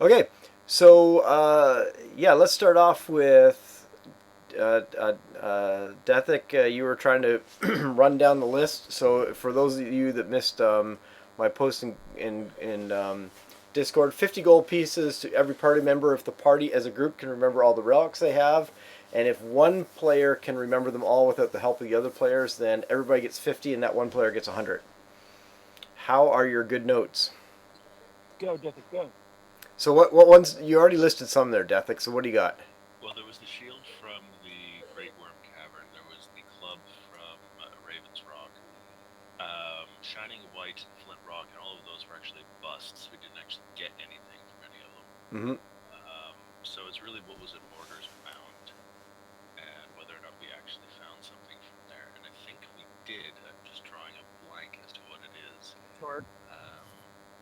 Okay, so yeah, let's start off with Dethick. You were trying to run down the list. So for those of you that missed my post in Discord, 50 gold pieces to every party member if the party as a group can remember all the relics they have. And if one player can remember them all without the help of the other players, then everybody gets 50 and that one player gets 100. How are your good notes? Go, Jessica, go. So what ones you already listed some there, Dethick. So what do you got? Well, there was the shield from the Great Worm Cavern. There was the club from Raven's Rock. Shining White and Flint Rock, and all of those were actually busts. We didn't actually get anything from any of them. Mm-hmm. So it's really what was in Mortar's Mound, and whether or not we actually found something from there. And I think we did. I'm just drawing a blank as to what it is. Torque.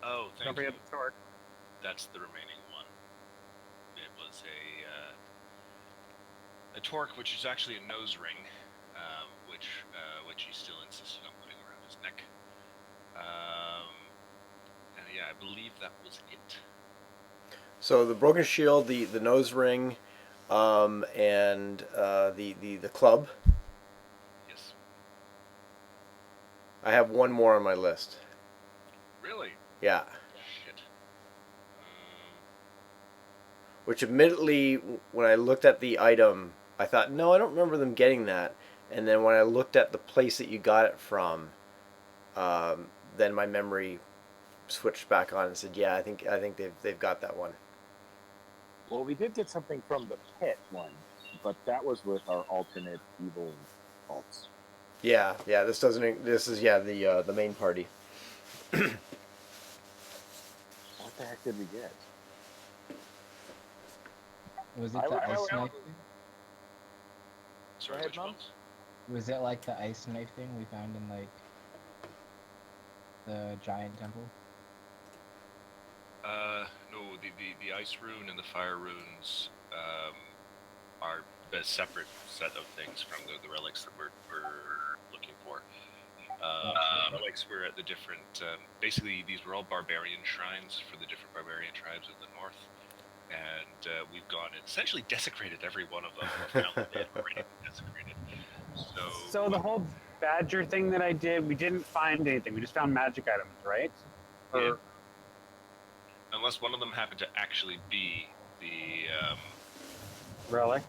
Oh, Don't thank forget you. the torque. That's the remaining one. It was a torque, which is actually a nose ring, which he still insisted on putting around his neck. And yeah, I believe that was it. So the broken shield, the nose ring, and the club. Yes. I have one more on my list. Really? Yeah. Shit. Which admittedly, when I looked at the item, I thought, no, I don't remember them getting that. And then when I looked at the place that you got it from, then my memory switched back on and said, yeah, I think they've got that one. Well, we did get something from the pit once, but that was with our alternate evil alts. Yeah, yeah. This doesn't. This is yeah the main party. What the heck did we get? Was it the ice knife thing? Sorry, ahead, which Mom. ones? Was it like the ice knife thing we found in like the giant temple? No, the ice rune and the fire runes are a separate set of things from the relics that we're looking for. Relics were at the different. Basically, these were all barbarian shrines for the different barbarian tribes of the north, and we've gone and essentially desecrated every one of them. Found that they've already been desecrated. So the whole badger thing that I did, we didn't find anything. We just found magic items, right? Yeah. Unless one of them happened to actually be the Relic.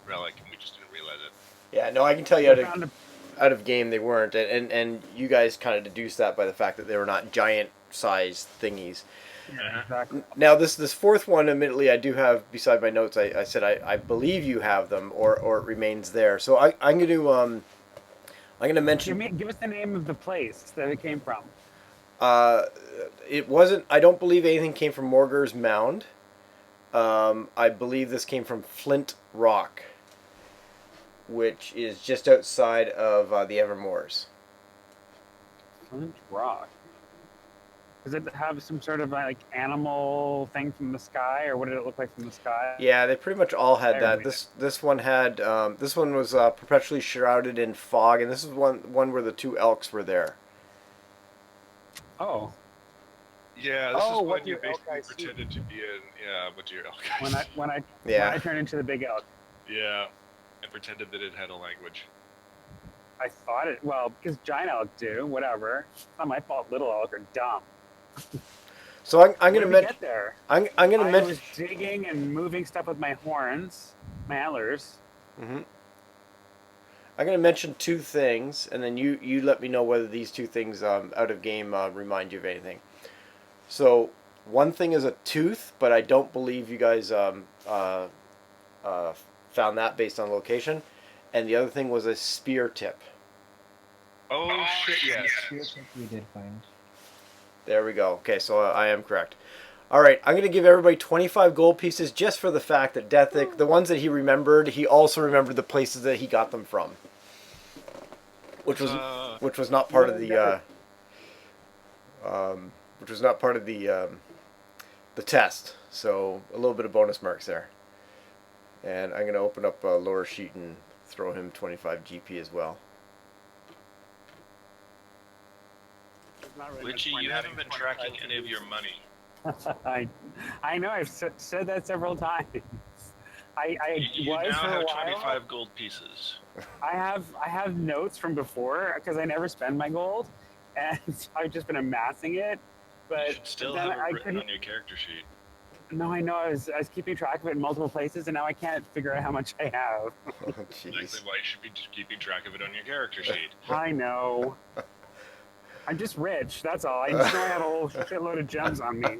relic, and we just didn't realize it. Yeah, no, I can tell you We found out of game they weren't, and you guys kind of deduced that by the fact that they were not giant sized thingies. yeah, exactly. Now this fourth one, admittedly, I do have beside my notes. I said I believe you have them, or it remains there. So I'm going to mention. Give us the name of the place that it came from. Uh, it wasn't. I don't believe anything came from Morgar's Mound. I believe this came from Flint Rock, which is just outside of the Evermoors. Flint Rock. Does it have some sort of like animal thing from the sky, or what did it look like from the sky? Yeah, they pretty much all had that. This one had this one was perpetually shrouded in fog, and this is one where the two elks were there. Oh, Yeah, this Oh, is what when you your elk basically eyes see. pretended to be in. Yeah, what your elk eyes? when Yeah, I turned into the big elk, Yeah, and pretended that it had a language. I thought it. Well, because giant elk do. Whatever. It's not my fault. Little elk are dumb. so I'm When going to did we mention. get there? I'm going to I mention. was digging and moving stuff with my horns, my antlers. Mhm. I'm going to mention two things, and then you let me know whether these two things out of game remind you of anything. So one thing is a tooth, but I don't believe you guys uh, found that based on location. And the other thing was a spear tip. Oh shit! Yes. Spear tip we did find. There we go. Okay, so I am correct. All right, I'm going to give everybody 25 gold pieces just for the fact that Dethick, the ones that he remembered, he also remembered the places that he got them from, which was which was not part of the which was not part of the test. So a little bit of bonus marks there. And I'm going to open up a lower sheet and throw him 25 GP as well. There's not really Richie, much point you in haven't having been tracking 25 any of your money. I know. I've said that several times. I You was now for a have while. 25 gold pieces. I have notes from before because I never spend my gold, and so I've just been amassing it. You But should still then have it I written couldn't. on your character sheet. No, I know. I was keeping track of it in multiple places, and now I can't figure out how much I have. Oh, Exactly jeez. why you should be just keeping track of it on your character sheet. I know. I'm just rich. That's all. I just know I have a whole shitload of gems on me.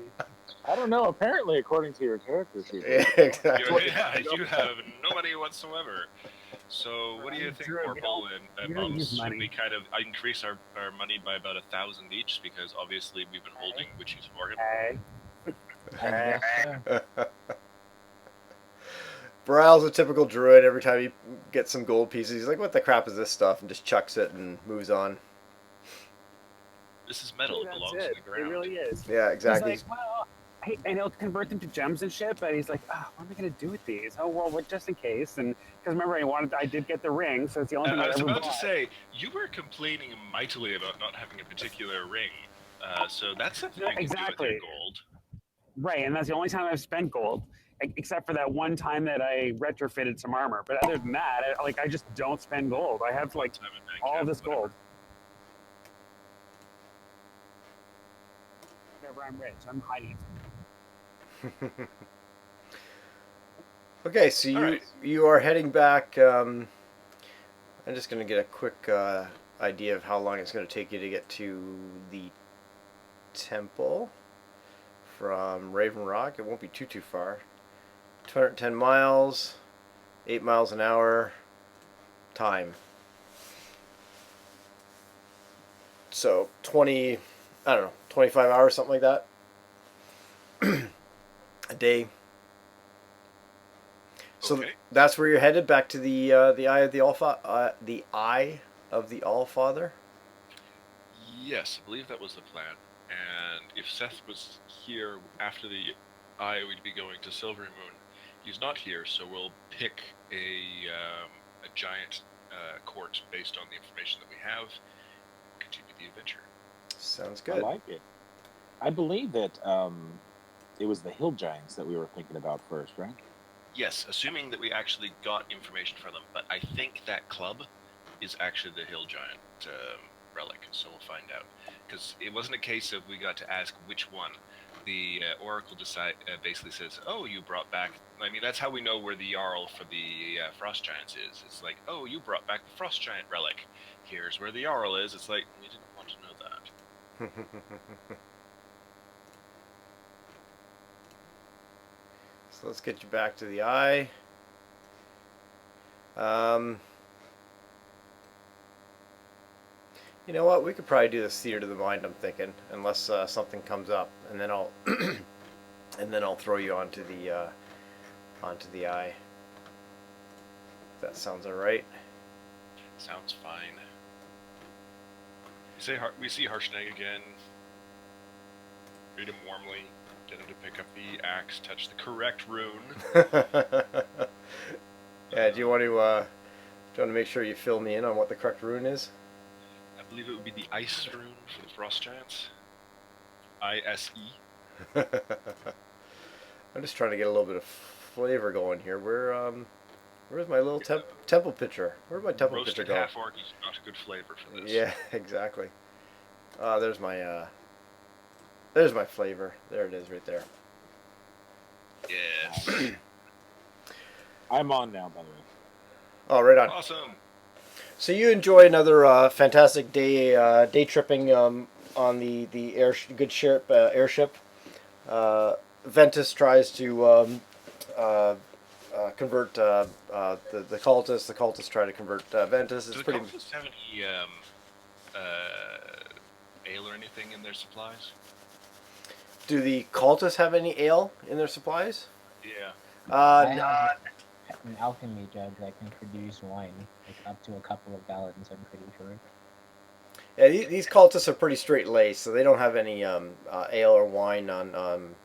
I don't know. Apparently, according to your character sheet, Yeah, You, exactly. yeah, you have no money whatsoever. So, what do you I'm think, Drew, Corporal and we don't use Mums? Should money. we kind of increase our money by about 1,000 each? Because obviously we've been holding Witchy's for him. Hey, I guess so. Bryle's a typical druid. Every time he gets some gold pieces, he's like, "What the crap is this stuff?" and just chucks it and moves on. This is metal; it that's belongs it. to the ground. It really is. Yeah, exactly. He's like, well, and he'll convert them to gems and shit. But he's like, oh, what am I gonna do with these? Oh well, just in case. And because remember, I did get the ring, so it's the only thing I I've was ever about bought. to say you were complaining mightily about not having a particular ring, so that's something you can do with your Exactly. gold. Right, and that's the only time I've spent gold, except for that one time that I retrofitted some armor. But other than that, I just don't spend gold. I have like Time in bank all cap, this whatever. gold. Whenever I'm rich, I'm hiding it. Okay, so Alright. you are heading back. I'm just gonna get a quick idea of how long it's gonna take you to get to the temple from Raven Rock. It won't be too far. 210 miles, 8 miles an hour. Time. So 20, I don't know, 25 hours, something like that. A day. So Okay. that's where you're headed, back to the eye of the the eye of the Allfather. Yes, I believe that was the plan. And if Seth was here after the eye, we'd be going to Silvery Moon. He's not here, so we'll pick a giant court based on the information that we have. We'll continue the adventure. Sounds I good. like it. I believe that it was the hill giants that we were thinking about first, right? Yes, assuming that we actually got information from them, but I think that club is actually the Hill Giant relic, so we'll find out. Because it wasn't a case of we got to ask which one. The Oracle basically says, "Oh, you brought back." I mean, that's how we know where the Jarl for the Frost Giants is. It's like, "Oh, you brought back the Frost Giant relic. Here's where the Jarl is." It's like, we didn't want to know that. So let's get you back to the eye. You know what? We could probably do this theater to the mind. I'm thinking, unless something comes up, and then I'll and then I'll throw you onto the eye. If that sounds all right. Sounds fine. We see Harshnag again. Greet him warmly. Get him to pick up the axe. Touch the correct rune. Yeah. Do you want to make sure you fill me in on what the correct rune is? I believe it would be the ice rune for the frost giants. I-S-E. I'm just trying to get a little bit of flavor going here. Where's my little temple pitcher? Where'd my temple pitcher Roasted go? half orc is not a good flavor for this. Yeah, exactly. There's my flavor. There it is, right there. Yes. I'm on now, by the way. Oh, right on. Awesome. So you enjoy another fantastic day tripping on the good ship airship. Ventus tries to convert the cultists. The cultists try to convert Ventus. It's Do the pretty. cultists have any ale or anything in their supplies? Do the cultists have any ale in their supplies? Yeah. I have an alchemy jug that can produce wine, like up to a couple of gallons. I'm pretty sure. Yeah, these cultists are pretty straight laced, so they don't have any ale or wine on.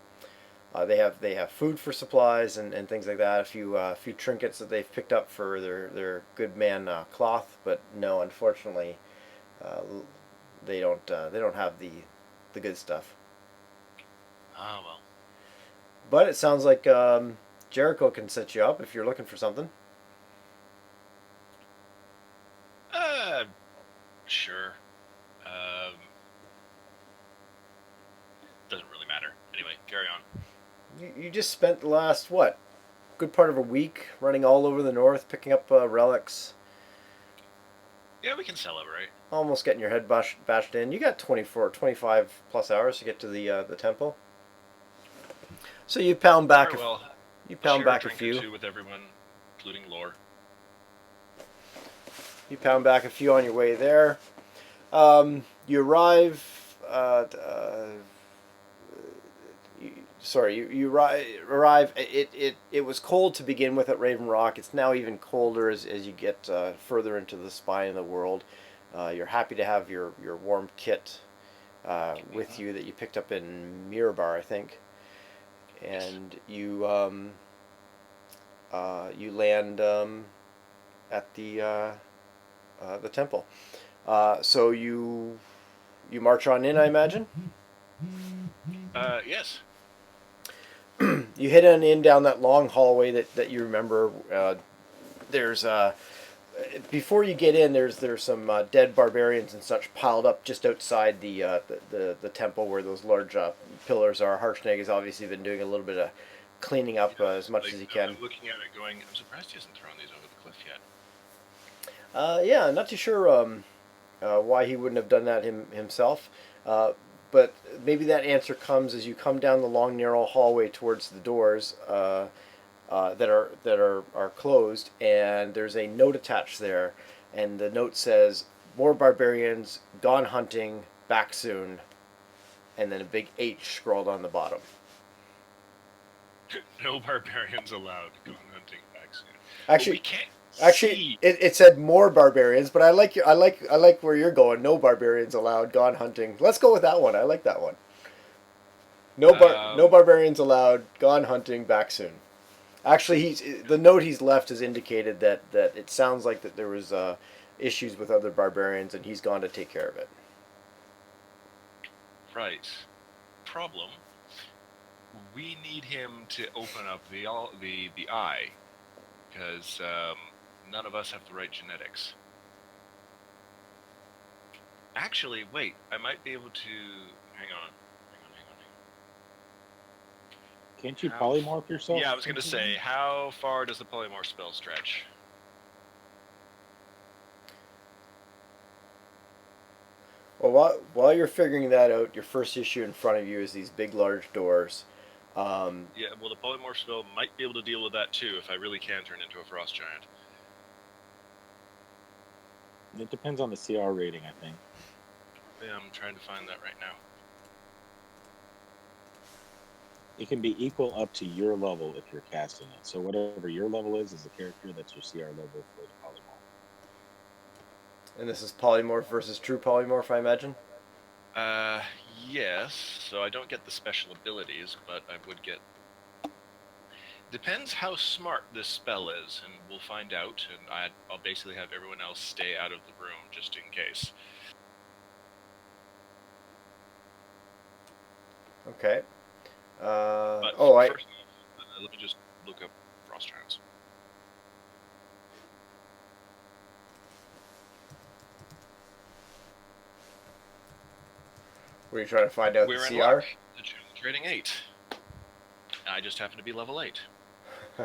They have food for supplies and things like that. A few trinkets that they've picked up for their good man cloth, but no, unfortunately, they don't have the good stuff. Ah, well. But it sounds like Jericho can set you up if you're looking for something. Sure. Um, doesn't really matter. Anyway, carry on. You just spent the last, what, good part of a week running all over the north, picking up relics, Yeah, we can celebrate. almost getting your head bashed in. You got 24, 25 plus hours to get to the temple. So you pound back, Very well. you I'll pound share a back a drink or few. two with everyone, including Lore. You pound back a few on your way there. You arrive. Arrive. It was cold to begin with at Raven Rock. It's now even colder as you get further into the spine of the world. You're happy to have your warm kit with you that you picked up in Mirabar, I think, and you land at the temple. So you march on in, I imagine. Yes. You head on in down that long hallway that you remember. There's before you get in, there's some dead barbarians and such piled up just outside the temple where those large pillars are. Harshnag has obviously been doing a little bit of cleaning up as much as he can. I'm looking at it going, I'm surprised he hasn't thrown these over the cliff yet. Yeah, not too sure why he wouldn't have done that himself. But maybe that answer comes as you come down the long, narrow hallway towards the doors that are closed, and there's a note attached there, and the note says, "More barbarians gone hunting, back soon," and then a big H scrawled on the bottom. No barbarians allowed going hunting back soon. Actually, we can't Actually, see. it said more barbarians, but I like where you're going. No barbarians allowed. Gone hunting. Let's go with that one. I like that one. No barbarians allowed. Gone hunting. Back soon. Actually, the note he's left has indicated that it sounds like that there was issues with other barbarians, and he's gone to take care of it. Right. Problem. We need him to open up the eye, because none of us have the right genetics. Actually, wait. I might be able to. Hang on. Can't you polymorph yourself? Yeah, I was going to say, how far does the polymorph spell stretch? Well, while you're figuring that out, your first issue in front of you is these big, large doors. Yeah, well, the polymorph spell might be able to deal with that too if I really can turn into a frost giant. It depends on the CR rating, I think. Yeah, I'm trying to find that right now. It can be equal up to your level if you're casting it. So whatever your level is the character, that's your CR level for the polymorph. And this is polymorph versus true polymorph, I imagine? Yes. So I don't get the special abilities, but I would get... Depends how smart this spell is, and we'll find out, and I'll basically have everyone else stay out of the room, just in case. Okay. First off, let me just look up frost giants. Were you trying to find out We're the in CR? luck. The trading 8. I just happen to be level 8. So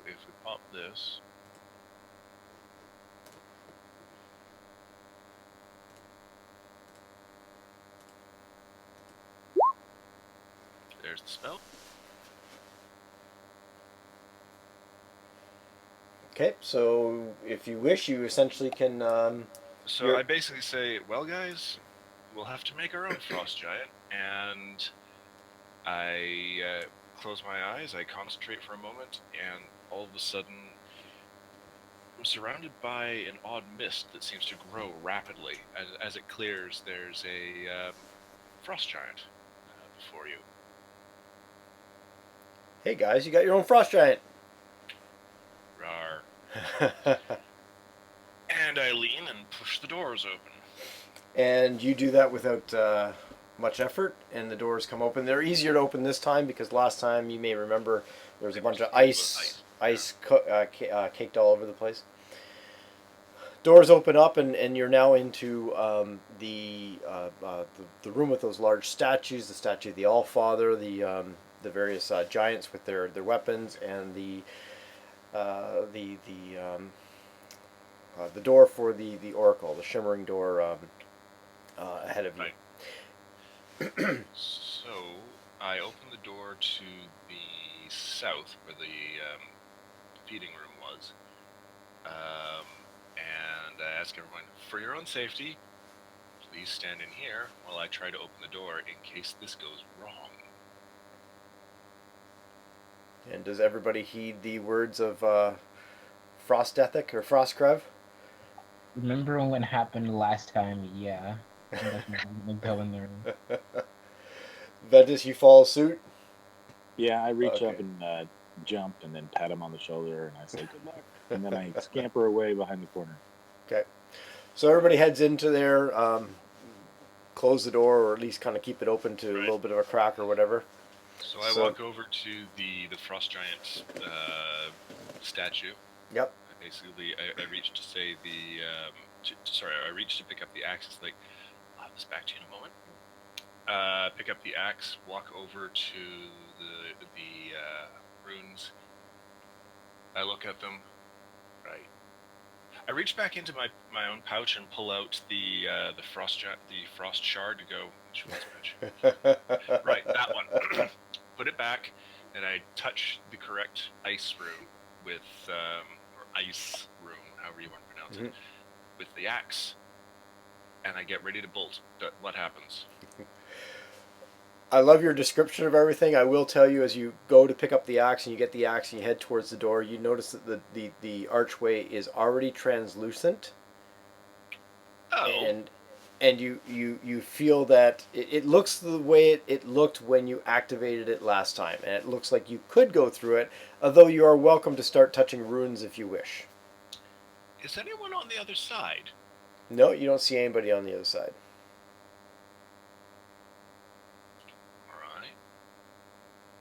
if we pop this, there's the spell. Okay, so if you wish, you essentially can. So I basically say, well, guys, we'll have to make our own frost giant, and I close my eyes, I concentrate for a moment, and all of a sudden, I'm surrounded by an odd mist that seems to grow rapidly. As it clears, there's a frost giant before you. Hey guys, you got your own frost giant. Rawr. And I lean and push the doors open. And you do that without much effort, and the doors come open. They're easier to open this time because last time, you may remember, there was a bunch of ice caked all over the place. Doors open up, and you're now into the room with those large statues, the statue of the All-Father, the various giants with their weapons, and the door for the oracle, the shimmering door ahead of you. Right. So I open the door to the south where the feeding room was, and I ask everyone, for your own safety, please stand in here while I try to open the door in case this goes wrong. And does everybody heed the words of Frost Ethic or Frostcrev? Remember when it happened last time? Yeah. I'm gonna go in there. Ventus, you follow suit? Yeah, I reach Okay. up and jump, and then pat him on the shoulder, and I say good luck, and then I scamper away behind the corner. Okay. So everybody heads into there, close the door, or at least kind of keep it open to a little bit of a crack or whatever. So I walk over to the frost giant statue. Yep. Basically, I reach to say I reach to pick up the axe. It's like, I'll have this back to you in a moment. Pick up the axe, walk over to the runes. I look at them. Right. I reach back into my own pouch and pull out the frost shard to go. Which one's which? Right, that one. Put it back, and I touch the correct ice rune with or ice rune, however you want to pronounce it, with the axe, and I get ready to bolt. What happens? I love your description of everything. I will tell you, as you go to pick up the axe and you get the axe and you head towards the door, you notice that the archway is already translucent. Oh. And you feel that it looks the way it looked when you activated it last time, and it looks like you could go through it, although you are welcome to start touching runes if you wish. Is anyone on the other side? No, you don't see anybody on the other side. Alright.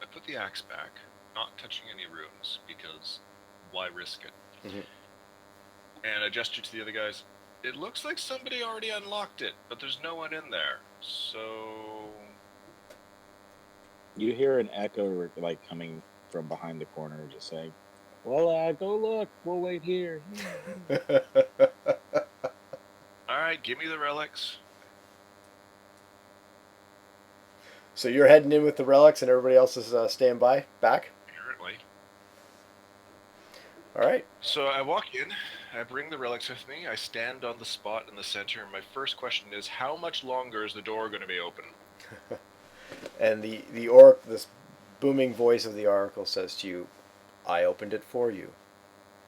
I put the axe back, not touching any runes, because why risk it? And I gesture to the other guys. It looks like somebody already unlocked it, but there's no one in there. So You hear an echo like coming from behind the corner, just saying, "Well, go look. We'll wait here." Alright, give me the relics. So you're heading in with the relics, and everybody else is staying by back. Apparently. All right. So I walk in, I bring the relics with me, I stand on the spot in the center, and my first question is, how much longer is the door going to be open? And this booming voice of the oracle says to you, "I opened it for you.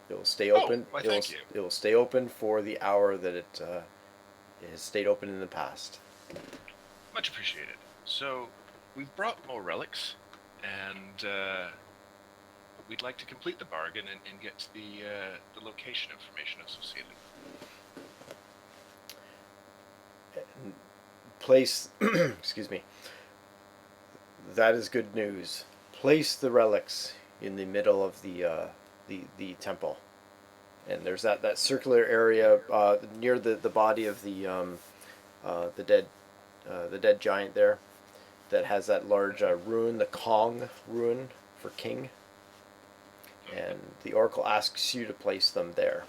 It will stay open. Why, thank you. It will stay open for the hour that it has stayed open in the past." Much appreciated. So we've brought more relics, and we'd like to complete the bargain and get the location information associated. Place, excuse me. That is good news. Place the relics in the middle of the temple, and there's that circular area near the body of the dead giant there, that has that large rune, the Kong rune for king. And the oracle asks you to place them there.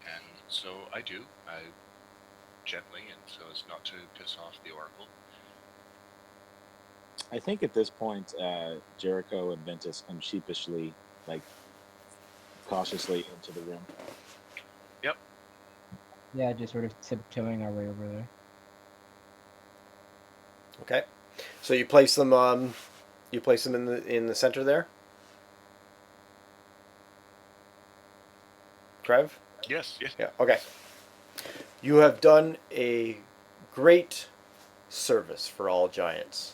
And so I do. I gently, and so as not to piss off the oracle. I think at this point, Jericho and Ventus come sheepishly, like cautiously into the room. Yep. Yeah, just sort of tiptoeing our way over there. Okay. So you place them. You place them in the center there. Trev? Yes. Yeah, okay. You have done a great service for all giants.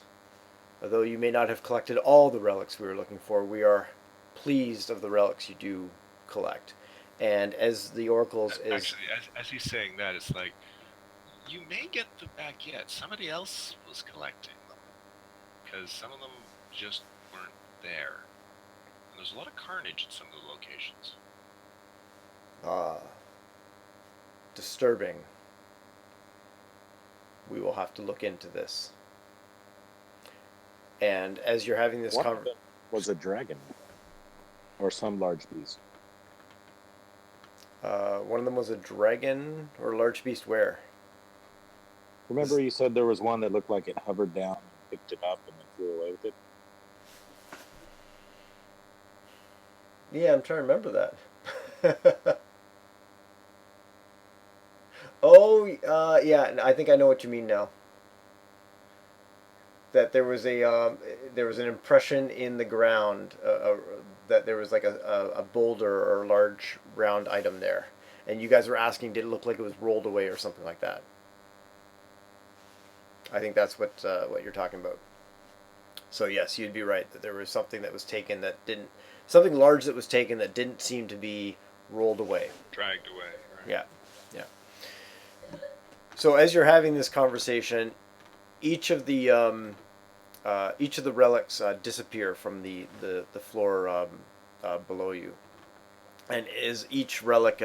Although you may not have collected all the relics we were looking for, we are pleased of the relics you do collect. And as the oracles is... Actually, as he's saying that, it's like, You may get them back yet. Somebody else was collecting them. Because some of them just weren't there. And there's a lot of carnage at some of the locations. Ah. Disturbing. We will have to look into this. And as you're having this One of conversation, them was a dragon, or some large beast. one of them was a dragon or a large beast. Where? Remember, you said there was one that looked like it hovered down and picked it up and then flew away with it. Yeah, I'm trying to remember that. Oh, yeah. I think I know what you mean now. That there was an impression in the ground, that there was like a boulder or a large round item there, and you guys were asking, did it look like it was rolled away or something like that? I think that's what you're talking about. So yes, you'd be right that there was something that was taken that didn't, something large that was taken that didn't seem to be rolled away. Dragged away. Right? Yeah, yeah. So as you're having this conversation, each of the relics disappear from the floor below you, and as each relic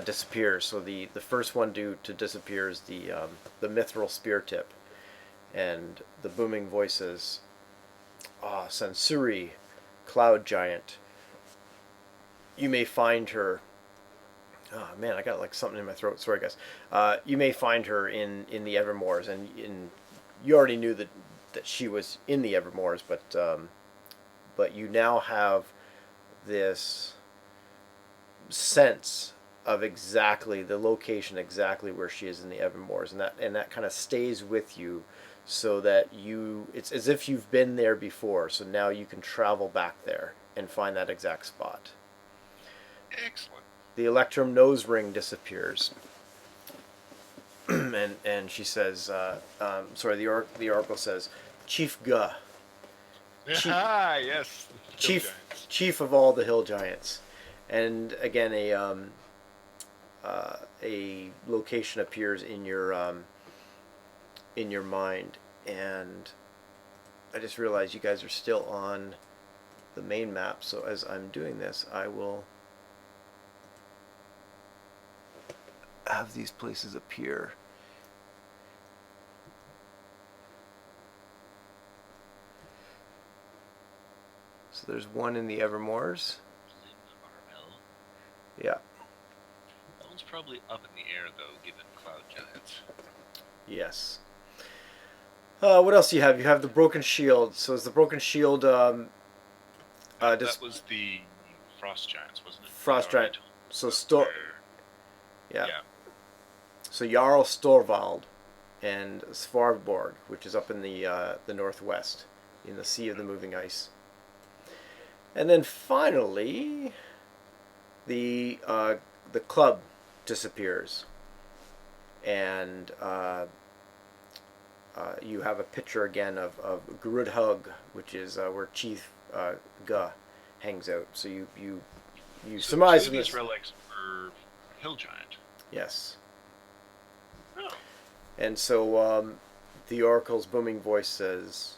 disappears, so the first one to disappear is the mithril spear tip, and the booming voices, Sansuri, Cloud Giant. You may find her. Oh man, I got like something in my throat. Sorry, guys. You may find her in the Evermoors, and you already knew that she was in the Evermoors, but you now have this sense of exactly the location, exactly where she is in the Evermoors, and that kind of stays with you, so that it's as if you've been there before. So now you can travel back there and find that exact spot. Excellent. The Electrum nose ring disappears, and she says, the Oracle says, Chief Guh, Ah, yes. Hill Giants. chief of all the hill giants, and again a location appears in your mind, and I just realized you guys are still on the main map. So as I'm doing this, I will have these places appear. So there's one in the Evermoors. Yeah. That one's probably up in the air, though, given Cloud Giants. Yes. What else do you have? You have the broken shield. So is the broken shield? That was the Frost Giants, wasn't it? Frost Giant. So Yeah. Yeah. So Jarl Storvald and Svarborg, which is up in the northwest, in the Sea of the Moving Ice. And then finally, the club disappears, and you have a picture again of Grudhug, which is where Chief Guh hangs out. So you So surmise two from of these this. relics were Hill Giant. Yes. Oh. And so the Oracle's booming voice says,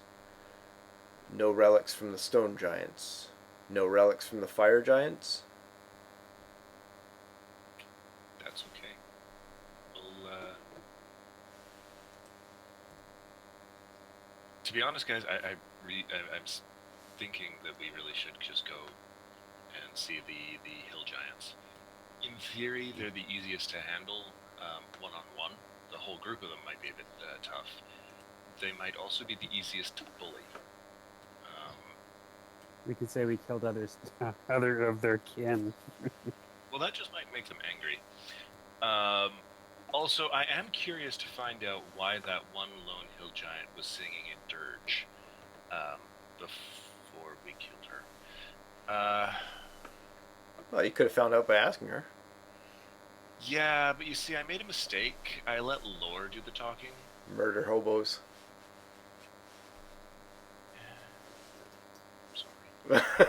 no relics from the stone giants, no relics from the fire giants. That's okay. Well, to be honest, guys, I'm thinking that we really should just go and see the Hill Giants. In theory, they're the easiest to handle one-on-one. The whole group of them might be a bit tough. They might also be the easiest to bully. We could say we killed other of their kin. Well, that just might make them angry. Also, I am curious to find out why that one lone hill giant was singing in dirge before we killed her. Well, you could have found out by asking her. Yeah, but you see, I made a mistake. I let Lore do the talking. Murder hobos. I'm sorry.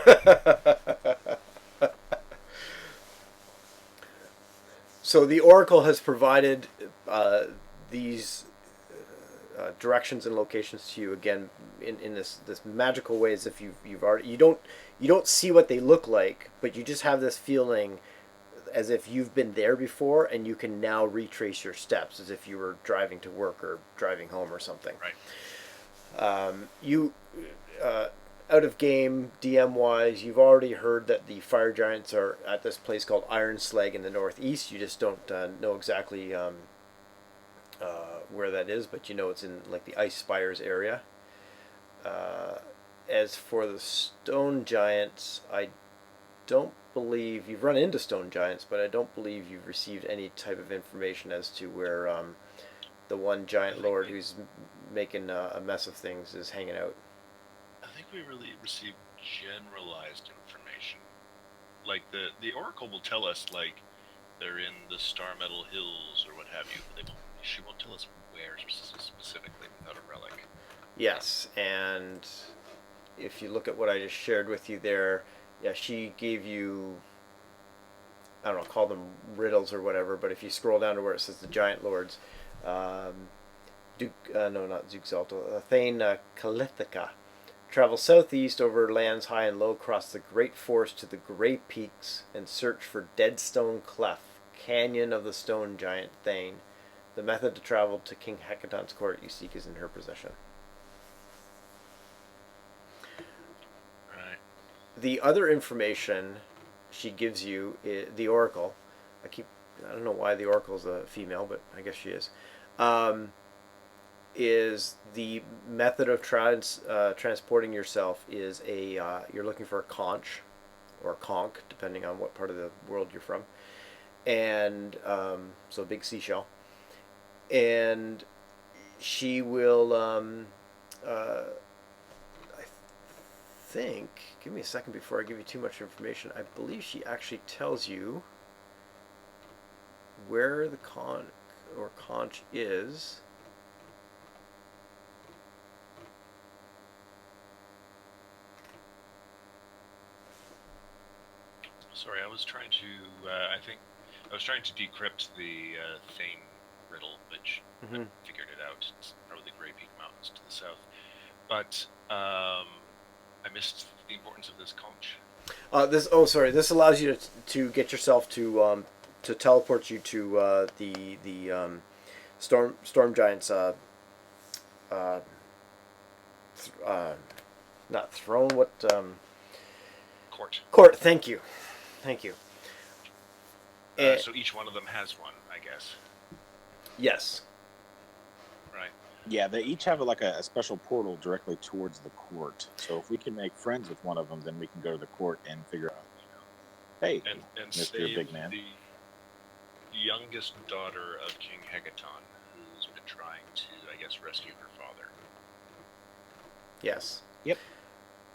So the Oracle has provided these directions and locations to you again in this magical way, as if you've already you don't see what they look like, but you just have this feeling as if you've been there before, and you can now retrace your steps as if you were driving to work or driving home or something. Right. You out of game DM wise, you've already heard that the fire giants are at this place called Iron Slag in the northeast. You just don't know exactly where that is, but you know it's in like the Ice Spires area. As for the stone giants, I don't believe you've run into stone giants, but I don't believe you've received any type of information as to where the one giant lord who's making a mess of things is hanging out. I think we really received generalized information. Like the Oracle will tell us like they're in the Star Metal Hills or what have you, but she won't tell us where specifically without a relic. Yes, and if you look at what I just shared with you there, yeah, she gave you, I don't know, call them riddles or whatever, but if you scroll down to where it says the giant lords, no, not Duke Zalto, Thane Calithica, travel southeast over lands high and low, cross the Great Forest to the Grey Peaks, and search for Deadstone Clef, Canyon of the Stone Giant Thane. The method to travel to King Hecaton's court you seek is in her possession. Right. The other information she gives you, the Oracle, I don't know why the Oracle's a female, but I guess she is the method of transporting yourself is you're looking for a conch or conch, depending on what part of the world you're from, and so a big seashell, and she will I think, give me a second before I give you too much information, I believe she actually tells you where the conch is. Sorry, I was trying to. I was trying to decrypt the Thane riddle, which I figured it out. It's probably the Grey Peak Mountains to the south. But I missed the importance of this conch. This allows you to get yourself to teleport you to the storm giants. Not throne. What Court. Court? Thank you. So each one of them has one, I guess. Yes. Right. Yeah, they each have a special portal directly towards the court. So if we can make friends with one of them, then we can go to the court and figure out, hey, and Mr. save Big Man. the youngest daughter of King Hecaton, who's been trying to, I guess, rescue her father. Yes. Yep.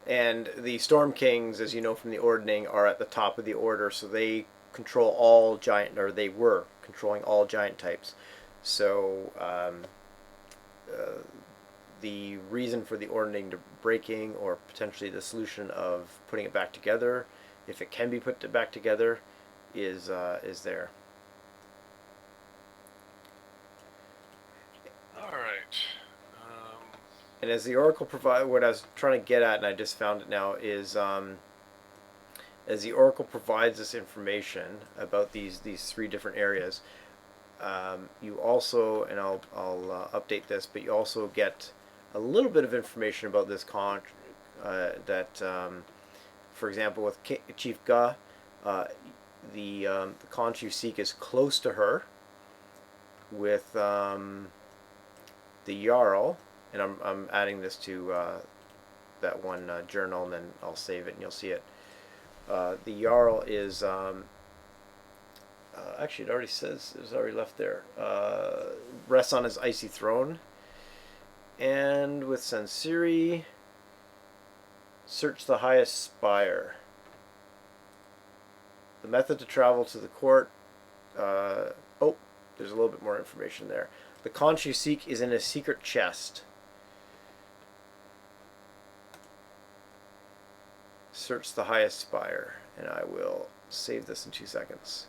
And the Storm Kings, as you know from the ordning, are at the top of the order, so they control all giant, or they were controlling all giant types. So the reason for the ordning to breaking, or potentially the solution of putting it back together, if it can be put back together, is there. All right. And as the Oracle what I was trying to get at, and I just found it now, is as the Oracle provides this information about these three different areas, you also, and I'll update this, but you also get a little bit of information about this conch that, for example, with Chief Ga, the conch you seek is close to her. With the Jarl, and I'm adding this to that one journal, and then I'll save it and you'll see it. The Jarl is actually, it already says it's already left there. Rests on his icy throne, and with Sansiri, search the highest spire. The method to travel to the court. There's a little bit more information there. The conch you seek is in a secret chest. Search the highest spire, and I will save this in 2 seconds.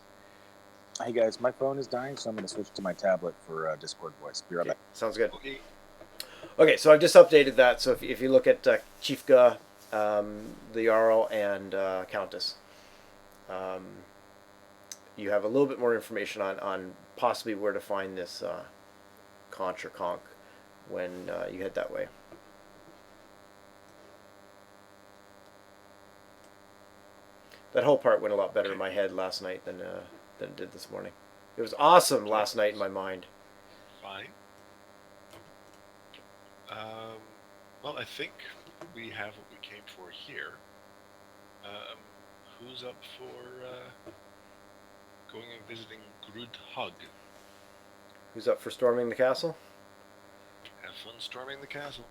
Hey guys, my phone is dying, so I'm going to switch to my tablet for Discord voice. Be right Okay, back. sounds good. Okay. Okay, so I've just updated that. So if you look at Chiefka, the Jarl, and Countess, you have a little bit more information on possibly where to find this conch or conch when you head that way. That whole part went a lot better in my head last night than it did this morning. It was awesome last night in my mind. Fine. Well, I think we have what we came for here. Who's up for going and visiting Grudhug? Who's up for storming the castle? Have fun storming the castle.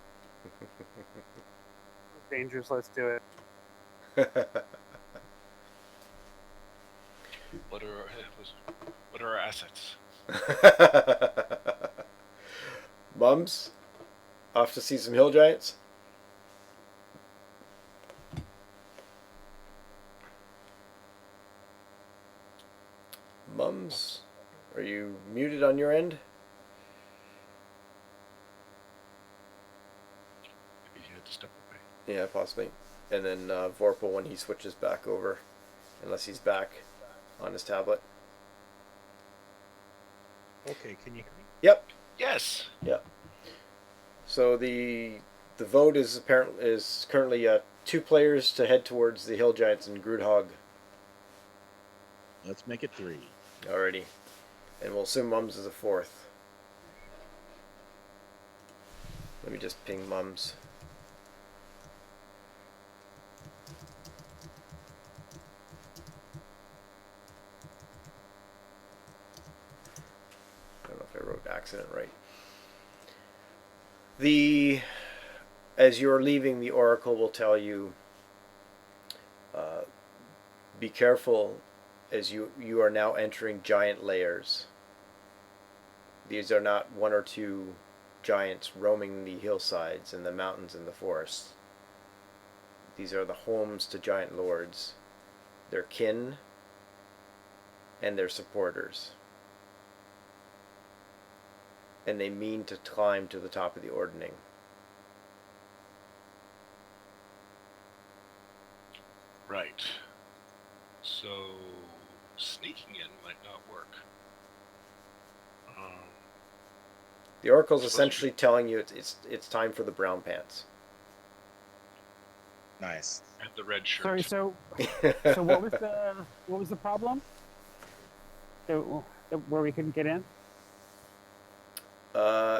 Dangerous. Let's do it. What are our assets? Mums, off to see some hill giants. Mums, are you muted on your end? Maybe he had to step away. Yeah, possibly. And then Vorpal when he switches back over, unless he's back on his tablet. Okay, can you hear me? Yep. Yes. Yep. So the vote is currently 2 players to head towards the hill giants in Grudhog. Let's make it 3. Alrighty. And we'll assume Mums is a 4th. Let me just ping Mums. I don't know if I wrote accident right. As you're leaving, the oracle will tell you, be careful as you are now entering giant lairs. These are not 1 or 2 giants roaming the hillsides and the mountains and the forests. These are the homes to giant lords, their kin, and their supporters. And they mean to climb to the top of the ordning. Right. So sneaking in might not work. The oracle's Suppose essentially telling you it's time for the brown pants. Nice. And the red shirt. Sorry. So what was the problem? Where we couldn't get in?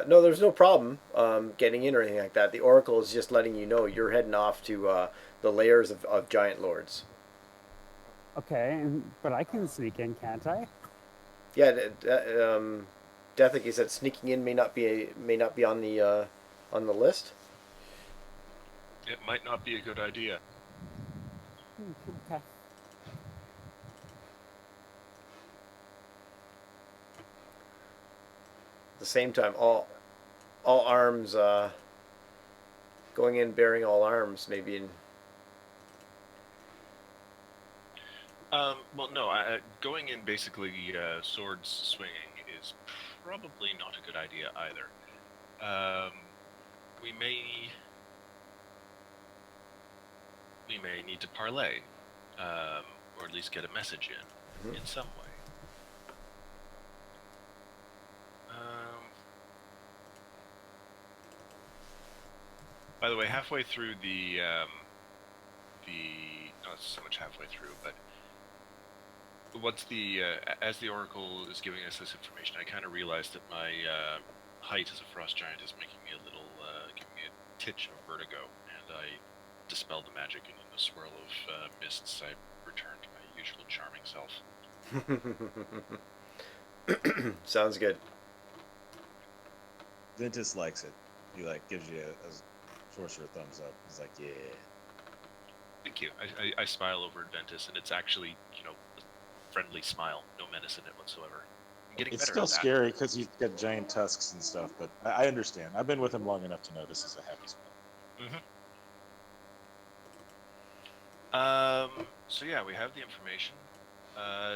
No, there's no problem getting in or anything like that. The oracle is just letting you know you're heading off to the layers of giant lords. Okay, but I can sneak in, can't I? Yeah, Deathic said sneaking in may not be on the list. It might not be a good idea. Okay. At the same time, all arms going in bearing all arms maybe in. Well, no. Going in basically swords swinging is probably not a good idea either. We may need to parlay, or at least get a message in some way. By the way, halfway through not so much halfway through, but once as the Oracle is giving us this information, I kind of realized that my height as a frost giant is making me giving me a titch of vertigo, and I dispelled the magic, and in the swirl of mists, I returned to my usual charming self. Sounds good. Ventus likes it. He gives you a sorcerer thumbs up. He's like, yeah. Thank you. I smile over at Ventus, and it's actually, a friendly smile, no menace in it whatsoever. I'm getting It's better still at that. scary because he's got giant tusks and stuff, but I understand. I've been with him long enough to know this is a happy spell. So yeah, we have the information.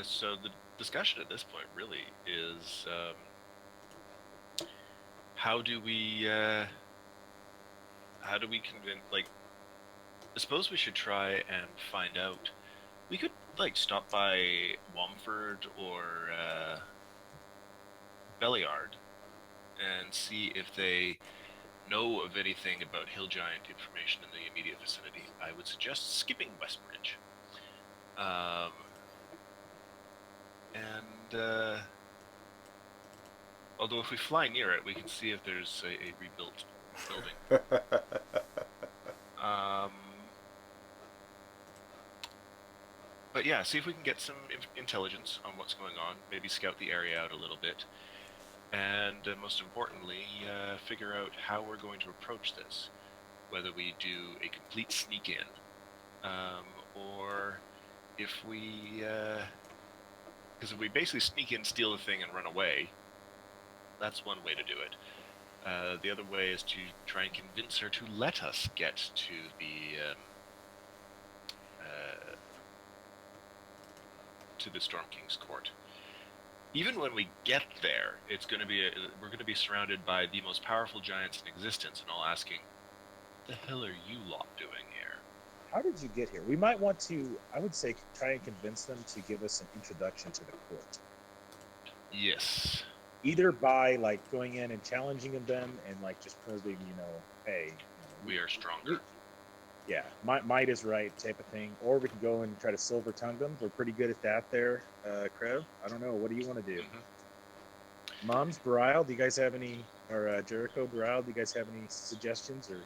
So the discussion at this point really is how do we convince, like, I suppose we should try and find out. We could, like, stop by Womford or Belliard and see if they know of anything about Hill Giant information in the immediate vicinity. I would suggest skipping Westbridge. And although if we fly near it, we can see if there's a rebuilt building. But yeah, see if we can get some intelligence on what's going on, maybe scout the area out a little bit, and most importantly, figure out how we're going to approach this. Whether we do a complete sneak in, or if we, because if we basically sneak in, steal the thing, and run away, that's one way to do it. The other way is to try and convince her to let us get to the Storm King's court. Even when we get there, it's going to be we're going to be surrounded by the most powerful giants in existence, and all asking, "The hell are you lot doing here?" How did you get here? We might want to, I would say, try and convince them to give us an introduction to the court. Yes. Either by, like, going in and challenging them and, like, just proving, hey, we are stronger. Yeah, might is right type of thing. Or we can go and try to silver tongue them. We're pretty good at that there, Krev. I don't know. What do you want to do? Moms, Barile, do you guys have any, or Jericho, Barile, do you guys have any suggestions or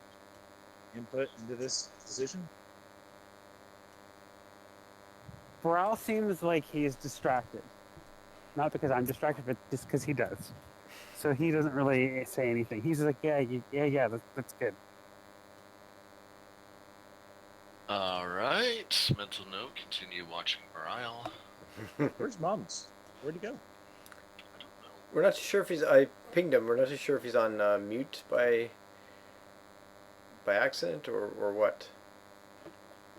input into this decision? Baral seems like he's distracted. Not because I'm distracted, but just because he does. So he doesn't really say anything. He's like, yeah, that's good. All right. Mental note. Continue watching Barile. Where's Mums? Where'd he go? I don't know. We're not too sure if he's. I pinged him. We're not too sure if he's on mute by accident or what.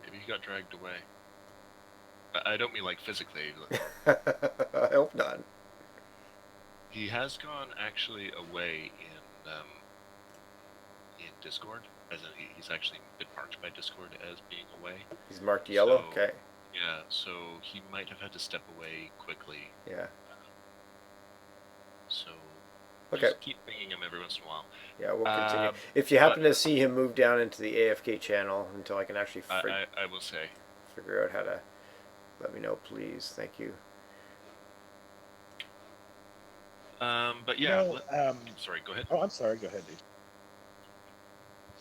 Maybe he got dragged away. I don't mean like physically. I hope not. He has gone actually away in Discord, as in he's actually been marked by Discord as being away. He's marked yellow. So, okay. Yeah, so he might have had to step away quickly. Yeah. So Okay. just keep pinging him every once in a while. Yeah, we'll continue. If you happen to see him move down into the AFK channel until I can actually I will say. figure out how to, let me know, please. Thank you. But yeah. Sorry, go ahead. Oh, I'm sorry. Go ahead, dude.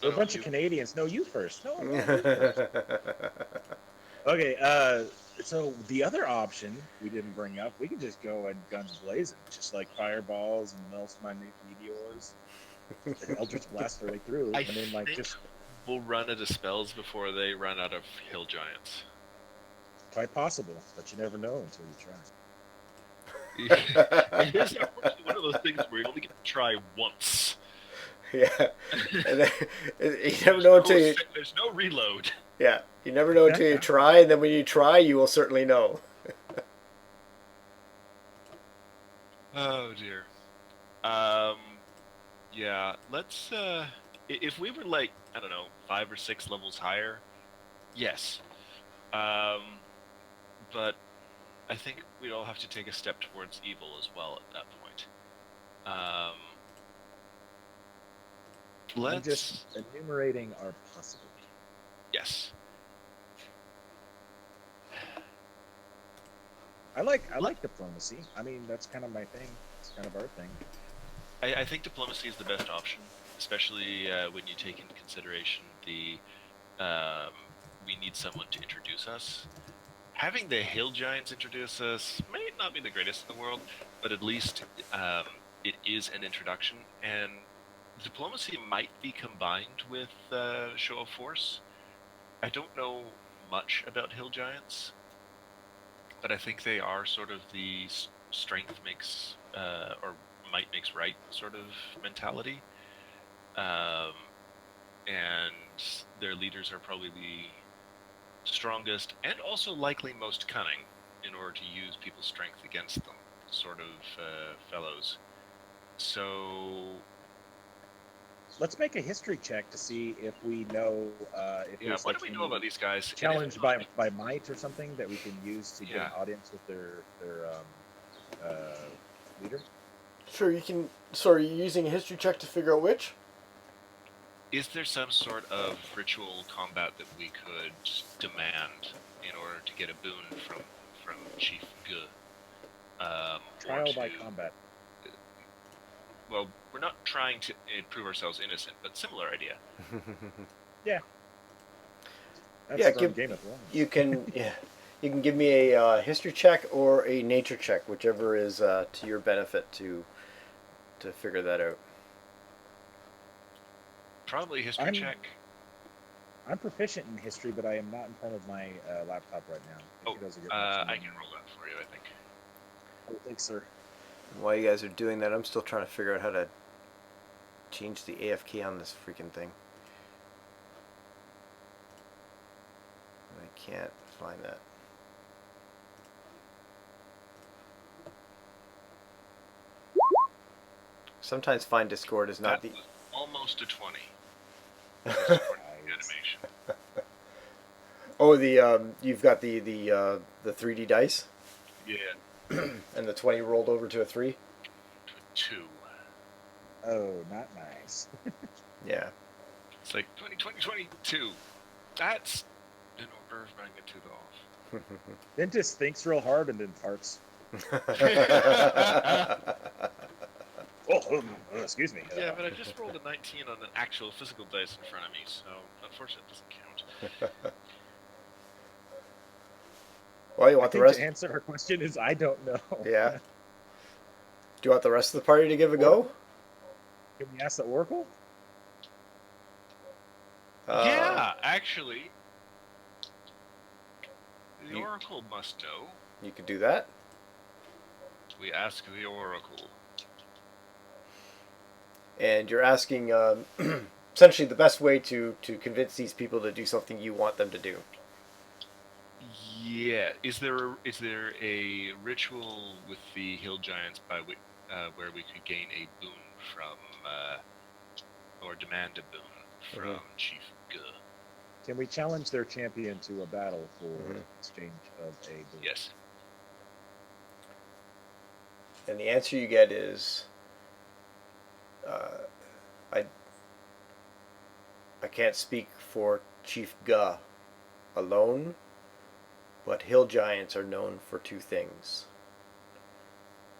So a bunch of Canadians. No, you first. No, you first. Okay, so the other option we didn't bring up, we could just go and guns blazing, just like fireballs and Maelstrom meteors, and Eldritch blast their way through, I and then like think just we'll run out of spells before they run out of hill giants. quite possible, but you never know until you try. It is unfortunately one of those things where you only get to try once. Yeah. And then, you never know until you. There's no reload. Yeah, you never know until you try, and then when you try, you will certainly know. Oh dear. Yeah. Let's. If we were like, I don't know, 5 or 6 levels higher, yes. But I think we'd all have to take a step towards evil as well at that point. I'm just enumerating our possibilities. Yes. I like diplomacy. I mean, that's kind of my thing. It's kind of our thing. I think diplomacy is the best option, especially when you take into consideration the we need someone to introduce us. Having the hill giants introduce us may not be the greatest in the world, but at least it is an introduction, and diplomacy might be combined with show of force. I don't know much about hill giants, but I think they are sort of the strength makes or might makes right sort of mentality, and their leaders are probably the strongest and also likely most cunning in order to use people's strength against them, sort of fellows. So Let's make a history check to see if we know if yeah, there's what like do we any know about these guys? challenge by might or something that we can use to get an Yeah. audience with their leader. Sure, you can. Sorry, you're using a history check to figure out which. Is there some sort of ritual combat that we could demand in order to get a boon from Chief Gu? Trial by combat. Well, we're not trying to prove ourselves innocent, but similar idea. Yeah. That's Yeah, from Game of Thrones. You can. Yeah, you can give me a history check or a nature check, whichever is to your benefit to figure that out. Probably history I'm- check. I'm proficient in history, but I am not in front of my laptop right now. Oh, History does a good I can roll that for you, I think. Oh, thanks, sir. While you guys are doing that, I'm still trying to figure out how to change the AFK on this freaking thing. I can't find that. Sometimes Find Discord is not That was almost a 20. the. Animation. Oh, you've got the 3D dice, Yeah, and the 20 rolled over to a 3. 2. Oh, not nice. Yeah. It's like 20, 20, 22. That's an order of magnitude off. Dentist thinks real hard and then farts. Oh, excuse me. Yeah, but I just rolled a 19 on an actual physical dice in front of me, so unfortunately it doesn't count. Well, you I want the think rest? the answer to our question is I don't know. Yeah. Do you want the rest of the party to give a go? Can we ask the Oracle? Yeah, actually, the You- Oracle must know. You could do that. We ask the Oracle. And you're asking essentially the best way to convince these people to do something you want them to do. Yeah, is there a ritual with the hill giants by which where we could gain a boon from or demand a boon from Chief Gu? Can we challenge their champion to a battle for Mhm. exchange of a boon? Yes. And the answer you get is, I can't speak for Chief Gu alone, but hill giants are known for two things.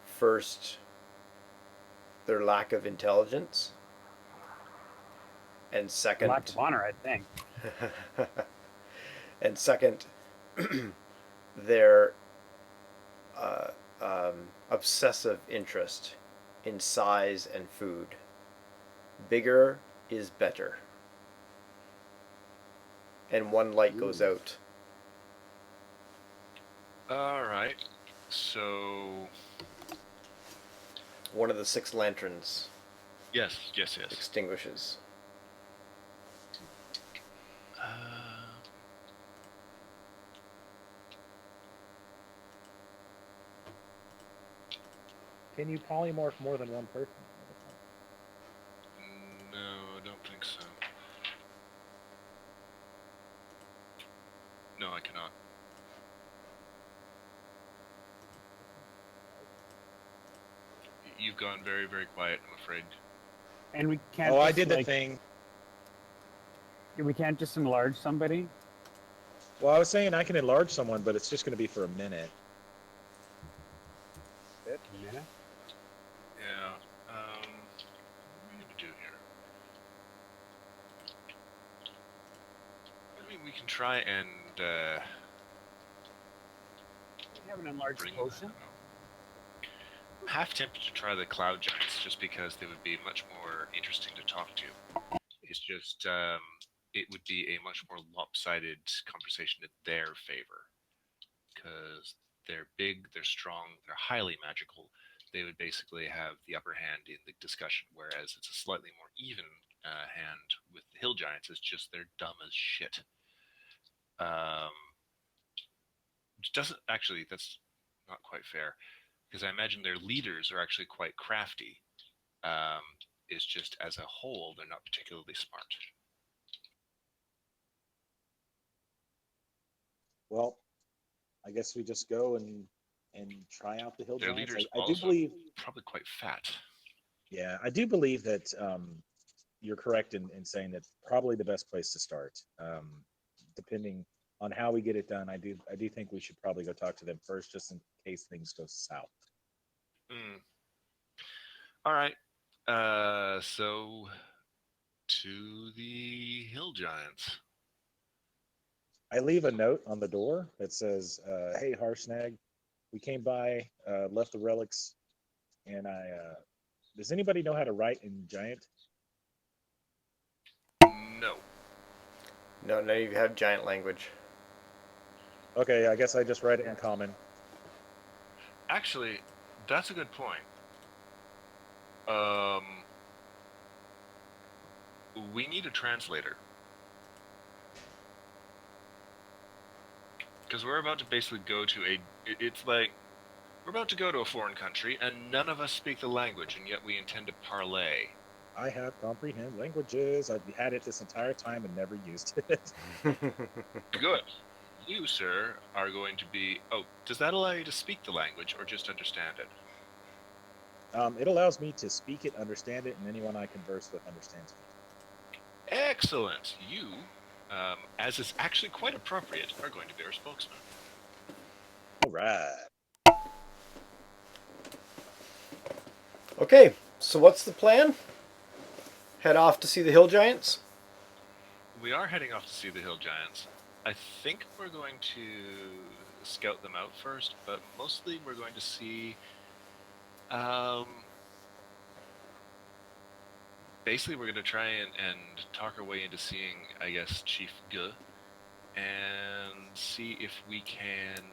First, their lack of intelligence, and second, Lack of honor, I think. and second, their obsessive interest in size and food. Bigger is better. And one light goes out. All right. So One of the 6 lanterns yes. extinguishes. Can you polymorph more than one person? No, I don't think so. No, I cannot. You've gone very, very quiet, I'm afraid. And we can't. Oh, I just, did the like, thing. We can't just enlarge somebody. Well, I was saying I can enlarge someone, but it's just going to be for a minute. Yeah. Yeah. What are we gonna do here? I mean, we can try and We have an enlarged bring. potion. I'm half tempted to try the cloud giants just because they would be much more interesting to talk to. It's just it would be a much more lopsided conversation in their favor because they're big, they're strong, they're highly magical. They would basically have the upper hand in the discussion, whereas it's a slightly more even hand with the hill giants. It's just they're dumb as shit. which doesn't actually. That's not quite fair, because I imagine their leaders are actually quite crafty. Um, it's just as a whole, they're not particularly smart. Well, I guess we just go and try out the hill Their giants. leaders I do also believe, probably quite fat. yeah, I do believe that you're correct in saying that probably the best place to start. Depending on how we get it done, I do think we should probably go talk to them first, just in case things go south. Mm. All right. So to the hill giants. I leave a note on the door that says, "Hey, Harshnag, we came by, left the relics, and I. Does anybody know how to write in giant?" No. No, now you have giant language. Okay, I guess I just write it in common. Actually, that's a good point. Um, we need a translator. Because we're about to basically go to it's like, we're about to go to a foreign country, and none of us speak the language, and yet we intend to parlay. I have comprehend languages. I've had it this entire time and never used it. Good. You, sir, are going to be... Oh, does that allow you to speak the language, or just understand it? It allows me to speak it, understand it, and anyone I converse with understands me. Excellent. You, as is actually quite appropriate, are going to be our spokesman. All right. Okay, so what's the plan? Head off to see the hill giants? We are heading off to see the hill giants. I think we're going to scout them out first, but mostly we're going to see... basically, we're going to try and talk our way into seeing, I guess, Chief G, and see if we can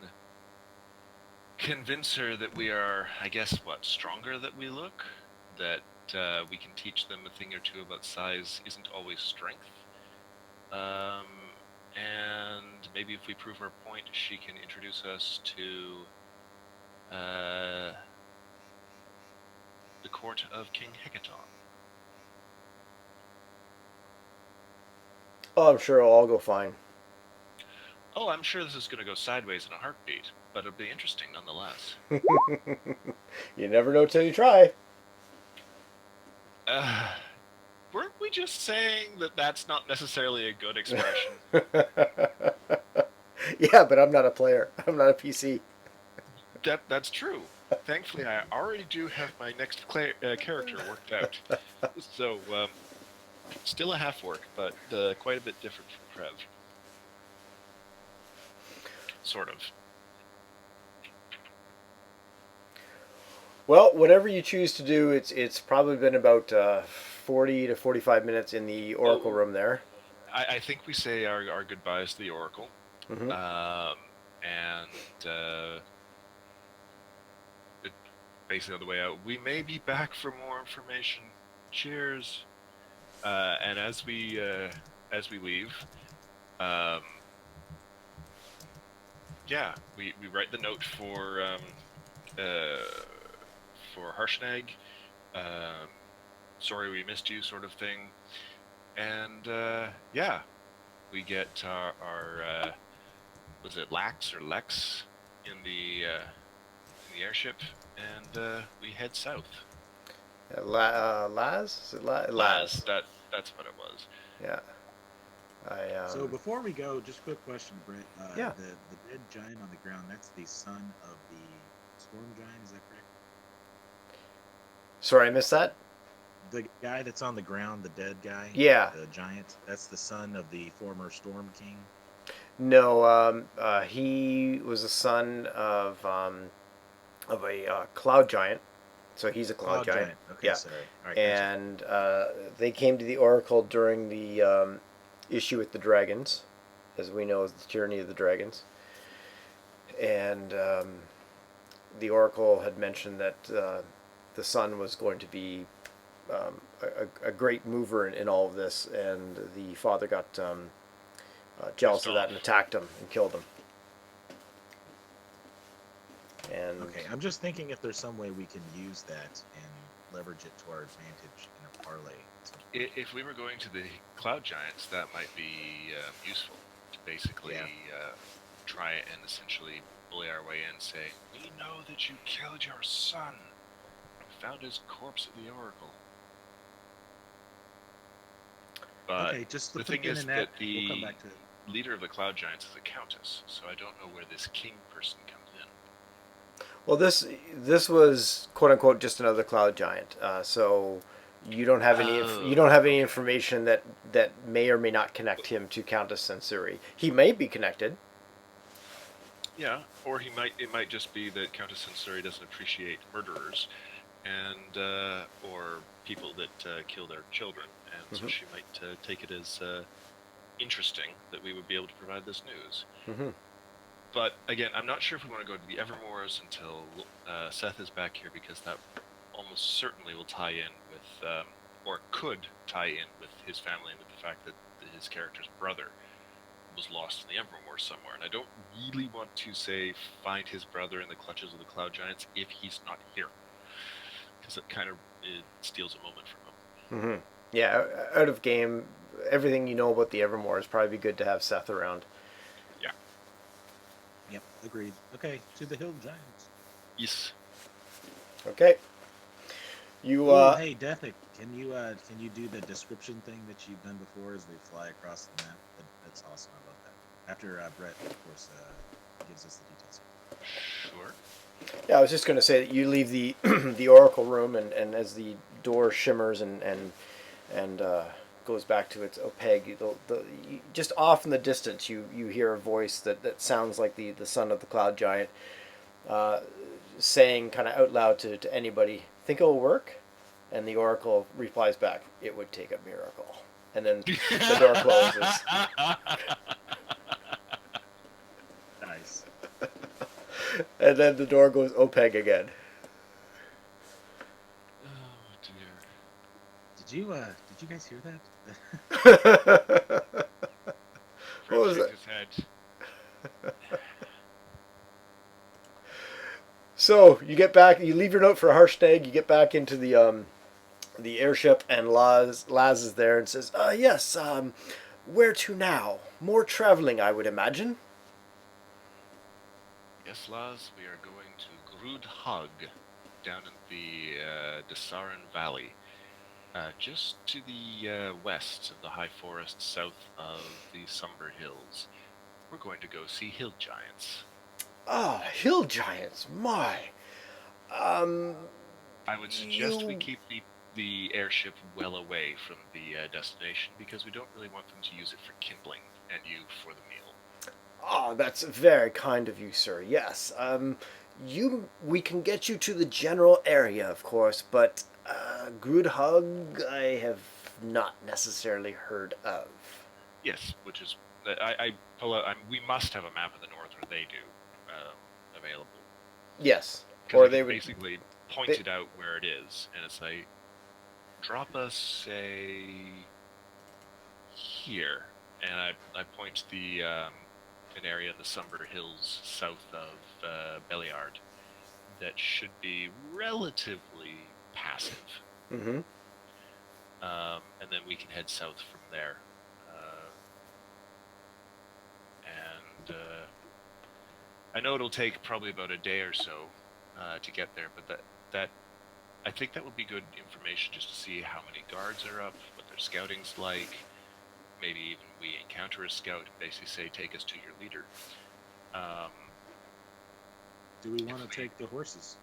convince her that we are, I guess, stronger than we look? That we can teach them a thing or two about size isn't always strength. And maybe if we prove our point, she can introduce us to the court of King Hecaton. Oh, I'm sure it'll all go fine. Oh, I'm sure this is going to go sideways in a heartbeat, but it'll be interesting nonetheless. You never know till you try. Weren't we just saying that that's not necessarily a good expression? Yeah, but I'm not a player. I'm not a PC. That's true. Thankfully, I already do have my next character worked out. So, still a half work, but quite a bit different from Trev. Sort of. Well, whatever you choose to do, it's probably been about 40 to 45 minutes in the Oracle room there. I think we say our goodbyes to the Oracle. Mm-hmm. And basically on the way out, we may be back for more information. Cheers. And as we leave, yeah, we write the note for Harshnag. Sorry we missed you, sort of thing. And yeah, we get our was it Lax or Lex in the airship, and we head south. Laz? Is it Laz. That's what it was. Yeah. So before we go, just quick question, Brett. Yeah. The dead giant on the ground, that's the son of the storm giant, is that correct? Sorry, I missed that? The guy that's on the ground, the dead guy? Yeah. The giant, that's the son of the former Storm King? No, he was the son of a cloud giant. So he's a cloud giant. Okay, Yeah. sorry. All right, And they came to the Oracle during the issue with the dragons, as we know as the tyranny of the dragons. And the Oracle had mentioned that the son was going to be a great mover in all of this, and the father got jealous of that and attacked him and killed him. Okay, I'm just thinking if there's some way we can use that and leverage it to our advantage in a parlay. If we were going to the Cloud Giants, that might be useful to basically try and essentially bully our way in, say, "We know that you killed your son. We found his corpse at the Oracle." But okay, just the put a thing pin is in that We'll come the back to it. leader of the Cloud Giants is a countess, so I don't know where this king person comes in. Well, this was quote unquote just another cloud giant. So you don't have any Okay. information that may or may not connect him to Countess Sensori. He may be connected. Yeah, or it might just be that Countess Sensori doesn't appreciate murderers, and or people that kill their children, and so she might take it as interesting that we would be able to provide this news. Mm-hmm. But again, I'm not sure if we want to go to the Evermores until Seth is back here, because that almost certainly will tie in with, or could tie in with his family and with the fact that his character's brother was lost in the Evermore somewhere. And I don't really want to say find his brother in the clutches of the Cloud Giants if he's not here, because it steals a moment from him. Mm-hmm. Yeah, out of game, everything you know about the Evermore is probably good to have Seth around. Yeah. Yep, agreed. Okay, to the Hill Giants. Yes. Okay. You Oh, hey, Dethic, can you do the description thing that you've done before as we fly across the map? That's awesome. I love that. After Brett, of course, gives us the details. Sure. Yeah, I was just going to say that you leave the the Oracle room, and as the door shimmers and goes back to its opaque, just off in the distance, you hear a voice that sounds like the son of the Cloud Giant, saying kind of out loud to anybody, "Think it'll work?" And the Oracle replies back, "It would take a miracle." And then the door closes. Nice. And then the door goes opaque again. Oh dear. Did you guys hear that? What was Fred that? shakes his head. So you get back. You leave your note for Harshnag. You get back into the airship, and Laz is there and says, "Yes. Where to now? More traveling, I would imagine." Yes, Laz, we are going to Grudhag, down in the Desaran Valley, just to the west of the High Forest, south of the Somber Hills. We're going to go see hill giants. Ah, hill giants. My. I would suggest we keep the airship well away from the destination, because we don't really want them to use it for kindling and you for the meal. Oh, that's very kind of you, sir. Yes. We can get you to the general area, of course, but Grudhug, I have not necessarily heard of. Yes, which is I pull out. We must have a map of the north, or they do, available. Yes, Because or I they can would basically point it out where it is, and it's like, drop us, say, here, and I point to an area in the Somber Hills south of Belliard that should be relatively passive. Mm-hmm. And then we can head south from there. And I know it'll take probably about a day or so to get there, but that I think that would be good information, just to see how many guards are up, what their scouting's like. Maybe even we encounter a scout, basically say, "Take us to your leader." Do we want to take the horses?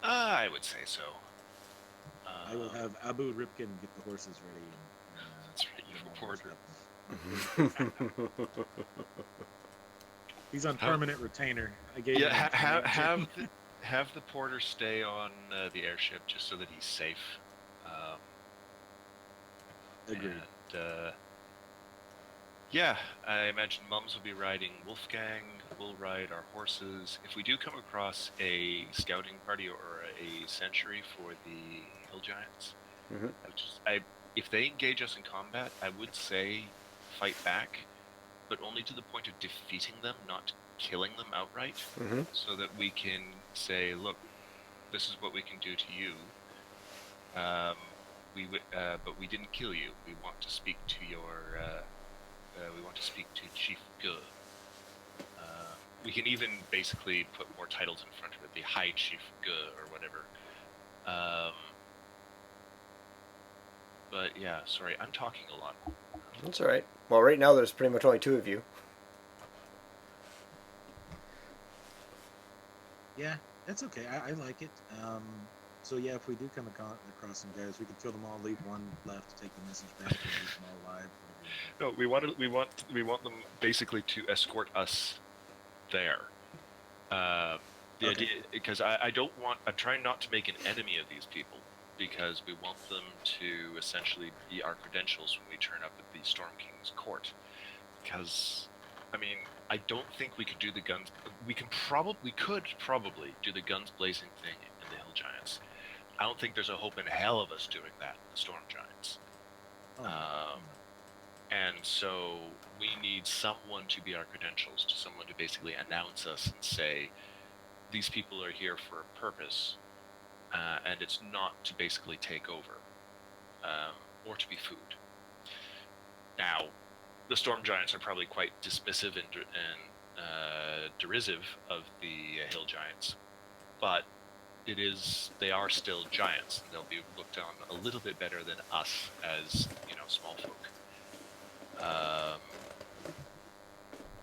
I would say so. I will have Abu Ripkin get the horses ready. That's right, you reporter. He's on permanent retainer. I gave him have the porter stay on the airship, just so that he's safe. Agreed. And, yeah, I imagine Mums will be riding Wolfgang. We'll ride our horses. If we do come across a scouting party or a sentry for the Hill Giants, Mm-hmm. if they engage us in combat, I would say fight back. but only to the point of defeating them, not killing them outright, Mm-hmm. so that we can say, look, this is what we can do to you. But we didn't kill you. We want to speak to we want to speak to Chief Ge. We can even basically put more titles in front of it, the High Chief Ge or whatever. But yeah, sorry, I'm talking a lot. That's all right. Well, right now there's pretty much only two of you. Yeah, that's okay. I like it. So yeah, if we do come across some guys, we can kill them all, leave one left to take the message back, and leave them all alive. No, we want them basically to escort us there. The idea, because I don't want, I'm trying not to make an enemy of these people, because we want them to essentially be our credentials when we turn up at the Storm King's court. Because, I mean, I don't think we could do the guns. We could probably do the guns blazing thing in the Hill Giants. I don't think there's a hope in hell of us doing that in the Storm Giants. And so we need someone to be our credentials, to someone to basically announce us and say, these people are here for a purpose, and it's not to basically take over, or to be food. Now, the Storm Giants are probably quite dismissive and derisive of the Hill Giants, but they are still giants, and they'll be looked on a little bit better than us as, small folk.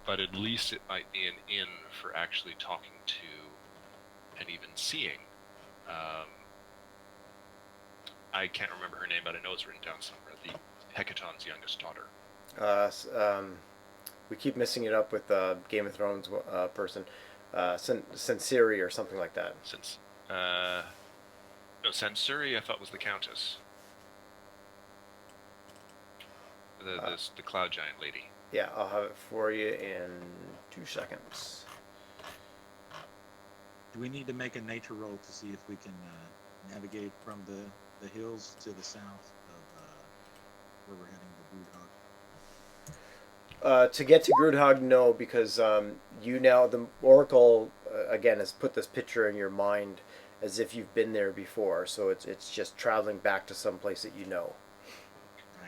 But at least it might be an in for actually talking to and even seeing. I can't remember her name, but I know it's written down somewhere. The Hecaton's youngest daughter. We keep missing it up with Game of Thrones person, Sensiri or something like that. No, Sansuri I thought was the Countess. The Cloud Giant lady. Yeah, I'll have it for you in 2 seconds. Do we need to make a nature roll to see if we can navigate from the hills to the south of where we're heading to Broodhog? To get to Groodhog, no, because the Oracle again has put this picture in your mind as if you've been there before. So it's just traveling back to some place that you know.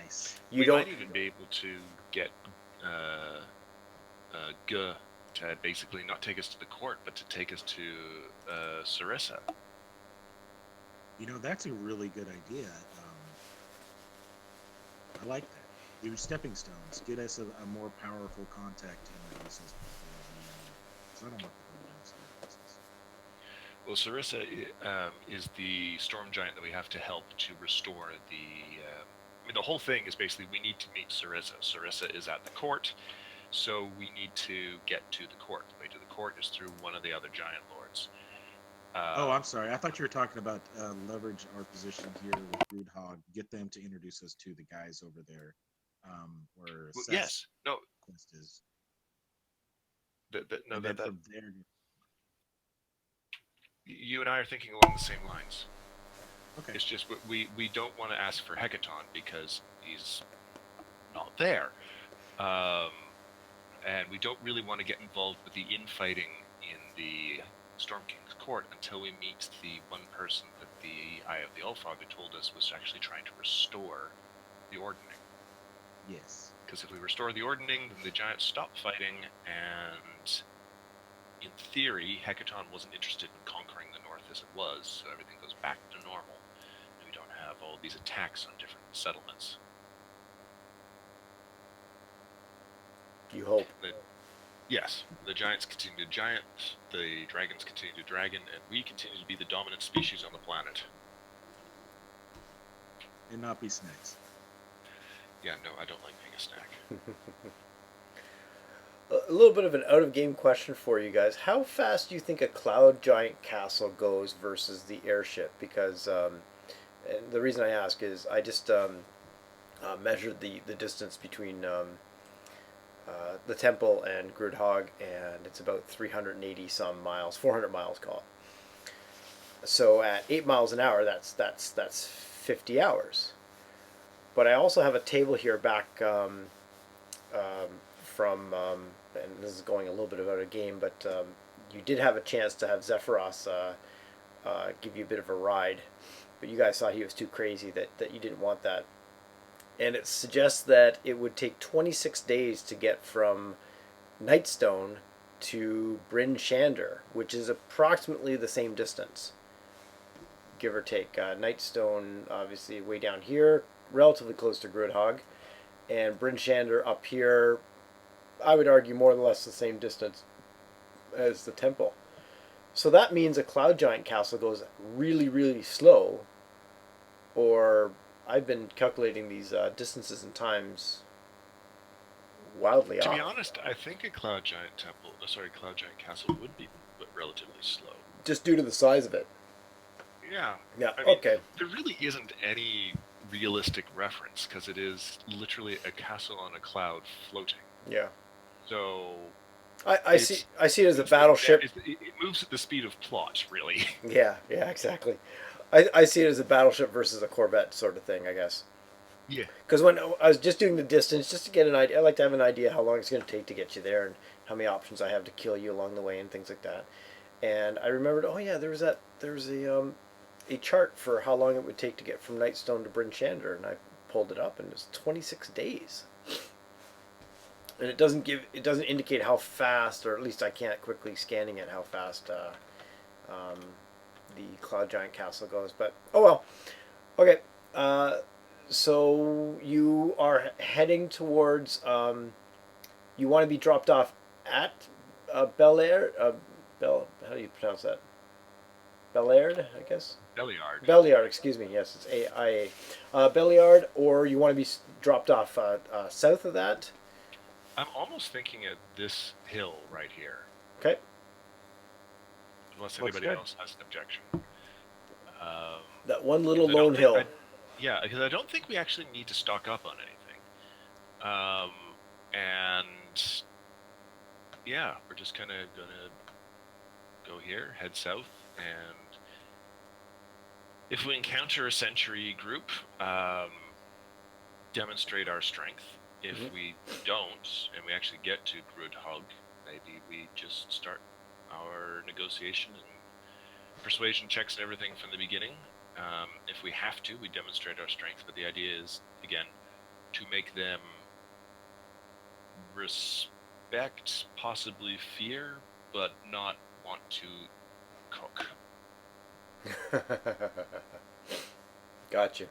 Nice. We might even be able to get Ge to basically not take us to the court, but to take us to Sarissa. That's a really good idea. I like that. Do stepping stones. Get us a more powerful contact in the places before I don't want to go downstairs. Well, Sarissa is the storm giant that we have to help to restore the whole thing is basically we need to meet Sarissa. Sarissa is at the court, so we need to get to the court. The way to the court is through one of the other giant lords. I'm sorry. I thought you were talking about leverage our position here with Broodhog. Get them to introduce us to the guys over there, where yes, no, quest is. From there. You and I are thinking along the same lines. Okay. It's just we don't want to ask for Hecaton because he's not there, and we don't really want to get involved with the infighting in the Storm King's court until we meet the one person that the Eye of the Allfather told us was actually trying to restore the Ordning. Yes. Because if we restore the Ordning, then the giants stop fighting, and in theory, Hecaton wasn't interested in conquering the North as it was, so everything goes back to normal. We don't have all these attacks on different settlements. You hope. Yes, the giants continue to giant, the dragons continue to dragon, and we continue to be the dominant species on the planet. And not be snakes. Yeah, no, I don't like being a snack. A little bit of an out-of-game question for you guys. How fast do you think a cloud giant castle goes versus the airship? Because and the reason I ask is I just measured the distance between the temple and Groodhog, and it's about 380 some miles, 400 miles, call it. So at 8 miles an hour, that's 50 hours. But I also have a table here back from, and this is going a little bit about a game, but you did have a chance to have Zephyros give you a bit of a ride, but you guys thought he was too crazy that you didn't want that. And it suggests that it would take 26 days to get from Nightstone to Bryn Shander, which is approximately the same distance, give or take. Nightstone, obviously, way down here, relatively close to Grudhog, and Bryn Shander up here, I would argue more or less the same distance as the temple. So that means a Cloud Giant castle goes really, really slow, or I've been calculating these distances and times wildly To off. be honest, I think a Cloud Giant Cloud Giant castle would be relatively slow. Just due to the size of it. Yeah. Yeah, I mean, okay. there really isn't any realistic reference because it is literally a castle on a cloud floating. Yeah. So I see it as a battleship. It moves at the speed of plot, really. Yeah, exactly. I see it as a battleship versus a Corvette sort of thing, I guess. Yeah. Because when I was just doing the distance, just to get an idea, I like to have an idea how long it's going to take to get you there and how many options I have to kill you along the way and things like that. And I remembered, oh yeah, there was a chart for how long it would take to get from Nightstone to Bryn Shander, and I pulled it up, and it's 26 days. And it doesn't indicate how fast, or at least I can't quickly scanning it how fast the Cloud Giant Castle goes. But oh well. Okay. So you are heading towards. You want to be dropped off at Bel Air. How do you pronounce that? Beliard, I guess. Beliard. Beliard, excuse me. Yes, it's AIA. Beliard, or you want to be dropped off south of that. I'm almost thinking of this hill right here. Okay. Unless Looks anybody good. else has an objection. That one little 'Cause I don't lone think hill. Yeah, because I don't think we actually need to stock up on anything. And yeah, we're just kind of gonna go here, head south, and if we encounter a century group, demonstrate our strength. If we don't, and we actually get to Grudhog, maybe we just start our negotiation and persuasion checks and everything from the beginning. If we have to, we demonstrate our strength, but the idea is, again, to make them respect, possibly fear, but not want to cook. Gotcha.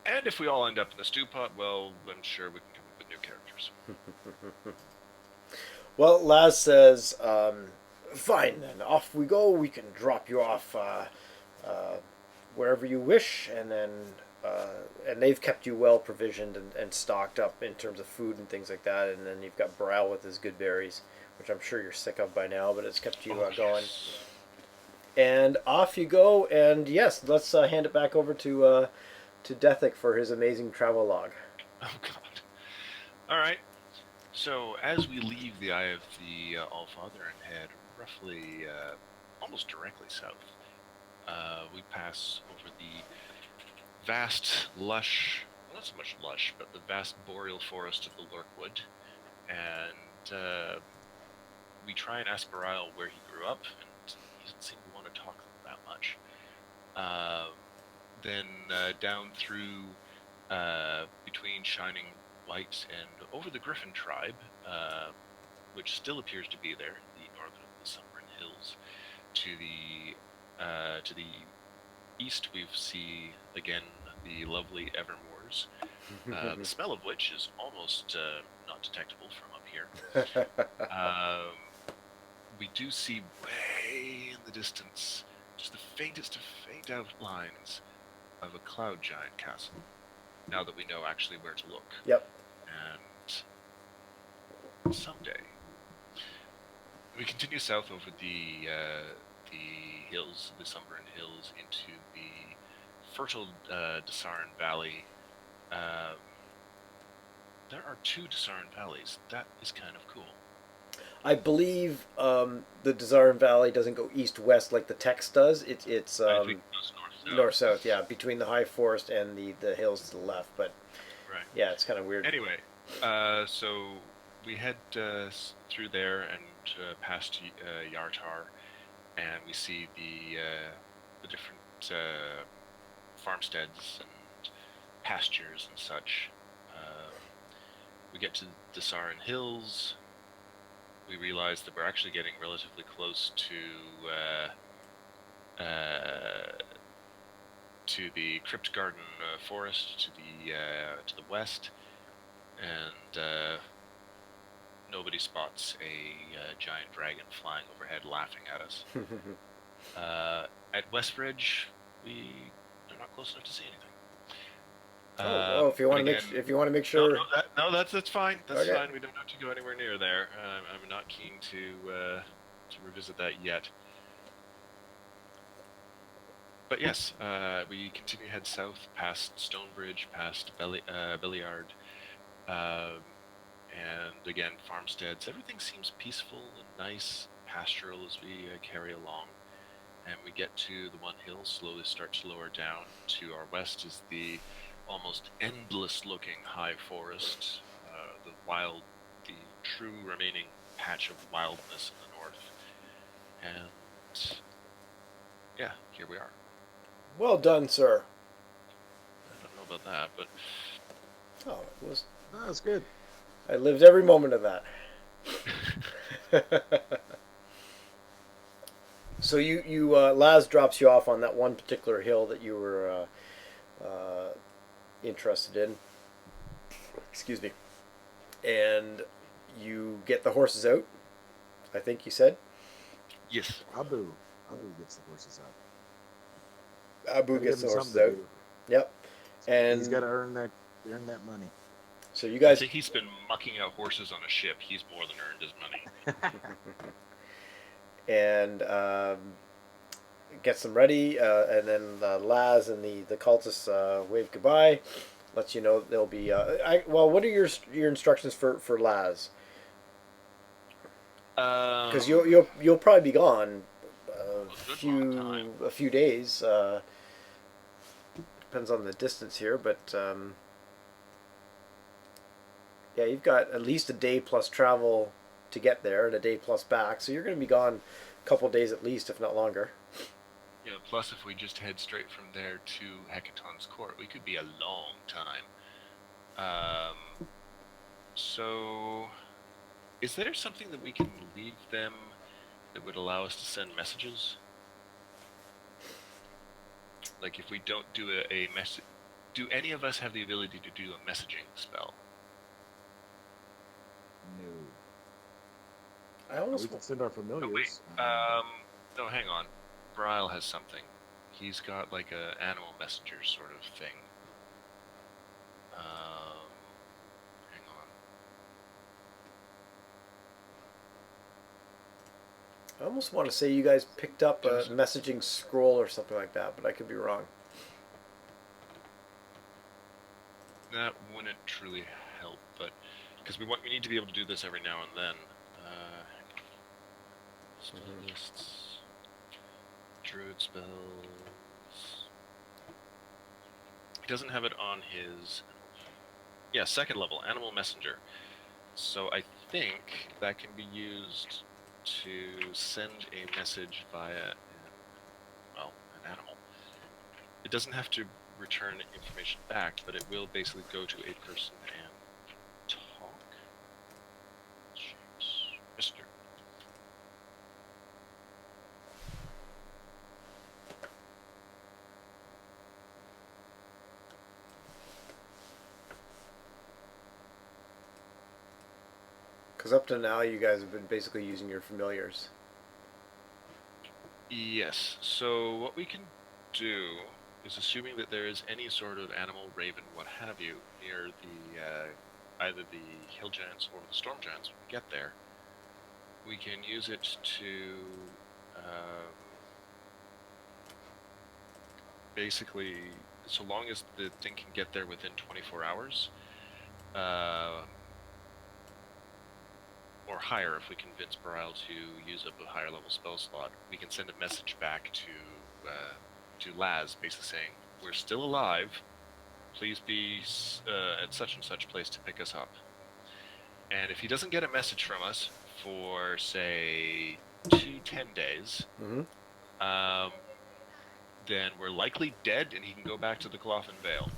And if we all end up in the stew pot, well, I'm sure we can come up with new characters. Well, Laz says, fine then, off we go. We can drop you off wherever you wish, and then and they've kept you well provisioned and stocked up in terms of food and things like that. And then you've got Brow with his good berries, which I'm sure you're sick of by now, but it's kept you going. Yes. And off you go. And yes, let's hand it back over to Dethick for his amazing travel log. Oh, God. All right. So, as we leave the Eye of the Allfather and head roughly almost directly south, we pass over the vast, lush, not so much lush, but the vast boreal forest of the Lurkwood, and we try and ask Barial where he grew up, and he doesn't seem to want to talk that much. Then down through between Shining White and over the Griffin tribe, which still appears to be there, the north of the Sunburn Hills, to the east we see again the lovely Evermoors, the smell of which is almost not detectable from up here. We do see way in the distance just the faintest of faint outlines of a Cloud Giant castle, now that we know actually where to look. Yep. And someday we continue south over the hills, the Sunburn Hills, into the fertile Desarin Valley. There are 2 Desarin Valleys. That is kind of cool. I believe the Desarin Valley doesn't go east-west like the text does. It's I think it goes north-south. north-south, yeah, between the high forest and the hills to the left. But Right. yeah, it's kind of weird. Anyway, So we head through there and past Yartar, and we see the different farmsteads and pastures and such. We get to the Sarin Hills. We realize that we're actually getting relatively close to the Crypt Garden forest to the west, and nobody spots a giant dragon flying overhead, laughing at us. At Westbridge, we are not close enough to see anything. If you want to make sure. That's fine. That's Okay. fine. We don't have to go anywhere near there. I'm not keen to revisit that yet. But yes, we continue to head south past Stonebridge, past Belliard, and again farmsteads. Everything seems peaceful and nice, pastoral as we carry along. And we get to the one hill, slowly start to lower down. To our west is the almost endless-looking high forest, the true remaining patch of wildness in the north. And yeah, here we are. Well done, sir. I don't know about that, but Oh, it was. Oh, that's good. I lived every moment of that. So Laz drops you off on that one particular hill that you were interested in. Excuse me. And you get the horses out. I think you said. yes, Abu gets the horses out. Abu Gotta gets give the him horses something to out. do. Yep. And He's got to earn that money. so you I guys. think he's been mucking out horses on a ship. He's more than earned his money. And gets them ready, and then Laz and the cultists wave goodbye. Lets you know they'll be. What are your instructions for Laz? Because you'll probably be gone a few days. Depends on the distance here, but yeah, you've got at least a day plus travel to get there and a day plus back. So you're going to be gone a couple days at least, if not longer. Yeah, plus if we just head straight from there to Hecaton's court, we could be a long time. So, is there something that we can leave them that would allow us to send messages? Like if we don't do a message, do any of us have the ability to do a messaging spell? No. I almost We can send our familiars. Oh, wait. No, hang on. Brile has something. He's got like a animal messenger sort of thing. Hang on. I almost want to say you guys picked up a messaging scroll or something like that, but I could be wrong. That wouldn't truly help, but because we need to be able to do this every now and then. Spell lists, druid spells. He doesn't have it on his. Yeah, second level animal messenger. So I think that can be used to send a message via an animal. It doesn't have to return information back, but it will basically go to a person and talk. Jeez. Mister. Because up to now, you guys have been basically using your familiars. Yes. So what we can do is, assuming that there is any sort of animal, raven, what have you, near the either the hill giants or the storm giants when we get there, we can use it to basically, so long as the thing can get there within 24 hours, or higher if we convince Baral to use up a higher level spell slot, we can send a message back to Laz, basically saying, we're still alive, please be at such and such place to pick us up. And if he doesn't get a message from us for, say, 10 days, then we're likely dead, and he can go back to the Cloth and Veil.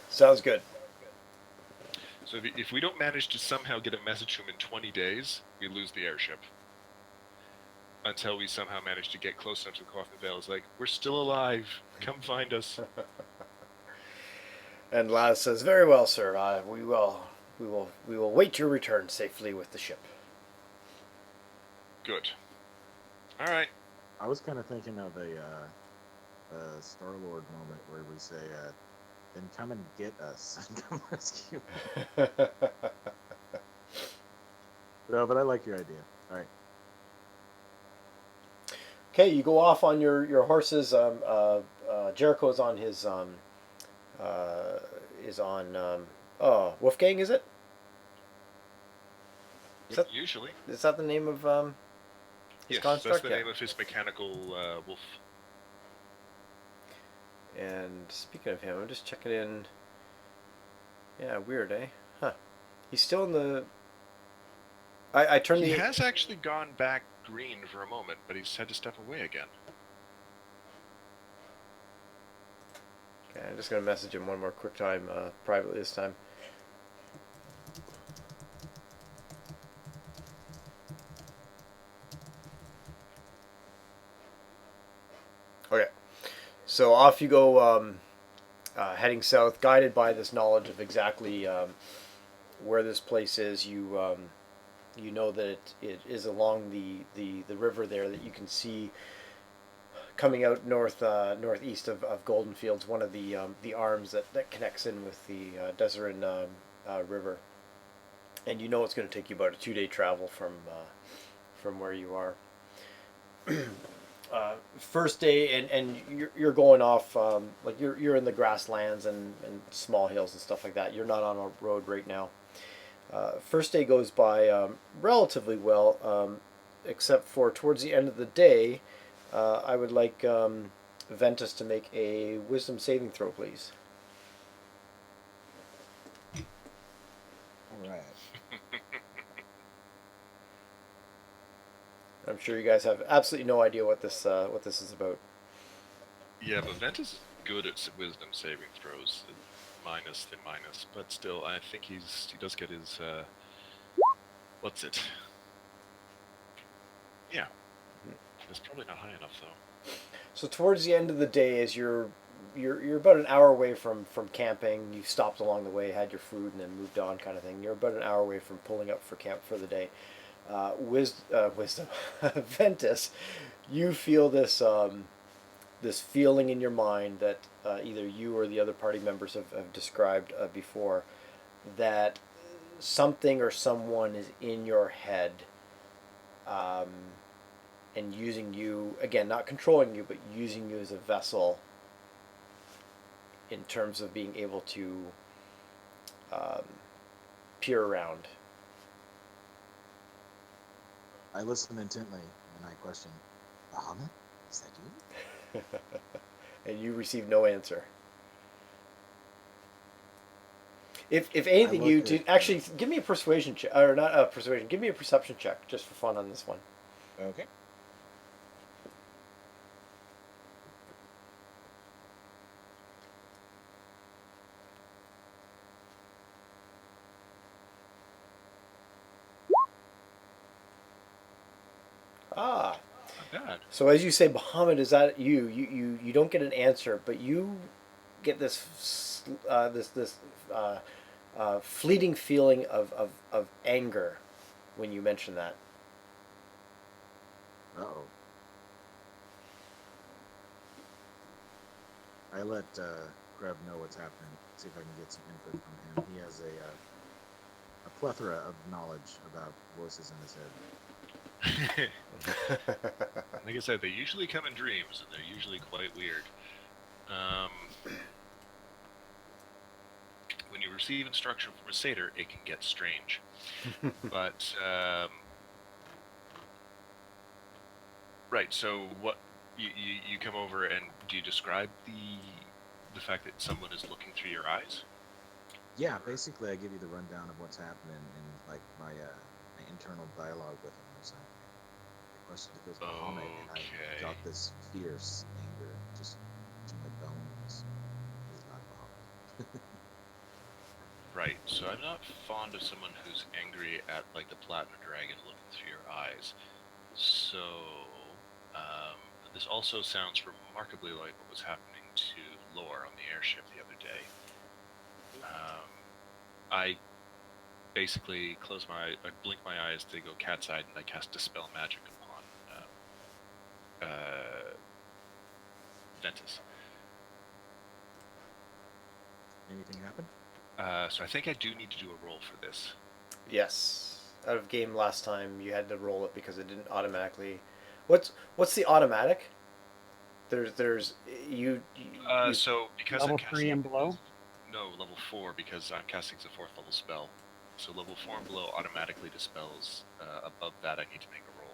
Sounds good. So if we don't manage to somehow get a message to him in 20 days, we lose the airship. Until we somehow manage to get close enough to the Cloth and Veil. It's like, we're still alive. Come find us. And Laz says, "Very well, sir. We will wait your return safely with the ship." Good. All right. I was kind of thinking of a Star-Lord moment where we say, then come and get us and come rescue us. No, but I like your idea. All right. Okay, you go off on your horses. Jericho's on his Wolfgang, is it? Usually. Is that the name of his Yes, construct? that's the name of his mechanical wolf. And speaking of him, I'm just checking in. Yeah, weird, eh? Huh. He's still in the... I turned He the... has actually gone back green for a moment, but he's had to step away again. Okay, I'm just going to message him one more quick time, privately this time. Okay. So off you go, heading south, guided by this knowledge of exactly where this place is. You know that it is along the river there that you can see coming out northeast of Golden Fields, one of the arms that connects in with the Deserin River, and you know it's going to take you about a 2-day travel from where you are. First day, and you're going off like you're in the grasslands and small hills and stuff like that. You're not on a road right now. First day goes by relatively well, except for towards the end of the day. I would like Ventus to make a wisdom saving throw, please. All right. I'm sure you guys have absolutely no idea what this is about. Yeah, but Ventus is good at wisdom saving throws. Minus the minus, but still, I think he does get his, what's it? Yeah. It's probably not high enough, though. So towards the end of the day, as you're about an hour away from camping. You stopped along the way, had your food, and then moved on, kind of thing. You're about an hour away from pulling up for camp for the day. Wisdom, Ventus, you feel this this feeling in your mind that either you or the other party members have described before, that something or someone is in your head, and using you, again, not controlling you, but using you as a vessel in terms of being able to peer around. I listen intently and I question, Bahamut, is that you? And you receive no answer. If anything, you to actually give me a persuasion check, or not a persuasion. Give me a perception check just for fun on this one. Okay. Ah. Not bad. So as you say, Bahamut, is that you? You don't get an answer, but you get this fleeting feeling of anger when you mention that. Uh-oh. I let Krev know what's happening. See if I can get some input from him. He has a plethora of knowledge about voices in his head. Like I said, they usually come in dreams, and they're usually quite weird. When you receive instruction from a satyr, it can get strange. But right, so what you come over and do you describe the fact that someone is looking through your eyes? Yeah, basically, I give you the rundown of what's happening in like my internal dialogue with him. So the question that goes Bahamut, and I Okay. got this fierce anger just to my bones. He's not Bahamut. Right. So I'm not fond of someone who's angry at like the platinum dragon looking through your eyes. So this also sounds remarkably like what was happening to Lore on the airship the other day. I basically close I blink my eyes to go cat's eye, and I cast Dispel Magic upon Ventus. Anything happen? So I think I do need to do a roll for this. Yes. Out of game last time, you had to roll it because it didn't automatically. What's the automatic? There's you. So because Level I'm 3 casting, and below? no, level 4 because I'm casting a 4th level spell. So level 4 and below automatically dispels. Above that, I need to make a roll.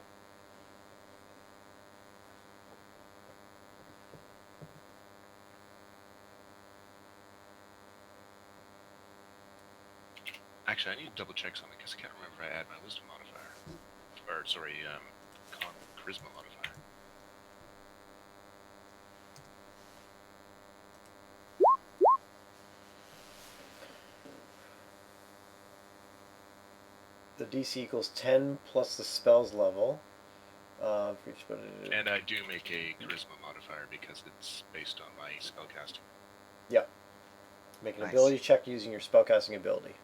Actually, I need to double check something because I can't remember if I add my wisdom modifier. Or, sorry, charisma modifier. The DC equals 10 plus the spell's level. For each And I do make a charisma modifier because it's based on my spellcasting. Yep. Make an Nice. ability check using your spellcasting ability.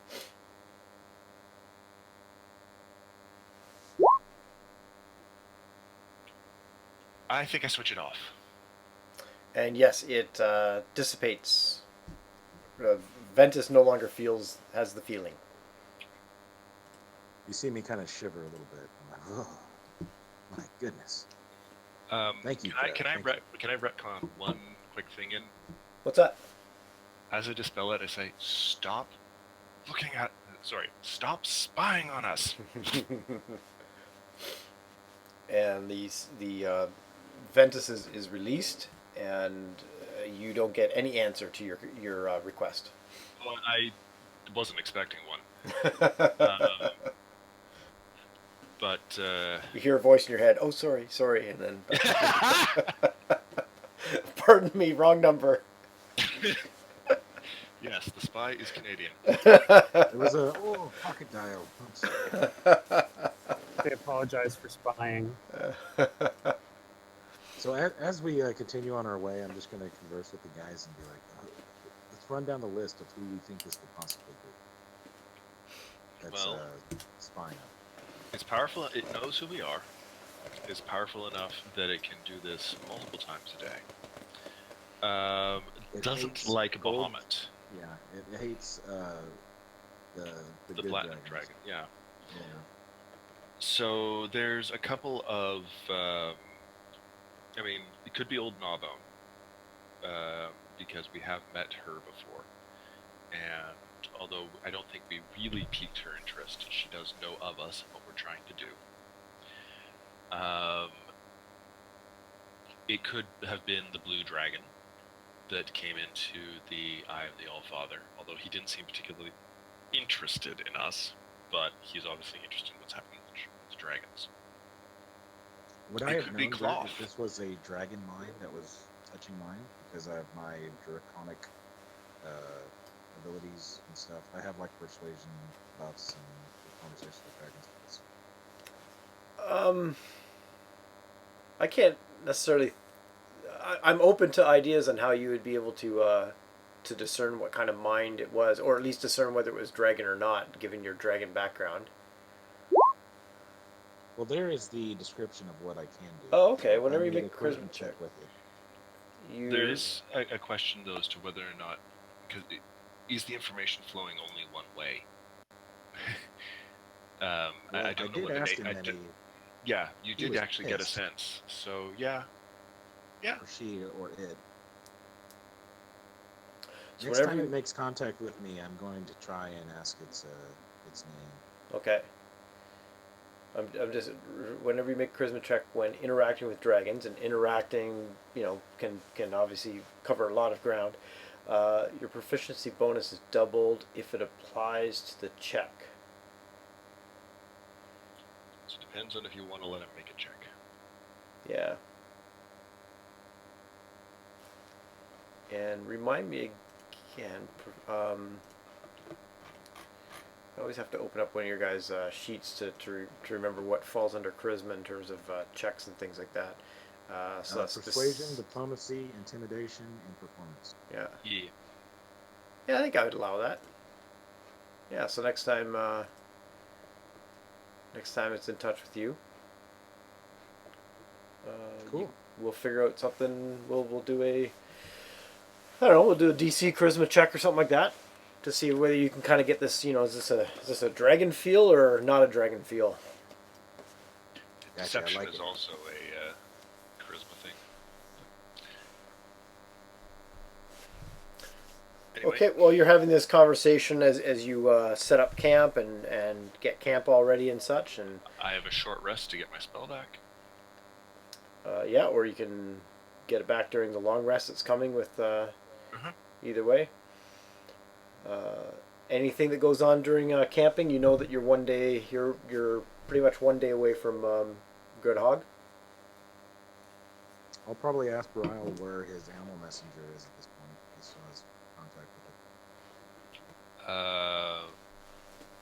I think I switch it off. And yes, it dissipates. Ventus no longer has the feeling. You see me kind of shiver a little bit. I'm like, oh, my goodness. Thank you. Can I retcon one quick thing in? What's that? As I dispel it, I say, stop looking at. Sorry, stop spying on us. And the Ventus is released, and you don't get any answer to your request. Well, I wasn't expecting one. But You hear a voice in your head. Oh, sorry, and then. Pardon me, wrong number. yes, the spy is Canadian. It was a pocket dial. I'm sorry. They apologize for spying. So as we continue on our way, I'm just going to converse with the guys and be like, let's run down the list of who we think this could possibly be. That's Well, spying. It's powerful. It knows who we are. It's powerful enough that it can do this multiple times a day. It Doesn't hates like gold. Bahamut. Yeah, it hates the The good platinum dragons. dragon. Yeah. Yeah. So there's a couple of. I mean, it could be old Gnawbone, because we have met her before, and although I don't think we really piqued her interest, she does know of us and what we're trying to do. It could have been the blue dragon that came into the Eye of the All-Father, although he didn't seem particularly interested in us, but he's obviously interested in what's happening with the dragons. Would It I have could be known Cloth. if this was a dragon mind that was touching mine because I have my draconic abilities and stuff? I have like persuasion buffs and conversation with dragons. I can't necessarily. I'm open to ideas on how you would be able to discern what kind of mind it was, or at least discern whether it was dragon or not, given your dragon background. Well, there is the description of what I can do. Oh, okay. So Whenever I you need make a a charisma check check. with it. There is a question, though, as to whether or not, because is the information flowing only one way? Well, I don't know did whether ask him that yeah, you he did was actually get a pissed. sense. So yeah, or she or it. So Next whenever time you it makes contact with me, I'm going to try and ask its name. okay. I'm just whenever you make a charisma check when interacting with dragons, and interacting, can obviously cover a lot of ground. Your proficiency bonus is doubled if it applies to the check. So it depends on if you want to let him make a check. Yeah. And remind me again. I always have to open up one of your guys' sheets to remember what falls under charisma in terms of checks and things like that. So that's persuasion, diplomacy, intimidation, and performance. Yeah. Yeah. Yeah, I think I would allow that. Yeah. So next time it's in touch with you. Cool. We'll figure out something. We'll do a. I don't know. We'll do a DC charisma check or something like that to see whether you can kind of get this. Is this a dragon feel or not a dragon feel? Deception like is it. also a charisma thing. Anyway, Okay. Well, you're having this conversation as you set up camp and get camp all ready and such, and I have a short rest to get my spell back. yeah, or you can get it back during the long rest that's coming with Mhm. either way. Anything that goes on during camping, you know that you're pretty much 1 day away from Good Hog. I'll probably ask Brile where his animal messenger is at this point. He still has contact with it.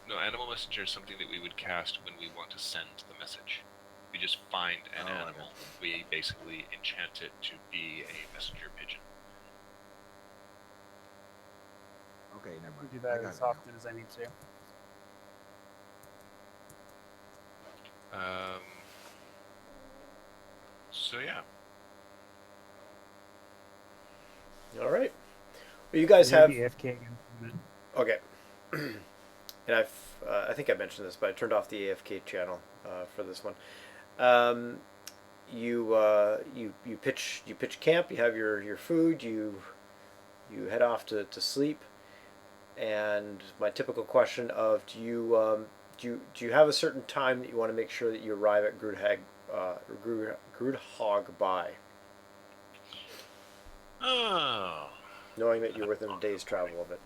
No, animal messenger is something that we would cast when we want to send the message. We just find an Oh, animal. We basically enchant it to be a messenger pigeon. Okay, never I mind. do I that got as it now. often as I need to. So yeah. All right. Well, you guys have AFK again. okay. And I think I mentioned this, but I turned off the AFK channel for this one. You pitch camp. You have your food. You head off to sleep. And my typical question of do you have a certain time that you want to make sure that you arrive at Groodhog by, Oh. knowing that you're within a day's travel of it?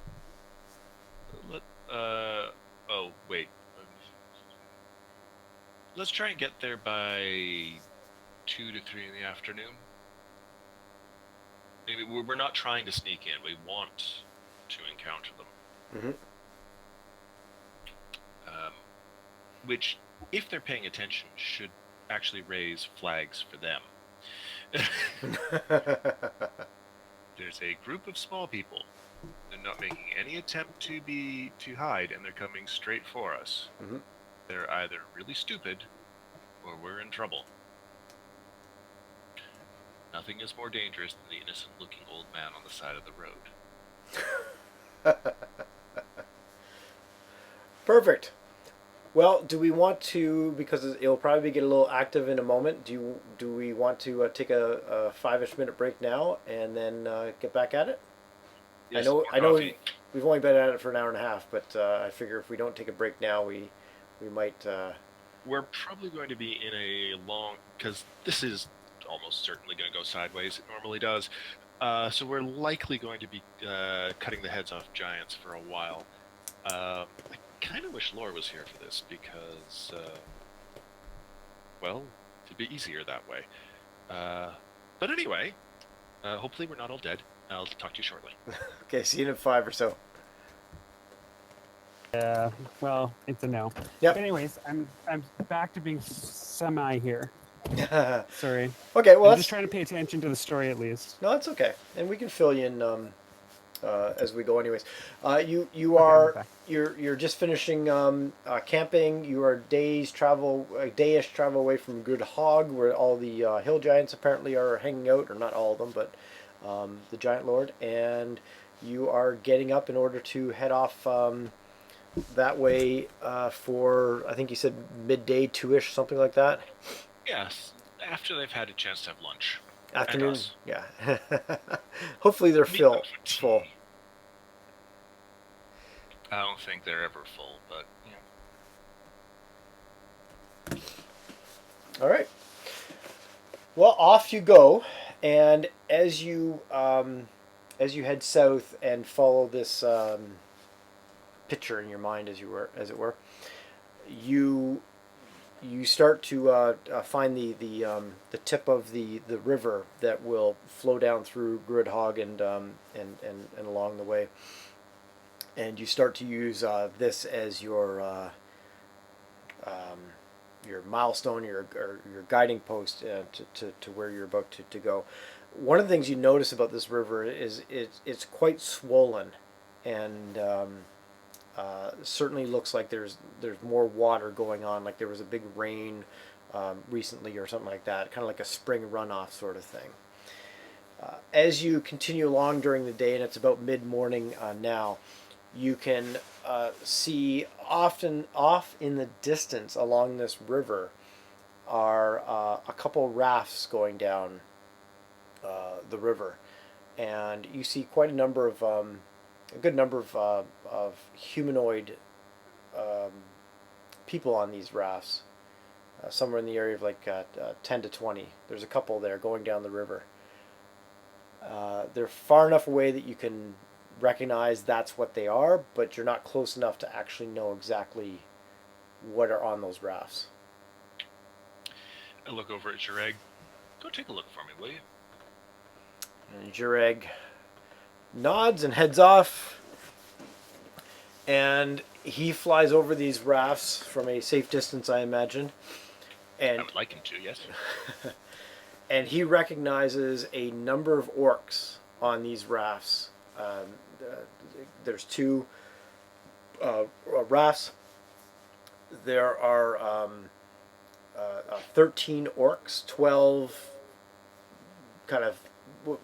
Oh wait. Let's try and get there by 2 to 3 in the afternoon. Maybe we're not trying to sneak in. We want to encounter them. Mm-hmm. Which, if they're paying attention, should actually raise flags for them. There's a group of small people. They're not making any attempt to hide, and they're coming straight for us. Mm-hmm. They're either really stupid, or we're in trouble. Nothing is more dangerous than the innocent-looking old man on the side of the road. Perfect. Well, do we want to, because it'll probably get a little active in a moment, do we want to take a 5-ish minute break now and then get back at it? Yes, I know coffee. we've only been at it for an hour and a half, but I figure if we don't take a break now, we might. We're probably going to be in a long, because this is almost certainly going to go sideways. It normally does. So we're likely going to be cutting the heads off giants for a while. I kind of wish Laura was here for this because, well, it'd be easier that way. But anyway, hopefully we're not all dead. I'll talk to you shortly. Okay, see you in 5 or so. Yeah, well, it's a no. Yep. But anyways, I'm back to being semi here. Sorry. Okay, well, I'm that's just trying to pay attention to the story at least. no, that's okay, and we can fill you in as we go. Anyways, you Okay, I'm are back. you're just finishing camping. You are dayish travel away from Good Hog, where all the hill giants apparently are hanging out, or not all of them, but the giant lord, and you are getting up in order to head off that way for, I think you said midday, 2-ish, something like that. Yes, after they've had a chance to have lunch. Afternoon, us. yeah. Hopefully they're Meet them for full. tea. I don't think they're ever full, but yeah. All right. Well, off you go, and as you as you head south and follow this picture in your mind, as it were, you start to find the tip of the river that will flow down through Gridhog and along the way, and you start to use this as your milestone, your guiding post to where you're about to go. One of the things you notice about this river is it's quite swollen, and certainly looks like there's more water going on, like there was a big rain recently or something like that, kind of like a spring runoff sort of thing. As you continue along during the day, and it's about mid-morning now, you can see often off in the distance along this river are a couple rafts going down the river, and you see quite a good number of humanoid people on these rafts, somewhere in the area of like 10 to 20. There's a couple there going down the river. They're far enough away that you can recognize that's what they are, but you're not close enough to actually know exactly what are on those rafts. I look over at Jireg. Go take a look for me, will you? And Jireg nods and heads off, and he flies over these rafts from a safe distance, I imagine. And I would like him to, yes. and he recognizes a number of orcs on these rafts. There's two rafts. There are 13 orcs, 12 kind of,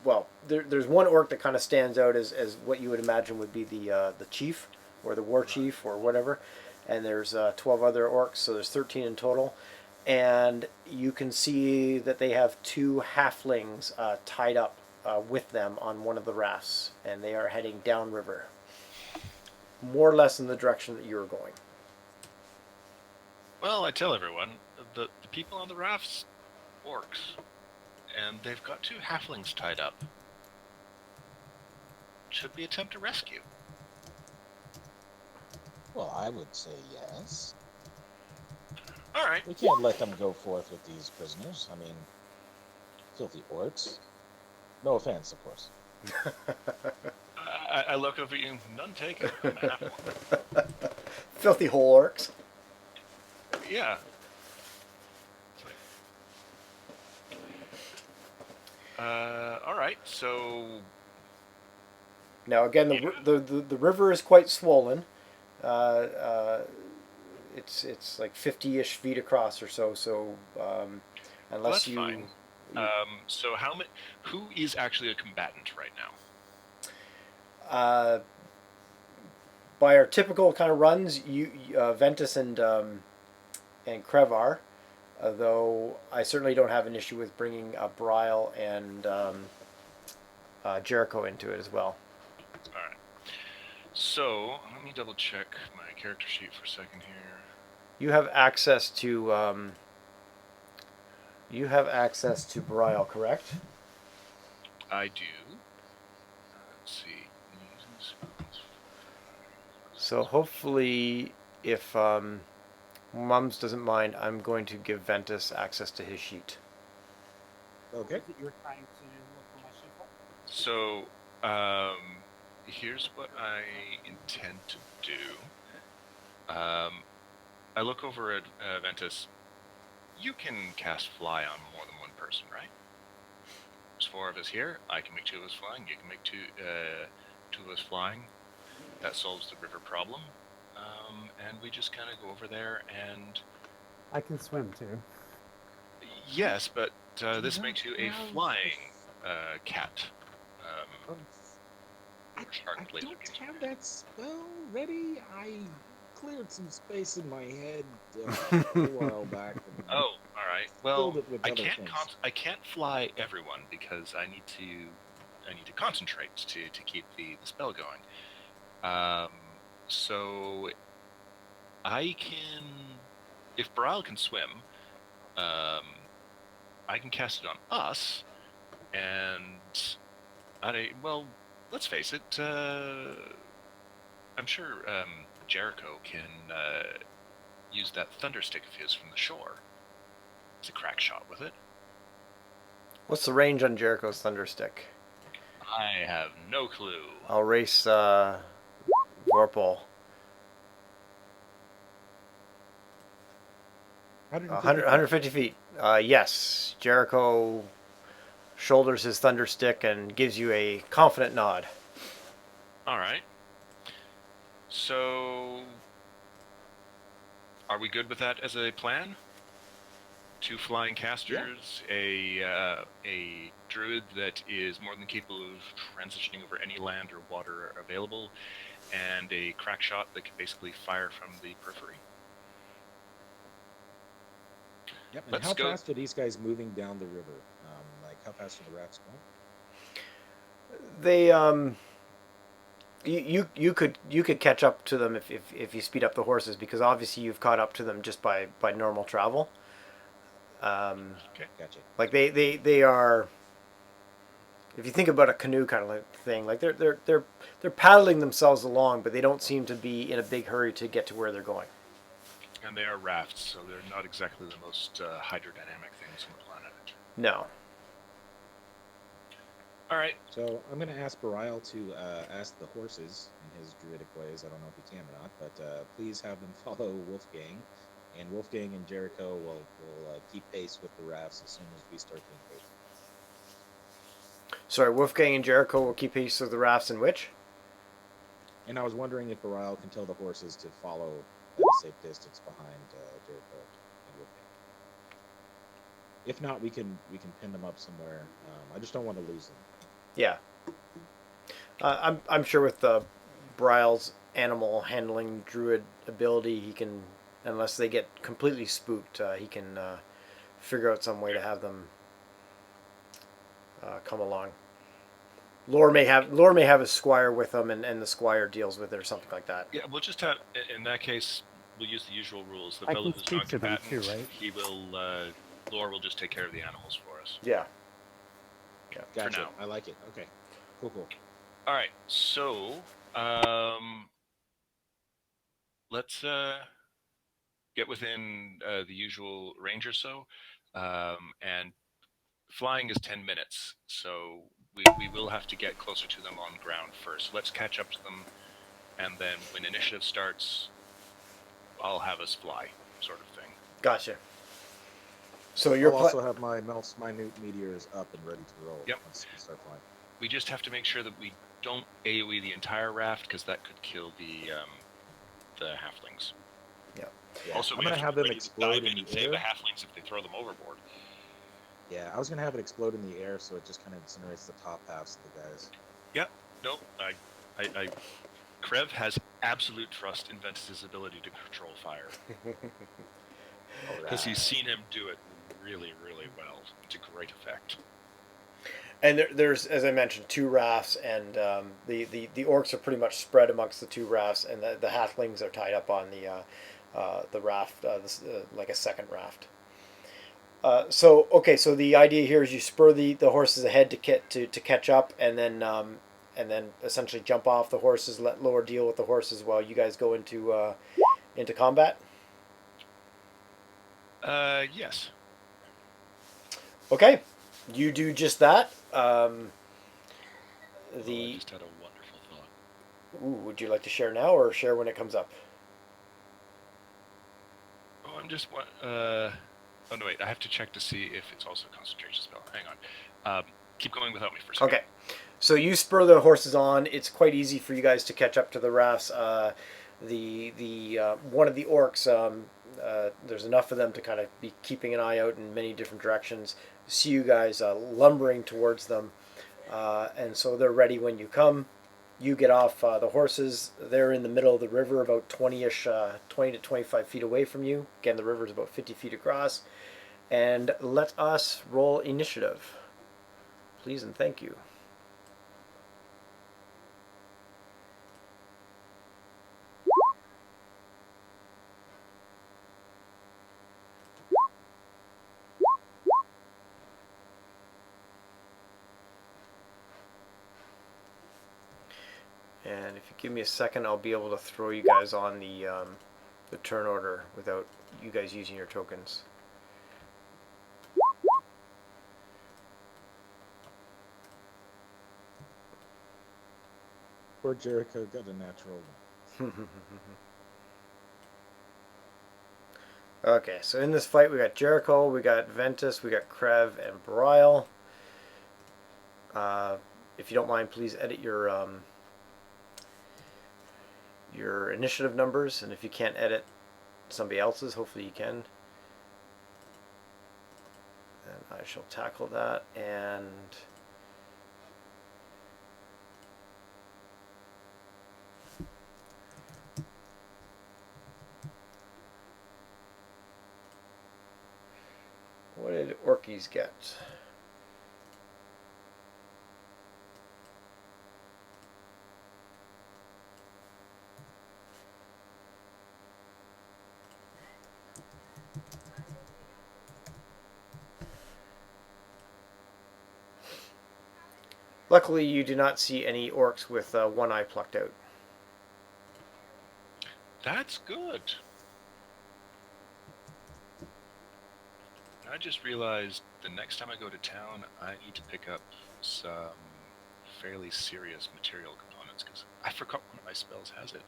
well, there's one orc that kind of stands out as what you would imagine would be the chief or the war chief or whatever, and there's 12 other orcs, so there's 13 in total. And you can see that they have two halflings tied up with them on one of the rafts, and they are heading downriver, more or less in the direction that you're going. Well, I tell everyone, the people on the rafts, orcs, and they've got two halflings tied up. Should we attempt to rescue? Well, I would say yes. All right. We can't let them go forth with these prisoners. I mean, filthy orcs. No offense, of course. I look over at you. None taken. I'm a half-one. Filthy whole orcs. Yeah. All right. So Now again, the river is quite swollen. It's like 50-ish feet across or so. So unless that's you, fine. So who is actually a combatant right now? By our typical kind of runs, Ventus and Krevar, though I certainly don't have an issue with bringing Brile and Jericho into it as well. All right. So let me double check my character sheet for a second here. You have access to Brile, correct? I do. Let's see. So hopefully, if Mums doesn't mind, I'm going to give Ventus access to his sheet. Okay. You were trying to look for my sheet. So, here's what I intend to do. I look over at Ventus. You can cast fly on more than one person, right? There's 4 of us here. I can make 2 of us flying. You can make two of us flying. That solves the river problem. And we just kind of go over there and... I can swim too. Yes, but this makes you a flying cat. I don't have that spell ready. I cleared some space in my head a while back. And Oh, all right. Well, filled it with I other can't things. I can't fly everyone because I need to concentrate to keep the spell going. So I can, if Baral can swim, I can cast it on us, and well, let's face it. I'm sure Jericho can use that thunder stick of his from the shore. It's a crack shot with it. What's the range on Jericho's thunder stick? I have no clue. I'll race Vorpal. How did you 100, 150 feet. Yes, Jericho shoulders his thunder stick and gives you a confident nod. All right. So, are we good with that as a plan? 2 flying casters, a druid that is more than capable of transitioning over any land or water available, and a crack shot that can basically fire from the periphery. Yep. And Let's how go. fast are these guys moving down the river? Like how fast are the rafts going? They you could catch up to them if you speed up the horses, because obviously you've caught up to them just by normal travel. Okay. Gotcha. Like they are. If you think about a canoe kind of like thing, like they're paddling themselves along, but they don't seem to be in a big hurry to get to where they're going. And they are rafts, so they're not exactly the most hydrodynamic things on the planet. No. All right. So I'm going to ask Barial to ask the horses in his druidic ways. I don't know if he can or not, but please have them follow Wolfgang, and Wolfgang and Jericho will keep pace with the rafts as soon as we start to engage. Sorry, Wolfgang and Jericho will keep pace with the rafts in which? And I was wondering if Barial can tell the horses to follow at a safe distance behind Jericho and Wolfgang. If not, we can pin them up somewhere. I just don't want to lose them. Yeah. I'm sure with Bryle's animal handling druid ability, he can, unless they get completely spooked, he can figure out some way to have them come along. Lore may have a squire with them, and the squire deals with it or something like that. Yeah, we'll just have. In that case, we'll use the usual rules. The I fellow can who's speak to them non-combatant, too, right? he will. Lore will just take care of the animals for us. Yeah. Gotcha. now. I like it. Okay. Cool. All right, so let's get within the usual range or so, and flying is 10 minutes, so we will have to get closer to them on ground first. Let's catch up to them, and then when initiative starts, I'll have us fly, sort of thing. Gotcha. So you're I'll also have my minute meteors up and ready to roll once we start flying. We just have to make sure that we don't AoE the entire raft, because that could kill the halflings. Yeah. Also, I'm we gonna have them ready to explode dive in and the save air. the halflings if they throw them overboard. Yeah, I was gonna have it explode in the air, so it just kind of incinerates the top halves of the guys. Yep. Nope. Krev has absolute trust in Ventus's ability to control fire, because he's seen him do it really, really well to great effect. And there's, as I mentioned, 2 rafts, and the orcs are pretty much spread amongst the 2 rafts, and the halflings are tied up on the raft, like a second raft. So the idea here is you spur the horses ahead to catch up, and then essentially jump off the horses, let Lore deal with the horses while you guys go into combat. Yes. Okay, you do just that. I just had a wonderful thought. Ooh, would you like to share now or share when it comes up? Oh, I'm just. Oh no, wait. I have to check to see if it's also a concentration spell. Hang on. Keep going without me for a second. Okay. So you spur the horses on. It's quite easy for you guys to catch up to the rafts. The one of the orcs, there's enough of them to kind of be keeping an eye out in many different directions. See you guys lumbering towards them, and so they're ready when you come. You get off the horses. They're in the middle of the river, about 20 to 25 feet away from you. Again, the river is about 50 feet across. And let us roll initiative, please and thank you. And if you give me a second, I'll be able to throw you guys on the turn order without you guys using your tokens. Poor Jericho got a natural one. Okay, so in this fight we got Jericho, we got Ventus, we got Krev, and Brile. If you don't mind, please edit your initiative numbers, and if you can't edit somebody else's, hopefully you can. And I shall tackle that. And what did Orkies get? Luckily, you do not see any orcs with one eye plucked out. That's good. I just realized the next time I go to town, I need to pick up some fairly serious material components because I forgot one of my spells has it.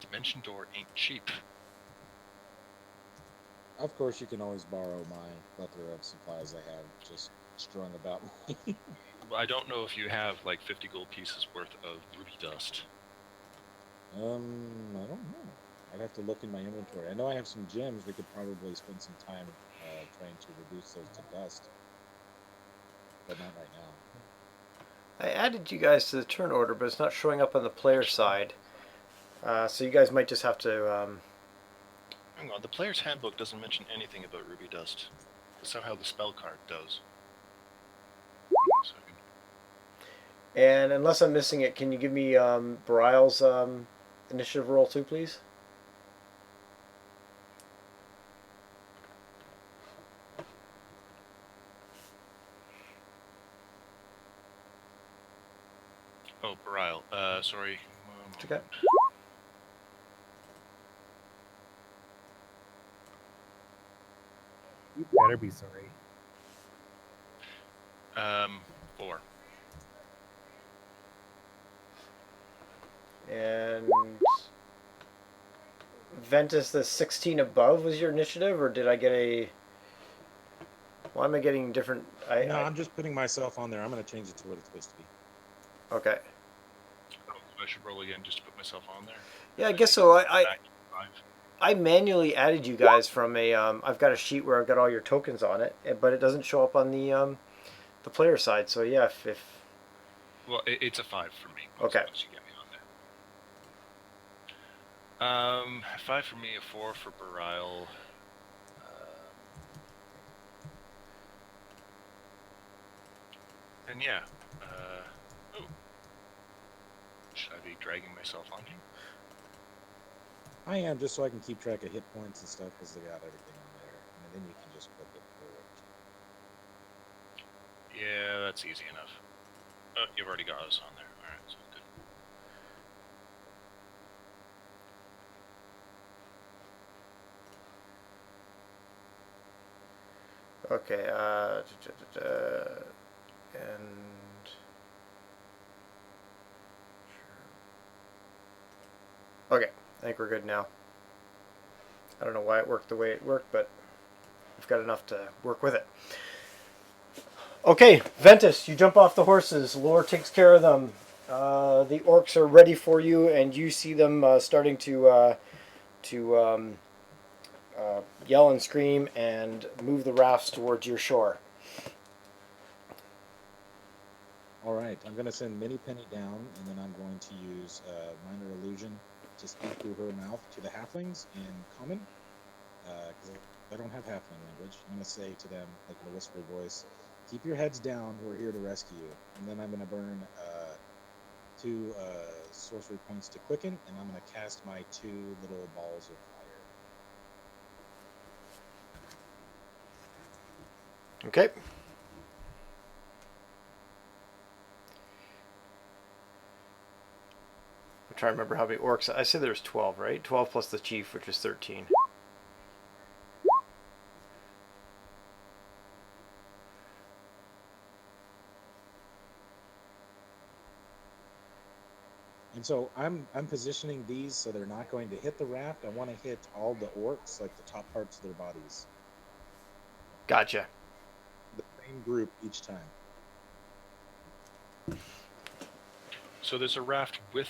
Dimension Door ain't cheap. Of course, you can always borrow my plethora of supplies I have just strung about me. Well, I don't know if you have like 50 gold pieces worth of ruby dust. I don't know. I'd have to look in my inventory. I know I have some gems. We could probably spend some time trying to reduce those to dust, but not right now. I added you guys to the turn order, but it's not showing up on the player side. So you guys might just have to... Hang on, the player's handbook doesn't mention anything about ruby dust. But somehow the spell card does. And unless I'm missing it, can you give me Brile's initiative roll too, please? Oh, Brile. Sorry. It's okay. You better be sorry. 4. And Ventus, the 16 above was your initiative, or did I get a... Why am I getting different... No, I'm just putting myself on there. I'm going to change it to what it's supposed to be. Okay. Oh, I should roll again just to put myself on there. Yeah, I guess so. Back to 5. I manually added you guys from a... I've got a sheet where I've got all your tokens on it, but it doesn't show up on the player side. So yeah, if Well, it's a 5 for me. Okay. Once you get me on there. 5 for me, a 4 for Brile. And yeah. Oh. Should I be dragging myself on here? I am, just so I can keep track of hit points and stuff, because they got everything on there. And then you can just click it forward. Yeah, that's easy enough. Oh, you've already got us on there. Alright, so good. okay, and okay, I think we're good now. I don't know why it worked the way it worked, but we've got enough to work with it. Okay, Ventus, you jump off the horses. Lore takes care of them. The orcs are ready for you, and you see them starting to yell and scream and move the rafts towards your shore. All right, I'm going to send Minnie Penny down, and then I'm going to use Minor Illusion to speak through her mouth to the halflings in common, because I don't have halfling language. I'm going to say to them, like in a whispery voice, keep your heads down, we're here to rescue you. And then I'm going to burn 2 sorcery points to quicken, and I'm going to cast my 2 little balls of fire. Okay. trying to remember how many orcs. I say there's 12, right? 12 plus the chief, which is 13. And so I'm positioning these so they're not going to hit the raft. I want to hit all the orcs, like the top parts of their bodies. Gotcha. The same group each time. So there's a raft with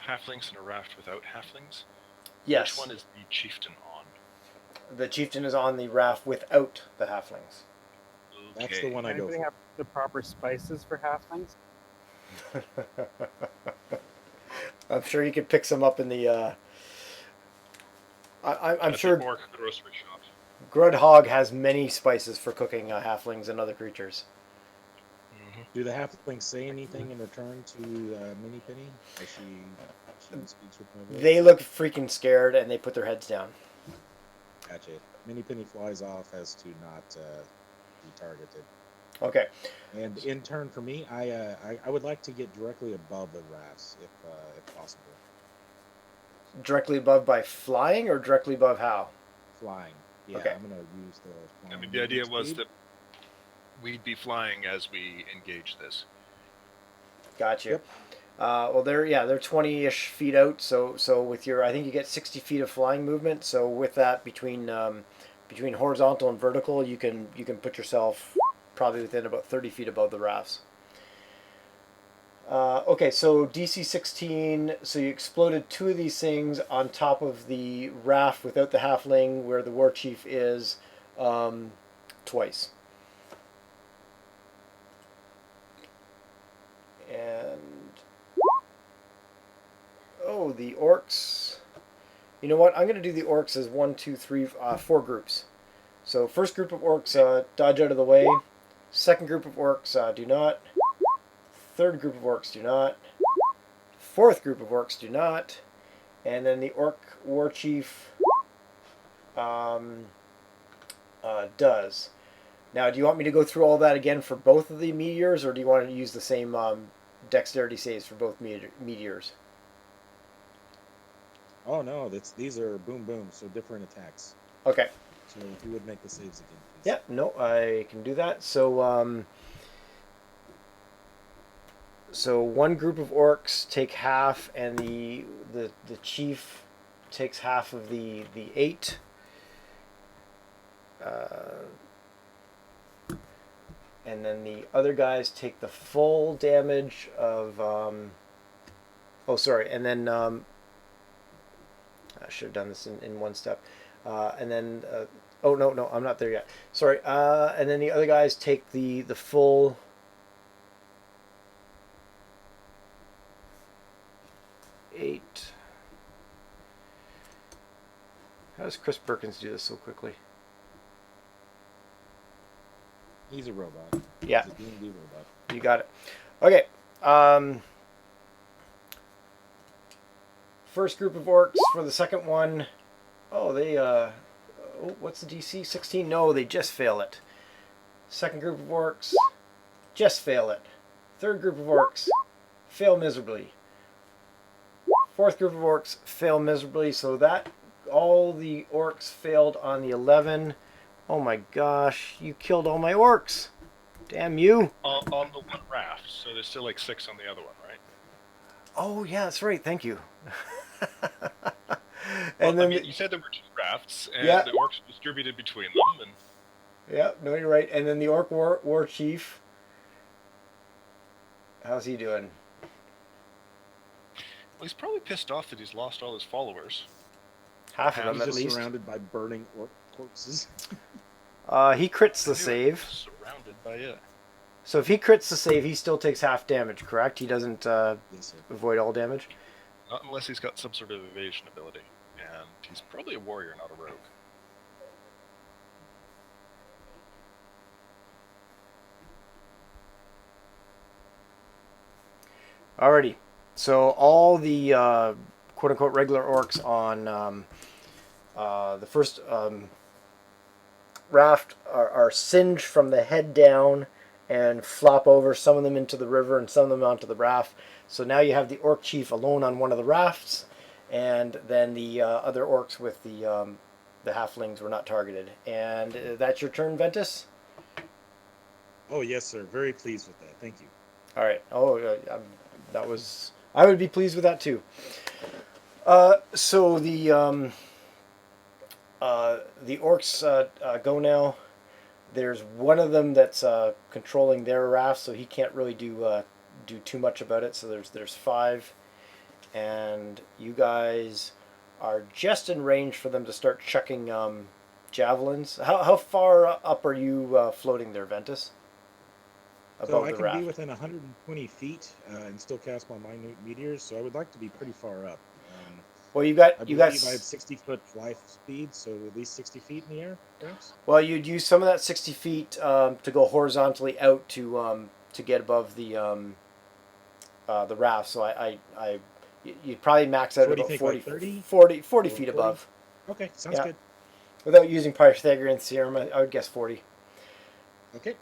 halflings and a raft without halflings. Yes. Which one is the chieftain on? The chieftain is on the raft without the halflings. That's the one I go Anybody for. have the proper spices for halflings? I'm sure you could pick some up in the. I'm At the sure orc grocery shop. Grudhog has many spices for cooking halflings and other creatures. Mm-hmm. Do the halflings say anything in return to Mini Penny as she speaks with my voice? They look freaking scared and they put their heads down. Gotcha. Mini Penny flies off as to not be targeted. Okay. And in turn for me, I would like to get directly above the rafts if possible. Directly above by flying or directly above how? Flying. Yeah, Okay. I'm gonna use the I flying mean, the idea movement was speed. that we'd be flying as we engage this. Gotcha. Yep. Well, they're 20-ish feet out. So with your, I think you get 60 feet of flying movement. So with that, between horizontal and vertical, you can put yourself probably within about 30 feet above the rafts. Okay, so DC 16. So you exploded 2 of these things on top of the raft without the halfling, where the war chief is, twice. And oh, the orcs. You know what? I'm going to do the orcs as 1, 2, 3, 4 groups. So first group of orcs dodge out of the way. Second group of orcs do not. Third group of orcs do not. Fourth group of orcs do not. And then the orc war chief does. Now, do you want me to go through all that again for both of the meteors, or do you want to use the same dexterity saves for both meteors? Oh no, these are boom boom, so different attacks. Okay. So if you would make the saves again, please. Yeah, no, I can do that. So, so one group of orcs take half, and the chief takes half of the 8. And then the other guys take the full damage of. Oh, sorry, and then I should have done this in one step, and then. Oh no, I'm not there yet. Sorry. And then the other guys take the full. Eight. How does Chris Perkins do this so quickly? He's a robot. Yeah. He's a D&D robot. You got it. Okay. First group of orcs for the second one. Oh, they. What's the DC? 16? No, they just fail it. Second group of orcs. Just fail it. Third group of orcs. Fail miserably. Fourth group of orcs fail miserably. So that all the orcs failed on the 11. Oh my gosh, you killed all my orcs. Damn you. On the one raft, so there's still like 6 on the other one, right? Oh yeah, that's right. Thank you. Well, And then I mean, you said there were 2 rafts, and Yeah. the orcs distributed between them, and yeah, no, you're right. And then the orc war chief. How's he doing? well, he's probably pissed off that he's lost all his followers. Half of He's them He's at just least. surrounded by burning orc corpses. He crits I the knew it. save. Surrounded by it. So if he crits the save, he still takes half damage, correct? He doesn't Yes, sir. avoid all damage. Not unless he's got some sort of evasion ability. And he's probably a warrior, not a rogue. Alrighty. So all the quote-unquote regular orcs on the first raft are singed from the head down, and flop over, some of them into the river and some of them onto the raft. So now you have the orc chief alone on one of the rafts, and then the other orcs with the halflings were not targeted. And that's your turn, Ventus? Oh yes, sir. Very pleased with that. Thank you. All right. Oh, that was... I would be pleased with that too. So the orcs go now. There's one of them that's controlling their raft, so he can't really do too much about it. So there's 5, and you guys are just in range for them to start chucking javelins. How far up are you floating there, Ventus? So Above I the can raft. be within 120 feet and still cast my minute meteors. So I would like to be pretty far up. Well, you I got believe I have 60-foot fly speed, so at least 60 feet in the air, perhaps. Well, you'd use some of that 60 feet to go horizontally out to get above the raft. So you'd probably max out So what at do you about think, 40, like 30? 40 Or feet 40? above. Okay, sounds Yeah. good. Without using Pythagorean theorem, I would guess 40. Okay.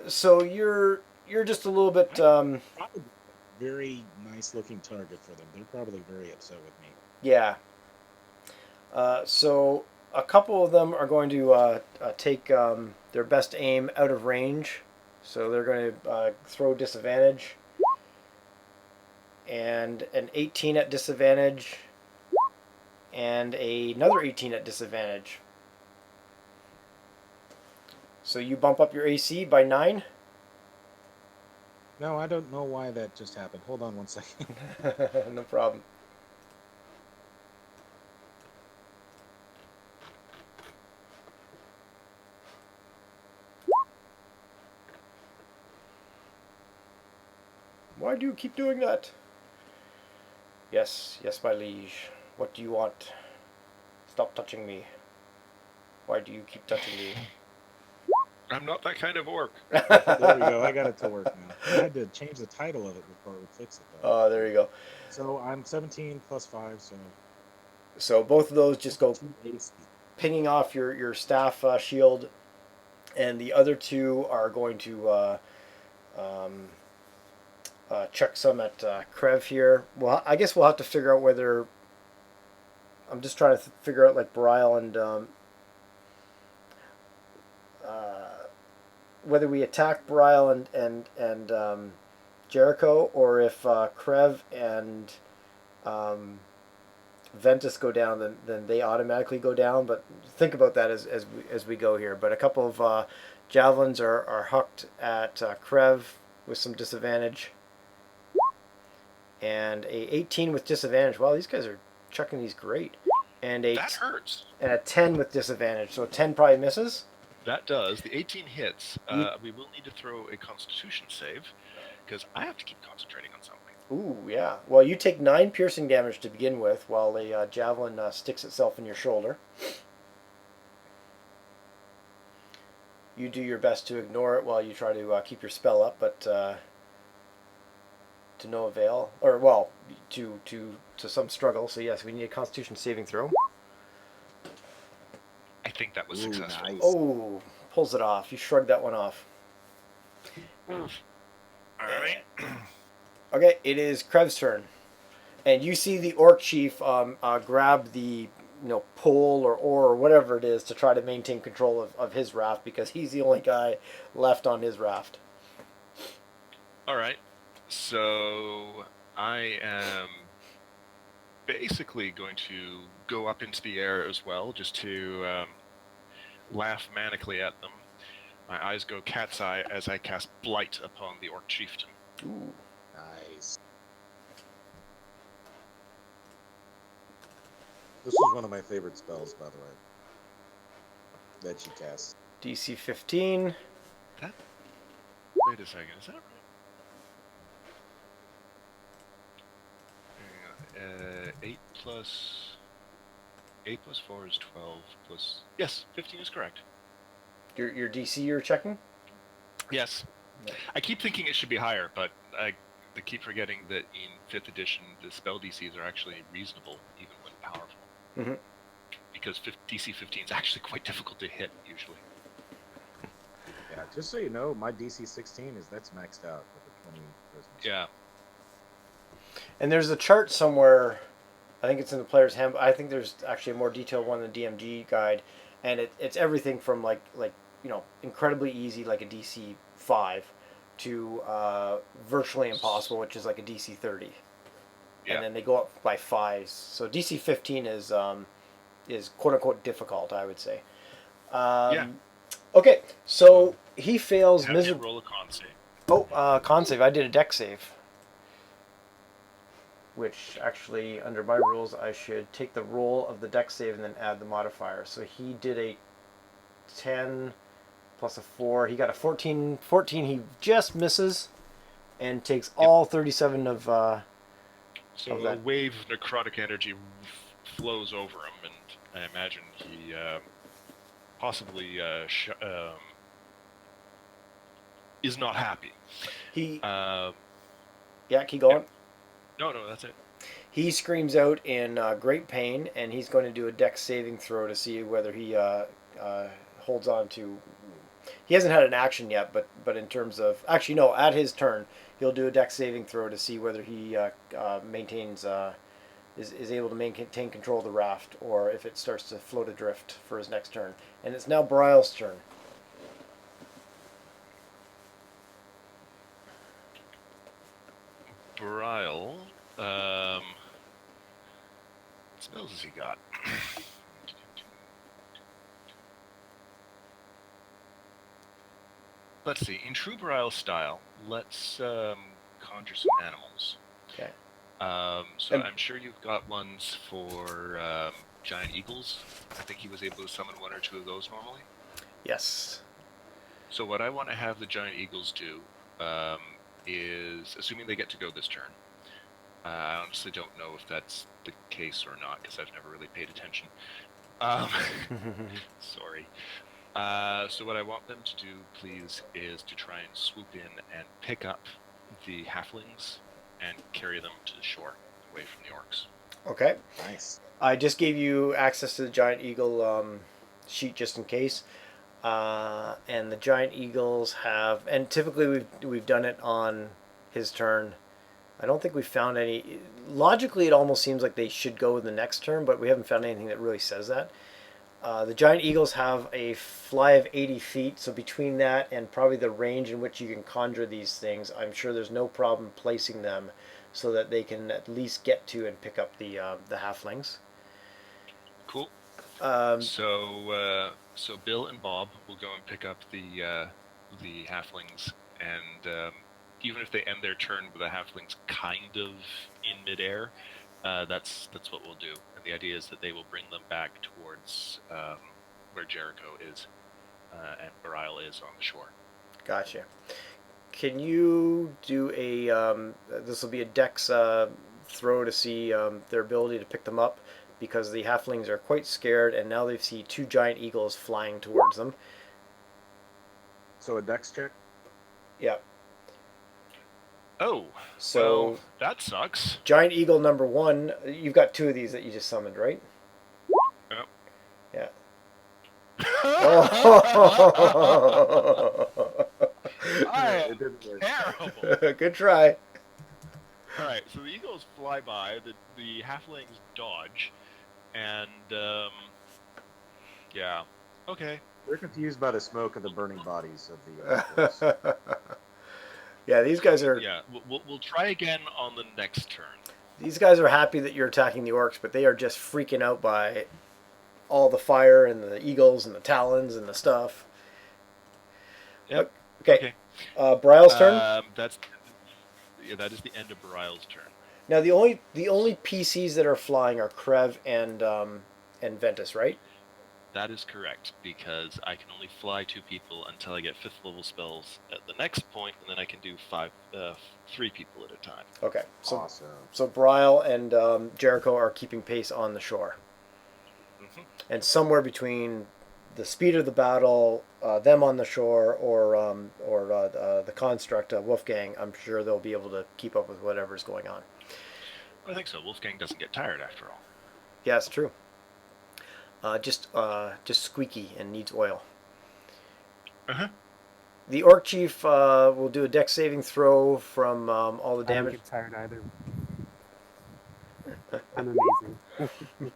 So you're just a little bit. Probably a very nice looking target for them. They're probably very upset with me. Yeah. So a couple of them are going to take their best aim out of range. So they're going to throw disadvantage. And an 18 at disadvantage. And another 18 at disadvantage. So you bump up your AC by 9. No, I don't know why that just happened. Hold on one second. No problem. Why do you keep doing that? Yes, yes, my liege. What do you want? Stop touching me. Why do you keep touching me? I'm not that kind of orc. There we go. I got it to work now. I had to change the title of it before it would fix it, though. Oh, there you go. So I'm 17 plus 5, so So both of those just go 2 AC. pinging off your staff shield, and the other 2 are going to chuck some at Krev here. Well, I guess we'll have to figure out whether... I'm just trying to figure out, like, Brile and whether we attack Brile and Jericho, or if Krev and Ventus go down, then they automatically go down. But think about that as we go here. But a couple of javelins are hucked at Krev with some disadvantage, and a 18 with disadvantage. Wow, these guys are chucking these great. And That hurts. and a 10 with disadvantage. So 10 probably misses. That does. The 18 hits. We will need to throw a Constitution save because I have to keep concentrating on something. Ooh, yeah. Well, you take 9 piercing damage to begin with, while a javelin sticks itself in your shoulder. You do your best to ignore it while you try to keep your spell up, but to no avail. Or, well, to some struggle. So yes, we need a Constitution saving throw. I think that was Ooh, successful. nice. Oh, pulls it off. You shrugged that one off. All right. Okay, it is Krev's turn, and you see the orc chief grab the pole or oar or whatever it is to try to maintain control of his raft, because he's the only guy left on his raft. All right. So I am basically going to go up into the air as well, just to laugh manically at them. My eyes go cat's eye as I cast Blight upon the orc chieftain. Ooh. Nice. This is one of my favorite spells, by the way, that she casts. DC 15. Wait a second, is that right? 8 plus 4 is 12 plus... Yes, 15 is correct. Your DC you're checking? Yes. Yeah. I keep thinking it should be higher, but I keep forgetting that in 5th edition, the spell DCs are actually reasonable, even when powerful. Mm-hmm. Because DC 15 is actually quite difficult to hit, usually. Yeah, just so you know, my DC 16 that's maxed out with the 20 prisoners. Yeah. And there's a chart somewhere. I think it's in the player's handbook. I think there's actually a more detailed one in the DMG guide, and it's everything from like incredibly easy like a DC 5 to virtually impossible, which is like a DC 30. Yeah. And then they go up by 5s. So DC 15 is quote unquote difficult, I would say. Yeah. Okay, so he fails Have you miserably. roll a con save. Oh, con save. I did a deck save. Which actually, under my rules, I should take the roll of the deck save and then add the modifier. So he did a 10 plus a 4. He got a 14. 14, he just misses and takes all 37 of So of a that. wave of necrotic energy flows over him, and I imagine he possibly is not happy. He, Uh, yeah, keep going. no, that's it. He screams out in great pain, and he's going to do a dex saving throw to see whether he holds on to. He hasn't had an action yet, but in terms of actually no, at his turn he'll do a dex saving throw to see whether he maintains is able to maintain control of the raft, or if it starts to float adrift for his next turn. And it's now Brile's turn. Brile, what spells has he got? Let's see. In true Brile style, let's conjure some animals. Okay. So And- I'm sure you've got ones for giant eagles. I think he was able to summon one or two of those normally. Yes. So what I want to have the giant eagles do is, assuming they get to go this turn, I honestly don't know if that's the case or not, because I've never really paid attention. Sorry. So what I want them to do, please, is to try and swoop in and pick up the halflings and carry them to the shore, away from the orcs. Okay. Nice. I just gave you access to the giant eagle sheet just in case. And the giant eagles have, and typically we've done it on his turn. I don't think we've found any. Logically, it almost seems like they should go in the next turn, but we haven't found anything that really says that. The giant eagles have a fly of 80 feet, so between that and probably the range in which you can conjure these things, I'm sure there's no problem placing them so that they can at least get to and pick up the halflings. Cool. Um, So Bill and Bob will go and pick up the halflings, and even if they end their turn with the halflings kind of in midair, that's what we'll do. And the idea is that they will bring them back towards where Jericho is and Barial is on the shore. Gotcha. Can you do a? This will be a dex throw to see their ability to pick them up, because the halflings are quite scared, and now they see two giant eagles flying towards them. So a dex check? Yeah. Oh, So well, that sucks. giant eagle number 1. You've got 2 of these that you just summoned, right? Yep. Yeah. I It am didn't work. terrible. Good try. All right, so the eagles fly by, the halflings dodge, and yeah, okay. They're confused by the smoke of the burning bodies of the orcs. Yeah, these guys are. Yeah, we'll try again on the next turn. These guys are happy that you're attacking the orcs, but they are just freaking out by all the fire and the eagles and the talons and the stuff. Yep. Okay. Brile's turn. That is the end of Barial's turn. Now the only PCs that are flying are Krev and Ventus, right? That is correct, because I can only fly 2 people until I get 5th level spells at the next point, and then I can do 3 people at a time. Okay. So Awesome. so Brile and Jericho are keeping pace on the shore, Mm-hmm. and somewhere between the speed of the battle, them on the shore, or the construct Wolfgang, I'm sure they'll be able to keep up with whatever's going on. I think so. Wolfgang doesn't get tired after all. Yeah, it's true. Just squeaky and needs oil. Uh-huh. The Orc Chief will do a dex saving throw from all the I don't damage. get tired either. I'm amazing.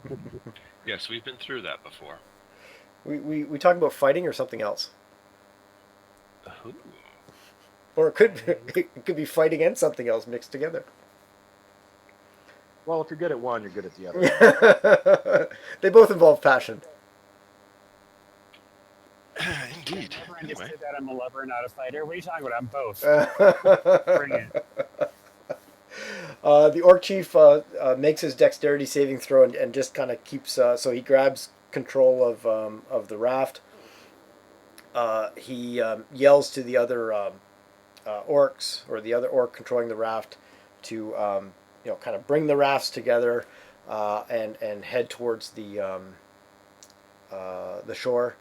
Yes, we've been through that before. We talk about fighting or something else, Ooh. or it could it could be fighting and something else mixed together. Well, if you're good at one, you're good at the other. They both involve passion. Indeed. Never Anyway, understood that I'm a lover, not a fighter. What are you talking about? I'm both. Bring it. The Orc Chief makes his dexterity saving throw and just kind of keeps. So he grabs control of the raft. He yells to the other orcs, or the other orc controlling the raft, to kind of bring the rafts together and head towards the shore.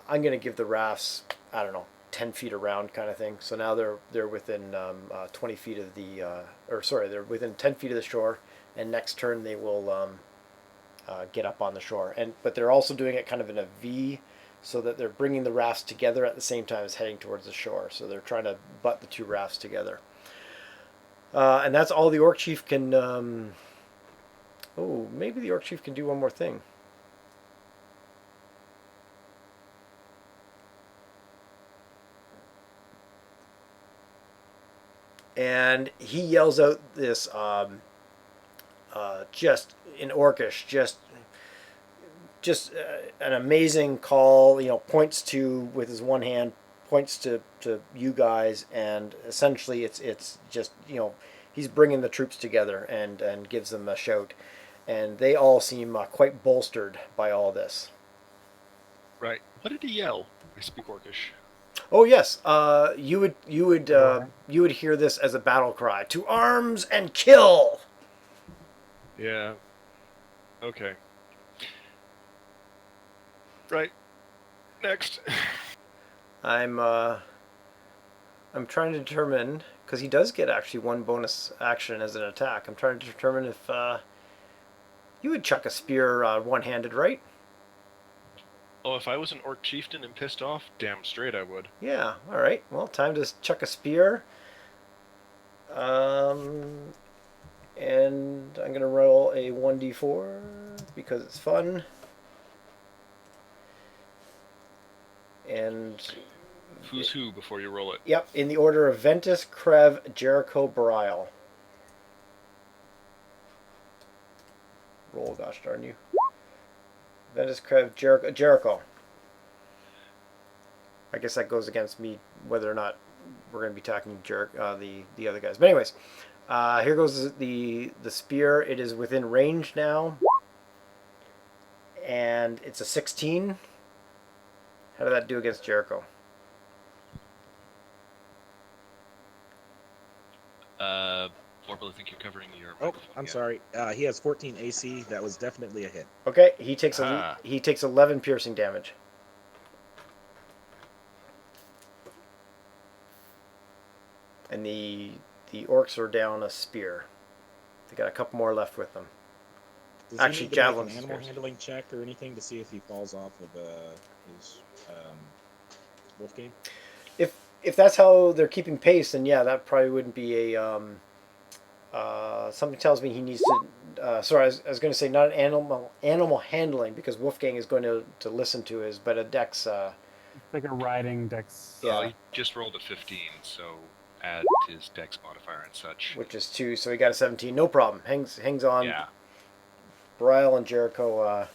I'm going to give the rafts, I don't know, 10 feet around kind of thing. So now they're within 20 feet of they're within 10 feet of the shore, and next turn they will get up on the shore. But they're also doing it kind of in a V, so that they're bringing the rafts together at the same time as heading towards the shore. So they're trying to butt the two rafts together. And that's all the Orc Chief can. Maybe the Orc Chief can do one more thing. And he yells out this just in Orcish, just an amazing call. Points to, with his one hand, points to you guys, and essentially it's just he's bringing the troops together and gives them a shout, and they all seem quite bolstered by all this. right. What did he yell? I speak Orcish. Oh yes, you would hear this as a battle cry: "To arms and kill!" Yeah. Okay. Right. Next. I'm trying to determine, because he does get actually one bonus action as an attack. I'm trying to determine if you would chuck a spear one-handed, right? Oh, if I was an Orc chieftain and pissed off, damn straight I would. Yeah. All right. Well, time to chuck a spear. And I'm gonna roll a 1d4 because it's fun. And Who's who before you roll it? yep, in the order of Ventus, Krev, Jericho, Belial. Roll, gosh darn you. Ventus, Krev, Jericho. I guess that goes against me whether or not we're going to be attacking the other guys. But anyways, here goes the spear. It is within range now, and it's a 16. How did that do against Jericho? Orbital, I think you're covering your. Oh, microphone. I'm Yeah. sorry. He has 14 AC. That was definitely a hit. Okay, he takes Ah. he takes 11 piercing damage. And the orcs are down a spear. They got a couple more left with them. Does Actually, he need to make javelin an animal spears. handling check or anything to see if he falls off of his wolf game? If that's how they're keeping pace, then yeah, that probably wouldn't be a. Something tells me he needs to. Sorry, I was going to say not an animal handling, because Wolfgang is going to listen to his, but a dex. It's like a riding dex. Yeah. He just rolled a 15, so add his dex modifier and such. Which is 2, so he got a 17. No problem. Hangs on. Yeah. Belial and Jericho.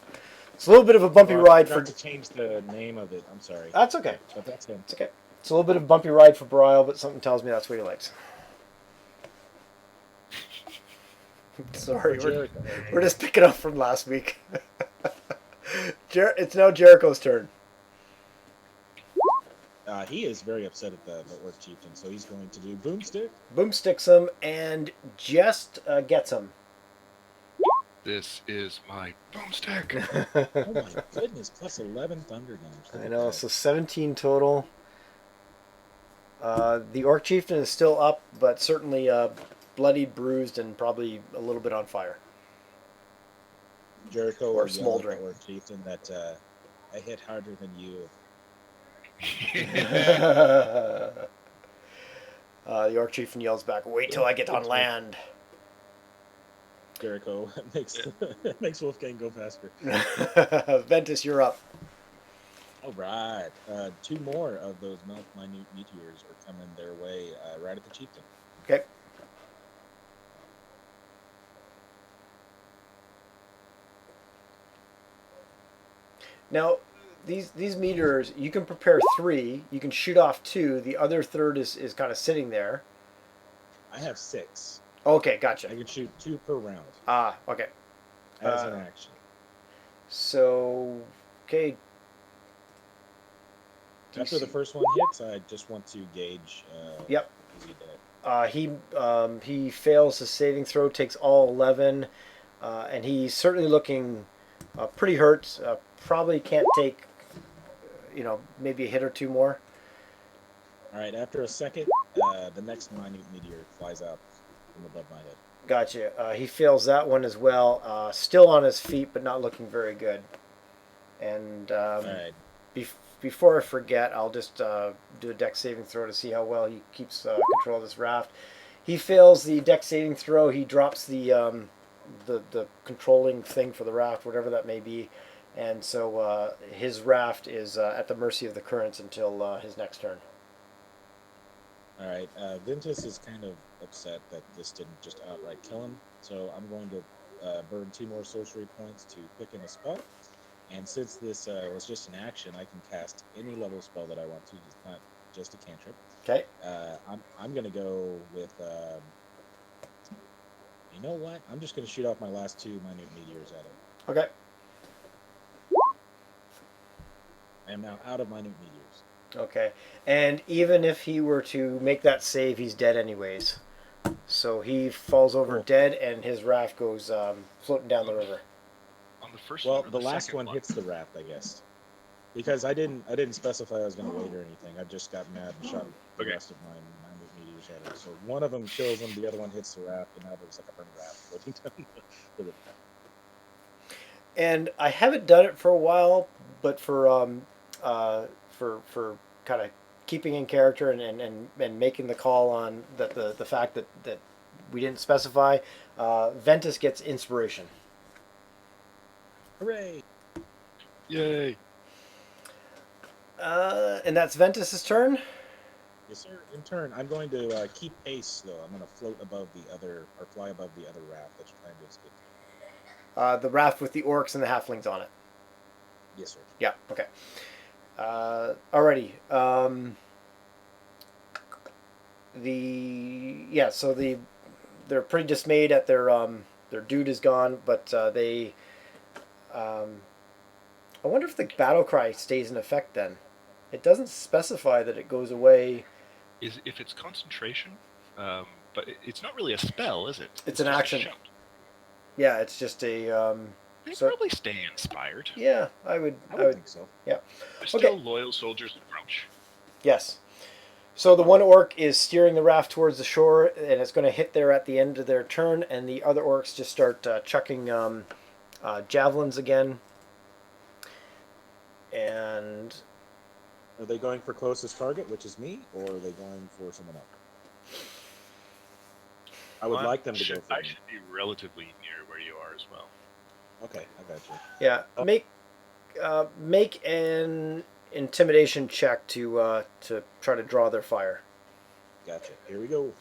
It's a little bit of a bumpy Oh, I ride forgot for. to change the name of it. I'm sorry. That's okay. But that's him. It's okay. It's a little bit of a bumpy ride for Belial, but something tells me that's what he likes. Sorry, we're just picking up from last week. It's now Jericho's turn. He is very upset at the Orc Chieftain, so he's going to do Boomstick. Boomsticks him and just gets him. This is my boomstick. Oh my goodness, plus 11 thunder damage. I know, so 17 total. The Orc Chieftain is still up, but certainly bloodied, bruised, and probably a little bit on fire. Jericho Or will yell at smoldering. the Orc Chieftain that I hit harder than you. The orc chieftain yells back, "Wait till I get on land." Jericho makes makes Wolfgang go faster. Ventus, you're up. All right. Two more of those minute meteors are coming their way right at the chieftain. Okay. Now, these meteors, you can prepare 3. You can shoot off 2. The other third is kind of sitting there. I have 6. Okay, I gotcha. can shoot 2 per round Okay. as an action. So, okay. After the DC. first one hits, I just want to gauge. Yep. Is he dead? He fails his saving throw, takes all 11, and he's certainly looking pretty hurt. Probably can't take, maybe a hit or 2 more. All right. After a second, the next minute meteor flies out from above my head. Gotcha. He fails that one as well. Still on his feet, but not looking very good. And All right. before I forget, I'll just do a dex saving throw to see how well he keeps control of this raft. He fails the dex saving throw. He drops the controlling thing for the raft, whatever that may be, and so his raft is at the mercy of the currents until his next turn. All right. Ventus is kind of upset that this didn't just outright kill him, so I'm going to burn 2 more sorcery points to pick in a spell. And since this was just an action, I can cast any level spell that I want to. It's not just a cantrip. Okay. I'm going to go with. You know what? I'm just going to shoot off my last 2 minute meteors at him. Okay. I am now out of minute meteors. Okay. And even if he were to make that save, he's dead anyways. So he falls over Cool. dead, and his raft goes floating down the river. On the first Well, one or the last second one hits the raft, I guess, because I didn't specify I was going to wait or anything. I just got mad and shot the Okay. rest of my minute meteors at it. So one of them kills him, the other one hits the raft, and now there's like a burn raft floating down the river. And I haven't done it for a while, but for kind of keeping in character and making the call on the fact that we didn't specify, Ventus gets inspiration. Hooray! Yay! And that's Ventus's turn. Yes, sir. In turn, I'm going to keep pace, though. I'm going to float above the other, or fly above the other raft that's trying to escape. The raft with the orcs and the halflings on it. Yes, sir. Yeah. Okay. Alrighty. So they're pretty dismayed at their dude is gone, but they. I wonder if the battle cry stays in effect then. It doesn't specify that it goes away. Is if it's concentration, but it's not really a spell, is it? It's an just a action. shout. Yeah, it's just a. They So- probably stay inspired. Yeah, I would. I would think so. They're still Okay. loyal soldiers of Crouch. Yes. So the one orc is steering the raft towards the shore, and it's going to hit there at the end of their turn, and the other orcs just start chucking javelins again. And Are they going for closest target, which is me, or are they going for someone else? I would like them to go for I me. should be relatively near where you are as well. Okay, I got you. yeah, make an intimidation check to try to draw their fire. Gotcha. Here we go.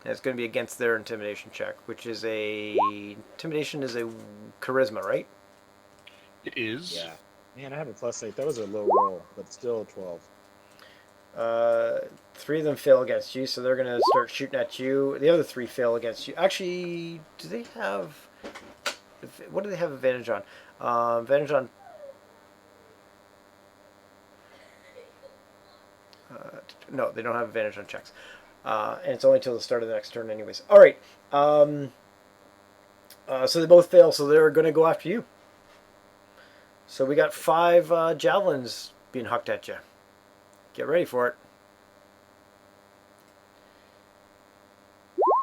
And it's going to be against their intimidation check, which is intimidation is a charisma, right? It is. Yeah. Man, I have a +8. That was a low roll, but still 12. 3 of them fail against you, so they're going to start shooting at you. The other 3 fail against you. Actually, do they have... What do they have advantage on? Advantage on... no, they don't have advantage on checks. And it's only until the start of the next turn anyways. Alright. So they both fail, so they're going to go after you. So we got 5 javelins being hucked at you. Get ready for it.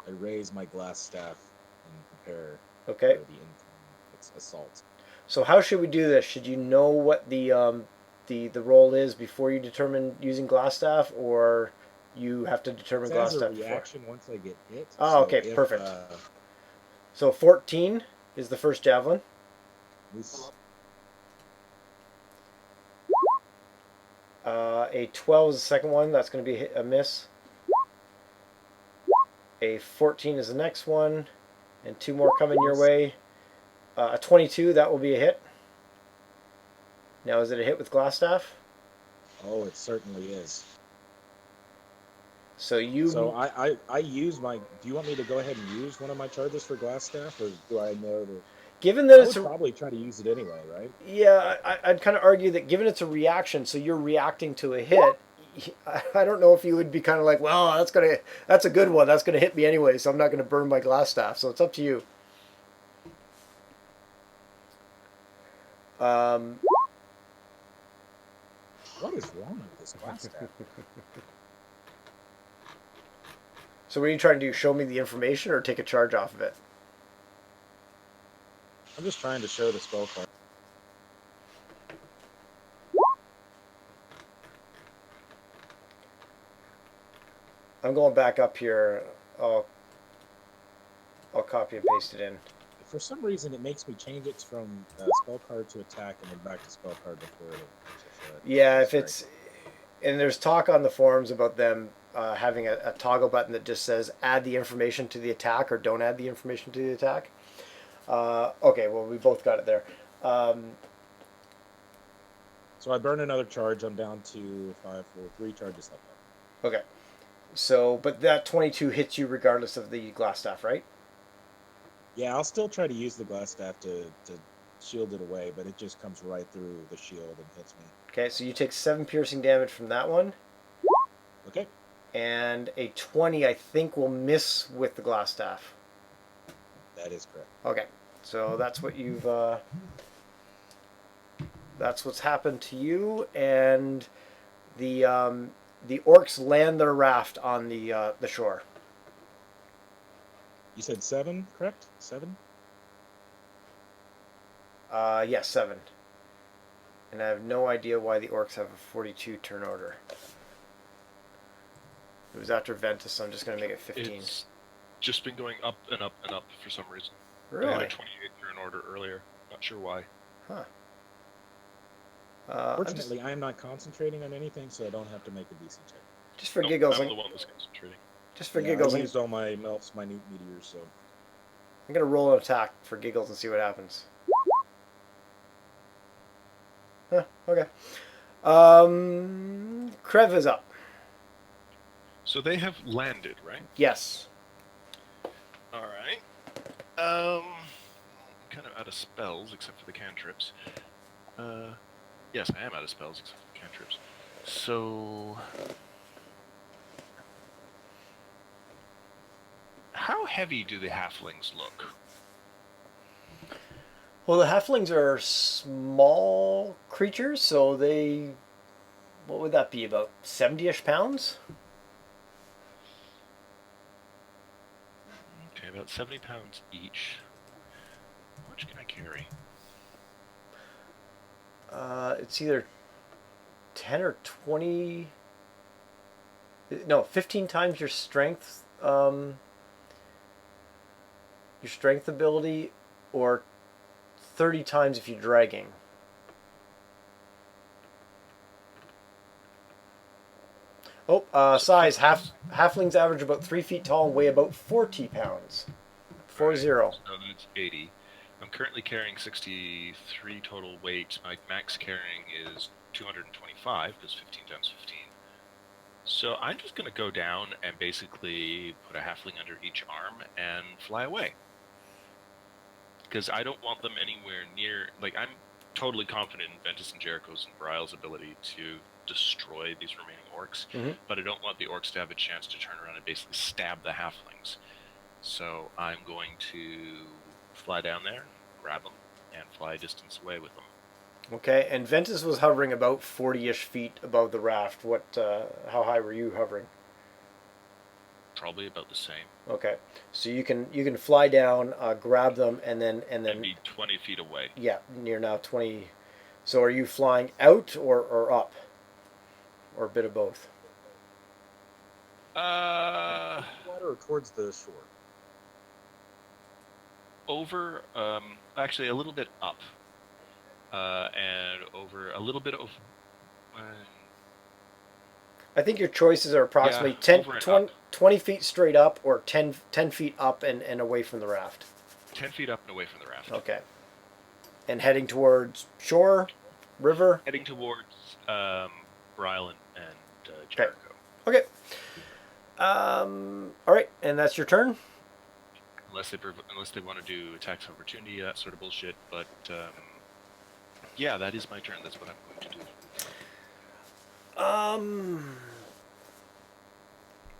I raise my glass staff and prepare Okay. for the incoming assault. So how should we do this? Should you know what the the roll is before you determine using glass staff, or you have to determine It's glass as a staff before? reaction once I get hit. Oh, so okay, if, perfect. So 14 is the first javelin. this- A 12 is the second one. That's going to be a miss. A 14 is the next one, and 2 more coming your way. A 22, that will be a hit. Now, is it a hit with glass staff? oh, it certainly is. So you. So I use my. Do you want me to go ahead and use one of my charges for glass staff, or do I know that? Given that I it's would a, probably try to use it anyway, right? yeah, I'd kind of argue that given it's a reaction, so you're reacting to a hit. I don't know if you would be kind of like, well, that's a good one. That's gonna hit me anyway, so I'm not gonna burn my glass staff. So it's up to you. Um, What is wrong with this glass staff? so what are you trying to do? Show me the information or take a charge off of it? I'm just trying to show the spell card. I'm going back up here. I'll copy and paste it in. For some reason, it makes me change it from spell card to attack and then back to spell card before it. Yeah, if it's, and there's talk on the forums about them having a toggle button that just says add the information to the attack or don't add the information to the attack. Okay, well, we both got it there. So I burn another charge. I'm down to 5, 4, 3 charges left. Okay, so but that 22 hits you regardless of the glass staff, right? Yeah, I'll still try to use the glass staff to shield it away, but it just comes right through the shield and hits me. Okay, so you take 7 piercing damage from that one. Okay. And a 20, I think, will miss with the glass staff. That is correct. Okay, so that's what you've. That's what's happened to you, and the orcs land their raft on the shore. You said 7, correct? 7? Yes, 7. And I have no idea why the orcs have a 42 turn order. It was after Ventus, so I'm just going to make it 15. It's just been going up and up and up for some reason. I had Really? a 28 turn order earlier. Not sure why. Huh. Fortunately, I am not concentrating on anything, so I don't have to make a DC check. Just for Nope, giggles. I'm the one that's concentrating. Just for Yeah, giggles. I used all my melts, minute meteors, so. I'm going to roll an attack for giggles and see what happens. Huh, okay. Krev is up. So they have landed, right? Yes. All right. Kind of out of spells except for the cantrips. Yes, I am out of spells except for the cantrips. So, how heavy do the halflings look? Well, the halflings are small creatures, so they. What would that be? About 70-ish pounds? Okay, about 70 pounds each. How much can I carry? It's either 10 or 20. No, 15 times your strength. Your strength ability, or 30 times if you're dragging. Oh, size. Halflings average about 3 feet tall and weigh about 40 pounds. 40. So that's 80. I'm currently carrying 63 total weight. My max carrying is 225, because 15 times 15. So I'm just going to go down and basically put a halfling under each arm and fly away. Because I don't want them anywhere near... Like, I'm totally confident in Ventus and Jericho's and Brile's ability to destroy these remaining orcs, but I don't want the orcs to have a chance to turn around and basically stab the halflings. So I'm going to fly down there, grab them, and fly a distance away with them. Okay, and Ventus was hovering about 40-ish feet above the raft. How high were you hovering? Probably about the same. Okay, so you can fly down, grab them, and then And be 20 feet away. yeah, you're now 20. So are you flying out or up? Or a bit of both? Water or towards the shore? Over, actually a little bit up, and over a little bit of. Uh, I think your choices are approximately Yeah, 10, over and 20, up. 20 feet straight up or 10 feet up and away from the raft. 10 feet up and away from the raft. Okay. And heading towards shore, river? Heading towards Bryle and Okay. Jericho. Okay. All right, and that's your turn? Unless they want to do attacks of opportunity, that sort of bullshit. But yeah, that is my turn. That's what I'm going to do.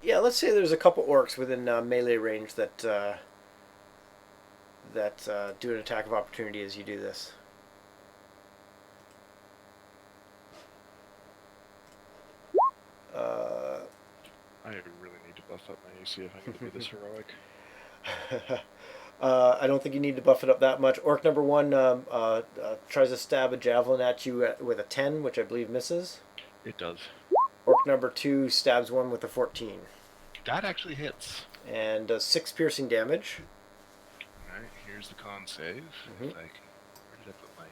Yeah, let's say there's a couple orcs within melee range that do an attack of opportunity as you do this. I really need to buff up my AC if I'm going to be this heroic. I don't think you need to buff it up that much. Orc number 1 tries to stab a javelin at you with a 10, which I believe misses. It does. Orc number 2 stabs one with a 14. That actually hits. And does 6 piercing damage. Alright, here's the con save. Mhm. If I can. Where did I put my.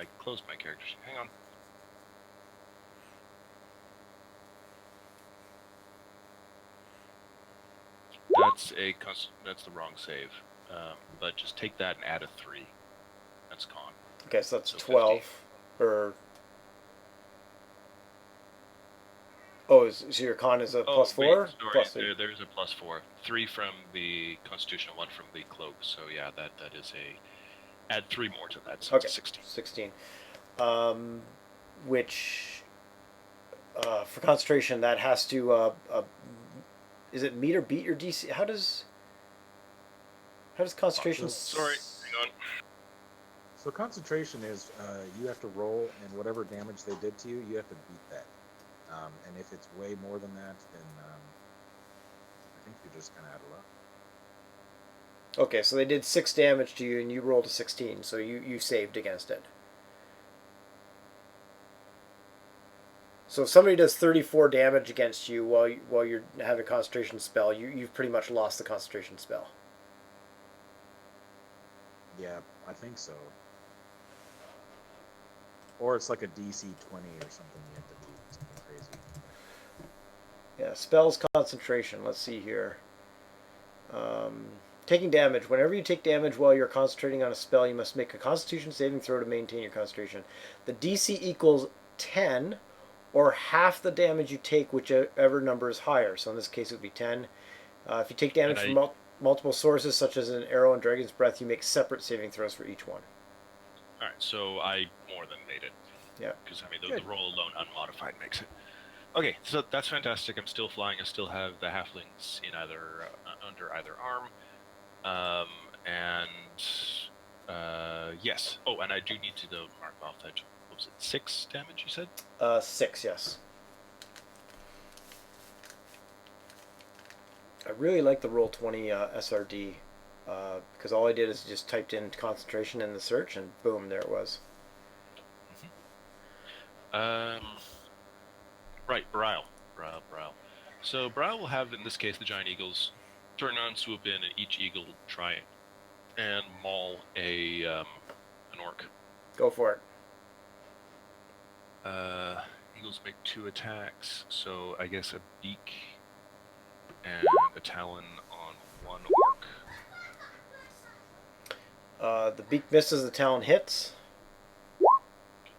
I closed my character sheet. Hang on. That's the wrong save. But just take that and add a 3. That's con. Okay, so that's So 12. 15. Or. Oh, so your con is a plus 4? Wait, sorry, Plus 3. there's a plus 4. 3 from the Constitution, 1 from the Cloak. So yeah, that is a. Add 3 more to that, so Okay, it's 16. 16. Which, for concentration, that has to, is it meet or beat your DC? How does concentration... Sorry, hang on. So concentration is you have to roll, and whatever damage they did to you, you have to beat that. And if it's way more than that, then I think you're just kind of out of luck. Okay, so they did 6 damage to you, and you rolled a 16, so you saved against it. So if somebody does 34 damage against you while you're having a concentration spell, you've pretty much lost the concentration spell. Yeah, I think so. Or it's like a DC 20 or something you have to beat. Something crazy. Yeah, spells concentration. Let's see here. Taking damage. Whenever you take damage while you're concentrating on a spell, you must make a Constitution saving throw to maintain your concentration. The DC equals 10, or half the damage you take, whichever number is higher. So in this case, it would be 10. If you take damage from multiple sources, such as an arrow and dragon's breath, you make separate saving throws for each one. Alright, so I more than made it. Yeah. Because, I mean, the roll alone, unmodified, makes it. Okay, so that's fantastic. I'm still flying. I still have the halflings in under either arm. Yes. Oh, and I do need to mark off that. What was it? 6 damage, you said? 6, yes. I really like the Roll20 SRD because all I did is just typed in concentration in the search, and boom, there it was. Right, Bryle. So Bryle will have, in this case, the giant eagles turn on, swoop in, and each eagle will try and maul an orc. Go for it. Eagles make 2 attacks, so I guess a beak and a talon on one orc. The beak misses, the talon hits.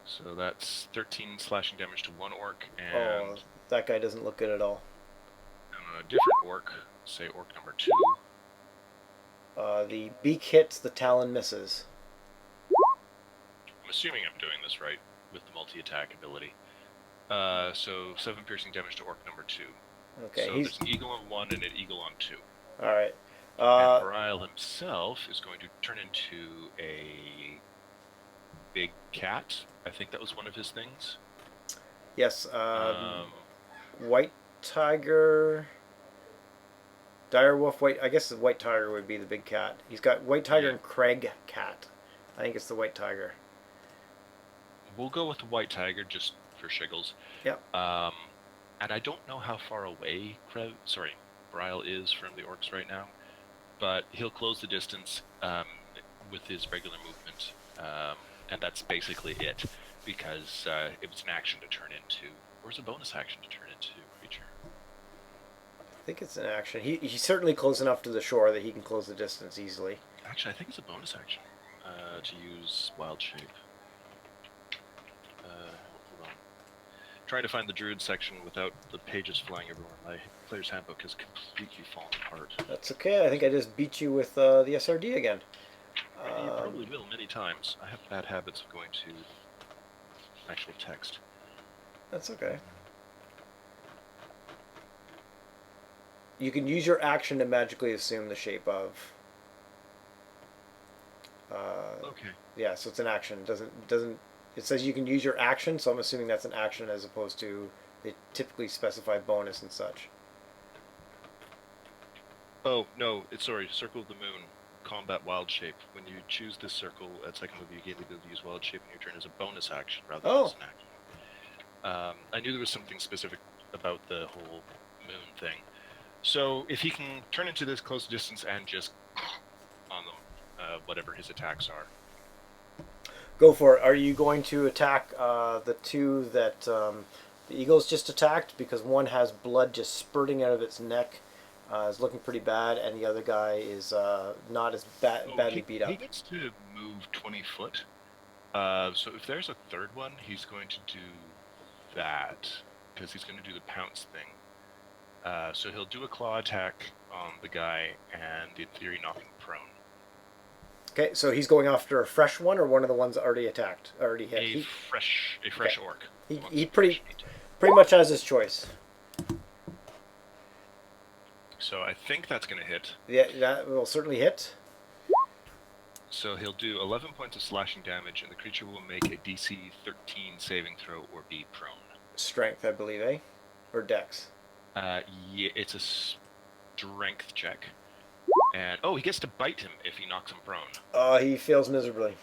So that's 13 slashing damage to one orc, and that guy doesn't look good at all. A different orc, say orc number 2. The beak hits, the talon misses. I'm assuming I'm doing this right with the multi-attack ability. So 7 piercing damage to orc number 2. Okay, so there's an eagle on 1 and an eagle on 2. All right. And Bryle himself is going to turn into a big cat. I think that was one of his things. Yes. White tiger, dire wolf, white. I guess the white tiger would be the big cat. He's got white tiger and Craig cat. I think it's the white tiger. we'll go with the white tiger just for shiggles. Yep. And I don't know how far away Brile is from the orcs right now, but he'll close the distance with his regular movement, and that's basically it. Because it was an action to turn into, or is a bonus action to turn into a creature? I think it's an action. He's certainly close enough to the shore that he can close the distance easily. Actually, I think it's a bonus action to use wild shape. Hold on. Trying to find the druid section without the pages flying everywhere. My player's handbook has completely fallen apart. That's okay. I think I just beat you with the SRD again. You probably will many times. I have bad habits of going to actual text. That's okay. You can use your action to magically assume the shape of. Okay. Yeah, so it's an action. Doesn't. It says you can use your action, so I'm assuming that's an action as opposed to they typically specify bonus and such. Oh no, sorry. Circle of the Moon, combat wild shape. When you choose this circle at second level, you gain the ability to use wild shape in your turn as a bonus action rather than as an action. I knew there was something specific about the whole moon thing. So if he can turn into this close distance and just on them, whatever his attacks are. Go for it. Are you going to attack the two that the eagles just attacked? Because one has blood just spurting out of its neck, is looking pretty bad, and the other guy is not as badly beat up. He gets to move 20 foot. So if there's a third one, he's going to do that, because he's going to do the pounce thing. So he'll do a claw attack on the guy, and in theory knock him prone. Okay, so he's going after a fresh one, or one of the ones already attacked, already hit. A fresh okay. orc. He pretty much has his choice. So I think that's going to hit. Yeah, that will certainly hit. So he'll do 11 points of slashing damage, and the creature will make a DC 13 saving throw or be prone. Strength, I believe, eh? Or dex? Yeah, it's a strength check. And he gets to bite him if he knocks him prone. He fails miserably.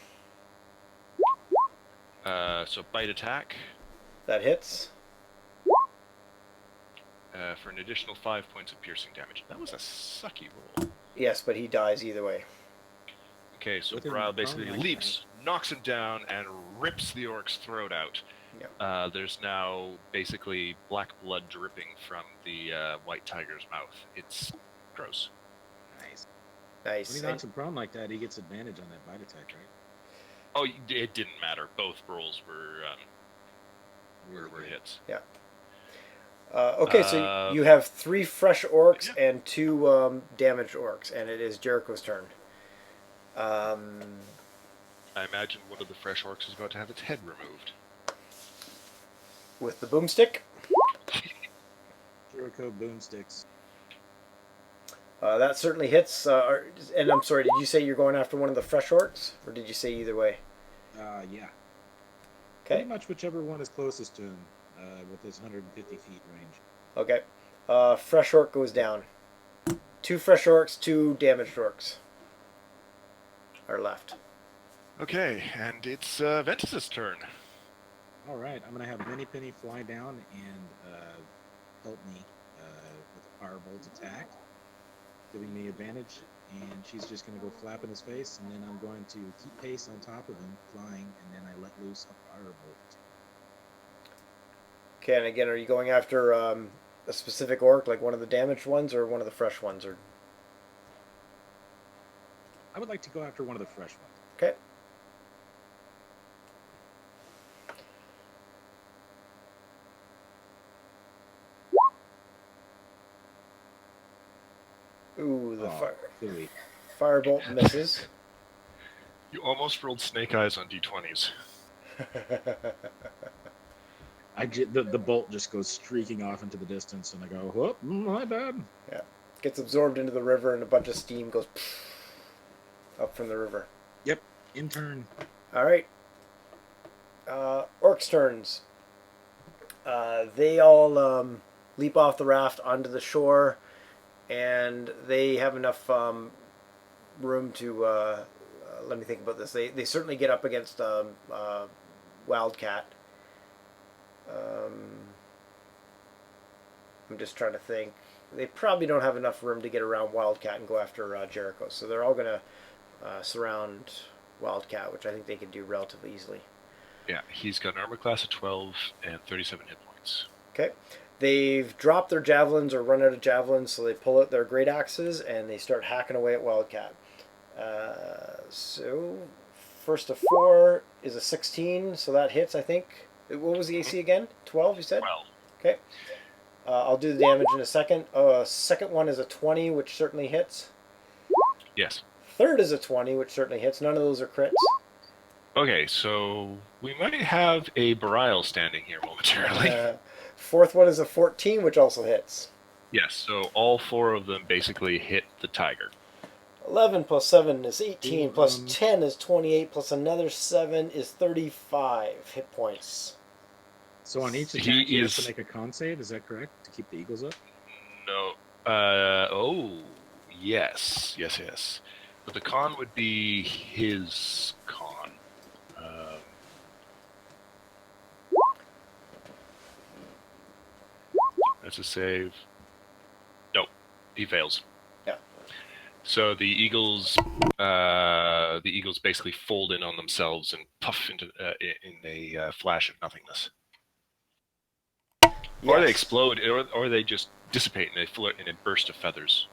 So bite attack. That hits. For an additional 5 points of piercing damage. That was a sucky roll. Yes, but he dies either way. Okay, so With him Brile prone basically like leaps, knocks him down, and rips the orc's throat out. Yep. There's now basically black blood dripping from the white tiger's mouth. It's gross. Nice. Nice. When he knocks him prone like that, he gets advantage on that bite attack, right? Oh, it didn't matter. Both rolls were hits. Yeah. Okay, so you have 3 fresh orcs and 2 damaged orcs, and it is Jericho's turn. I imagine one of the fresh orcs is about to have its head removed. With the boomstick. Jericho boomsticks. That certainly hits. And I'm sorry, did you say you're going after one of the fresh orcs? Or did you say either way? Yeah. Okay. Pretty much whichever one is closest to him with his 150 feet range. Okay. Fresh orc goes down. 2 fresh orcs, 2 damaged orcs are left. Okay, and it's Ventus's turn. All right, I'm going to have Minnie Penny fly down and help me with a firebolt attack, giving me advantage. And she's just going to go flap in his face, and then I'm going to keep pace on top of him, flying, and then I let loose a firebolt. Okay, and again, are you going after a specific orc, like one of the damaged ones, or one of the fresh ones? Or I would like to go after one of the fresh ones. okay. Ooh, the Philly. firebolt misses. You almost rolled snake eyes on d20s. The bolt just goes streaking off into the distance, and I go, whoop, my bad. Yeah. Gets absorbed into the river, and a bunch of steam goes up from the river. Yep, in turn. All right. Orcs' turns. They all leap off the raft onto the shore, and they have enough room to. Let me think about this. They certainly get up against Wildcat. I'm just trying to think. They probably don't have enough room to get around Wildcat and go after Jericho, so they're all going to surround Wildcat, which I think they can do relatively easily. Yeah, he's got an armor class of 12 and 37 hit points. Okay. They've dropped their javelins or run out of javelins, so they pull out their great axes and they start hacking away at Wildcat. So, first of 4 is a 16, so that hits, I think. What was the AC again? 12, you said? 12. Okay. I'll do the damage in a second. Second one is a 20, which certainly hits. Yes. Third is a 20, which certainly hits. None of those are crits. Okay, so we might have a Belial standing here momentarily. Fourth one is a 14, which also hits. Yes, so all 4 of them basically hit the tiger. 11 plus 7 is 18, plus 10 is 28, plus another 7 is 35 hit points. So on each attack, he has to make a con save. Is that correct? To keep the eagles up? No. Yes. But the con would be his con. That's a save. No, he fails. Yeah. So the eagles basically fold in on themselves and puff into in a flash of nothingness. Yes. Or they explode, or they just dissipate in a burst of feathers.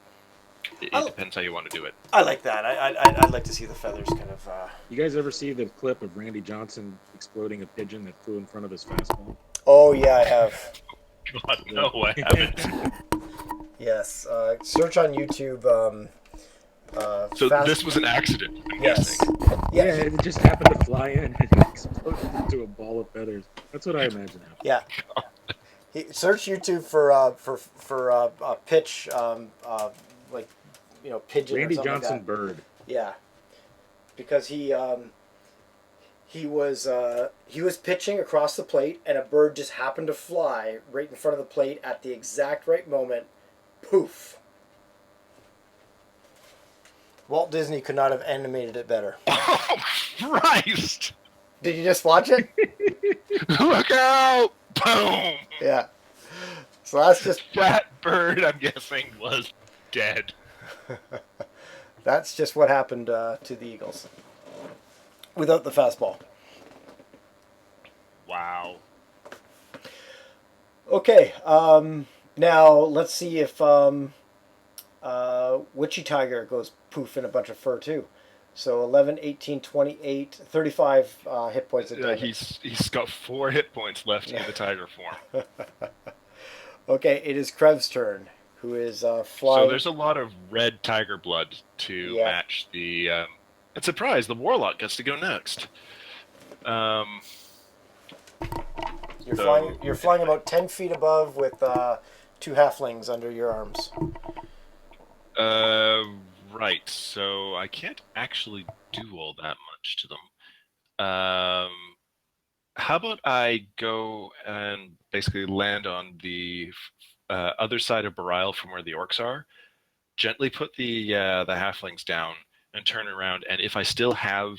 It depends how you want to do it. I like that. I'd like to see the feathers kind of... You guys ever see the clip of Randy Johnson exploding a pigeon that flew in front of his fastball? Oh, yeah, I have. God, no, I haven't. Yes. Search on YouTube... So this was an accident, I'm Yes. guessing. Yeah, it just happened to fly in and it exploded into a ball of feathers. That's what I imagine happened. Yeah. Search YouTube for pitch, like, you know, pigeon Randy or something Johnson like that. bird. Yeah. Because he was pitching across the plate and a bird just happened to fly right in front of the plate at the exact right moment. Poof. Walt Disney could not have animated it better. Oh, Christ! Did you just watch it? Look out! Boom! Yeah. So that's just That bird, I'm guessing, was dead. that's just what happened to the Eagles without the fastball. Wow. Okay. Now let's see if Witchy Tiger goes poof in a bunch of fur too. So 11, 18, 28, 35 hit points of damage. He's got 4 hit points left in the tiger form. Okay, it is Krev's turn, who is flying. So there's a lot of red tiger blood to match the... and surprise, the warlock gets to go next. You're flying about 10 feet above with 2 halflings under your arms. Right, so I can't actually do all that much to them. How about I go and basically land on the other side of Belial from where the orcs are, gently put the halflings down, and turn around, and if I still have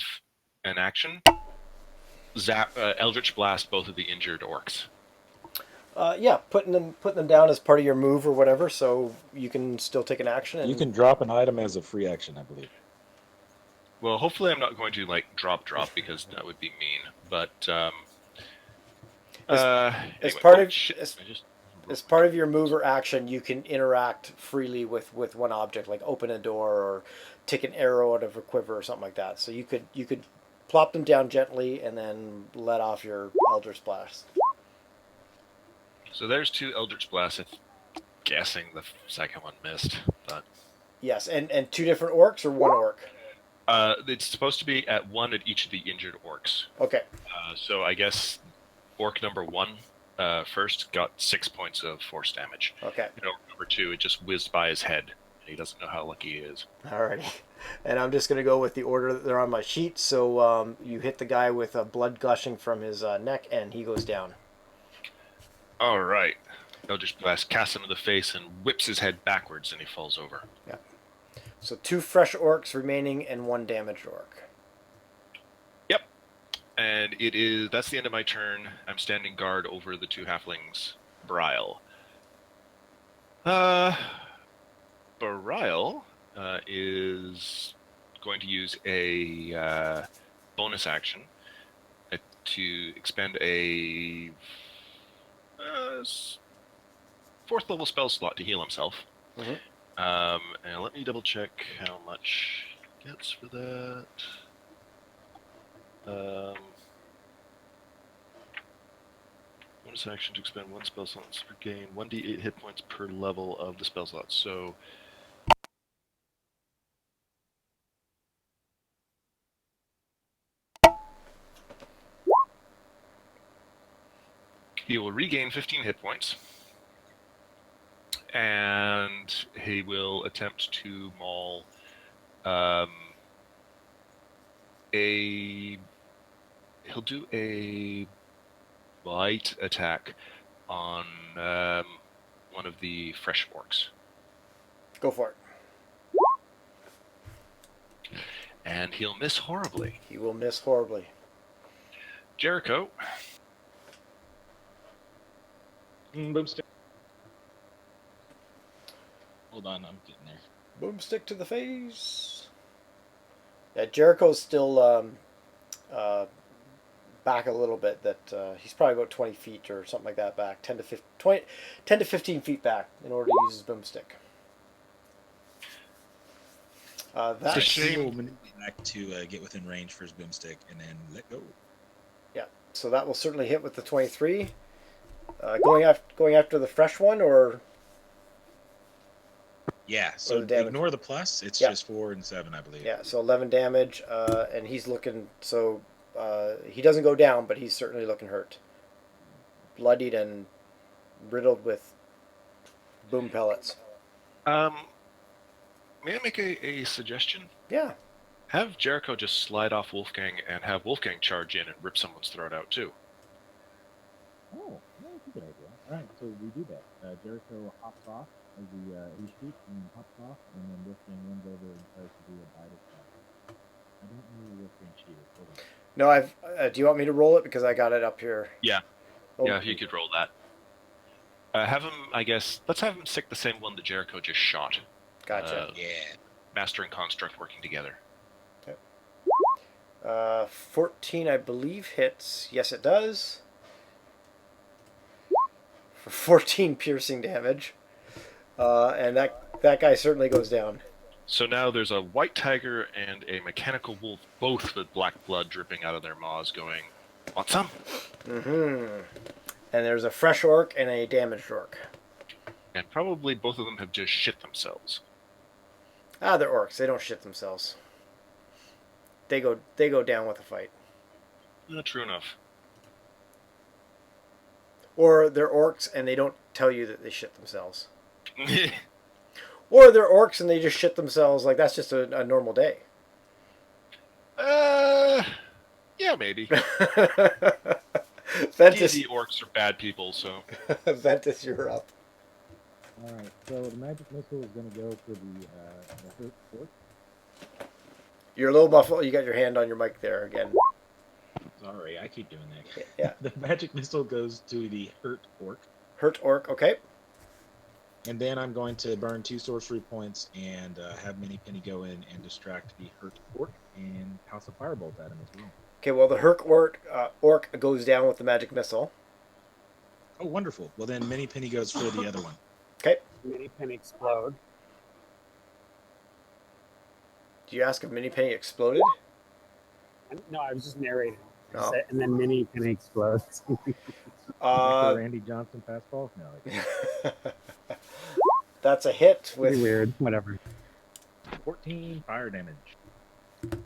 an action, Eldritch Blast both of the injured orcs. Yeah, putting them down as part of your move or whatever, so you can still take an action. And... You can drop an item as a free action, I believe. Well, hopefully I'm not going to like drop because that would be mean. But as part of your move or action, you can interact freely with one object, like open a door or take an arrow out of a quiver or something like that. So you could plop them down gently and then let off your Eldritch Blast. So there's 2 Eldritch Blasts. I'm guessing the second one missed, but yes, and 2 different orcs or 1 orc. It's supposed to be at 1 at each of the injured orcs. Okay. So I guess orc number 1 first got 6 points of force damage. Okay. And orc number 2, it just whizzed by his head, and he doesn't know how lucky he is. Alrighty. And I'm just going to go with the order that they're on my sheet. So you hit the guy with blood gushing from his neck, and he goes down. All right. Eldritch Blast casts him in the face and whips his head backwards, and he falls over. Yeah. So 2 fresh orcs remaining and 1 damaged orc. Yep. And that's the end of my turn. I'm standing guard over the two halflings, Brile. Brile is going to use a bonus action to expend a fourth level spell slot to heal himself. Mhm. And let me double check how much he gets for that. Bonus action to expend one spell slot per gain 1d8 hit points per level of the spell slot. So he will regain 15 hit points, and he will attempt to maul he'll do a bite attack on one of the fresh orcs. Go for it. And he'll miss horribly. He will miss horribly. Jericho. Boomstick. Hold on, I'm getting there. Boomstick to the face. Yeah, Jericho's still back a little bit. That he's probably about 20 feet or something like that back. 10 to 15 feet back in order to use his boomstick. It's a That's shame. He will manipulate back to get within range for his boomstick and then let go. Yeah, so that will certainly hit with the 23. Going after the fresh one, or Yeah, so the damage. ignore the plus. It's Yeah. just 4 and 7, I believe. yeah, so 11 damage, and he's looking. So he doesn't go down, but he's certainly looking hurt, bloodied and riddled with boom pellets. May I make a suggestion? Yeah, Have Jericho just slide off Wolfgang and have Wolfgang charge in and rip someone's throat out too. Oh, that's a good idea. All right, so we do that. Jericho hops off as he shoots and then hops off, and then Wolfgang runs over and tries to do a bite attack. I don't know where Wolfgang cheated. Hold on. no, I've. Do you want me to roll it because I got it up here? Yeah. Oh, Yeah, if you could roll that. Have him, I guess, let's have him stick the same one that Jericho just shot. Gotcha. Yeah. Master and Construct working together. 14, I believe, hits. Yes, it does. For 14 piercing damage, and that guy certainly goes down. So now there's a white tiger and a mechanical wolf, both with black blood dripping out of their maws, going, "Want some?" Mm-hmm. And there's a fresh orc and a damaged orc. And probably both of them have just shit themselves. Ah, they're orcs. They don't shit themselves. They go down with a fight. True enough. Or they're orcs and they don't tell you that they shit themselves. Or they're orcs and they just shit themselves like that's just a normal day. Yeah, maybe. Ventus, D&D orcs are bad people, so. Ventus, you're up. All right, so the magic missile is going to go for the hurt orc. You're a little muffled. You got your hand on your mic there again. Sorry, I keep doing that. Yeah. The magic missile goes to the hurt orc. Hurt orc, okay. And then I'm going to burn 2 sorcery points and have Mini Penny go in and distract the hurt orc and toss a firebolt at him as well. Okay, well, the hurt orc goes down with the magic missile. Oh, wonderful. Well, then Mini Penny goes for the other one. Okay. Mini pin explode. Do you ask if Mini Penny exploded? No, I was just narrating. Oh. And then Mini pin explodes. Like the Randy Johnson fastball? No. That's a hit Pretty with weird. Whatever. 14 fire damage.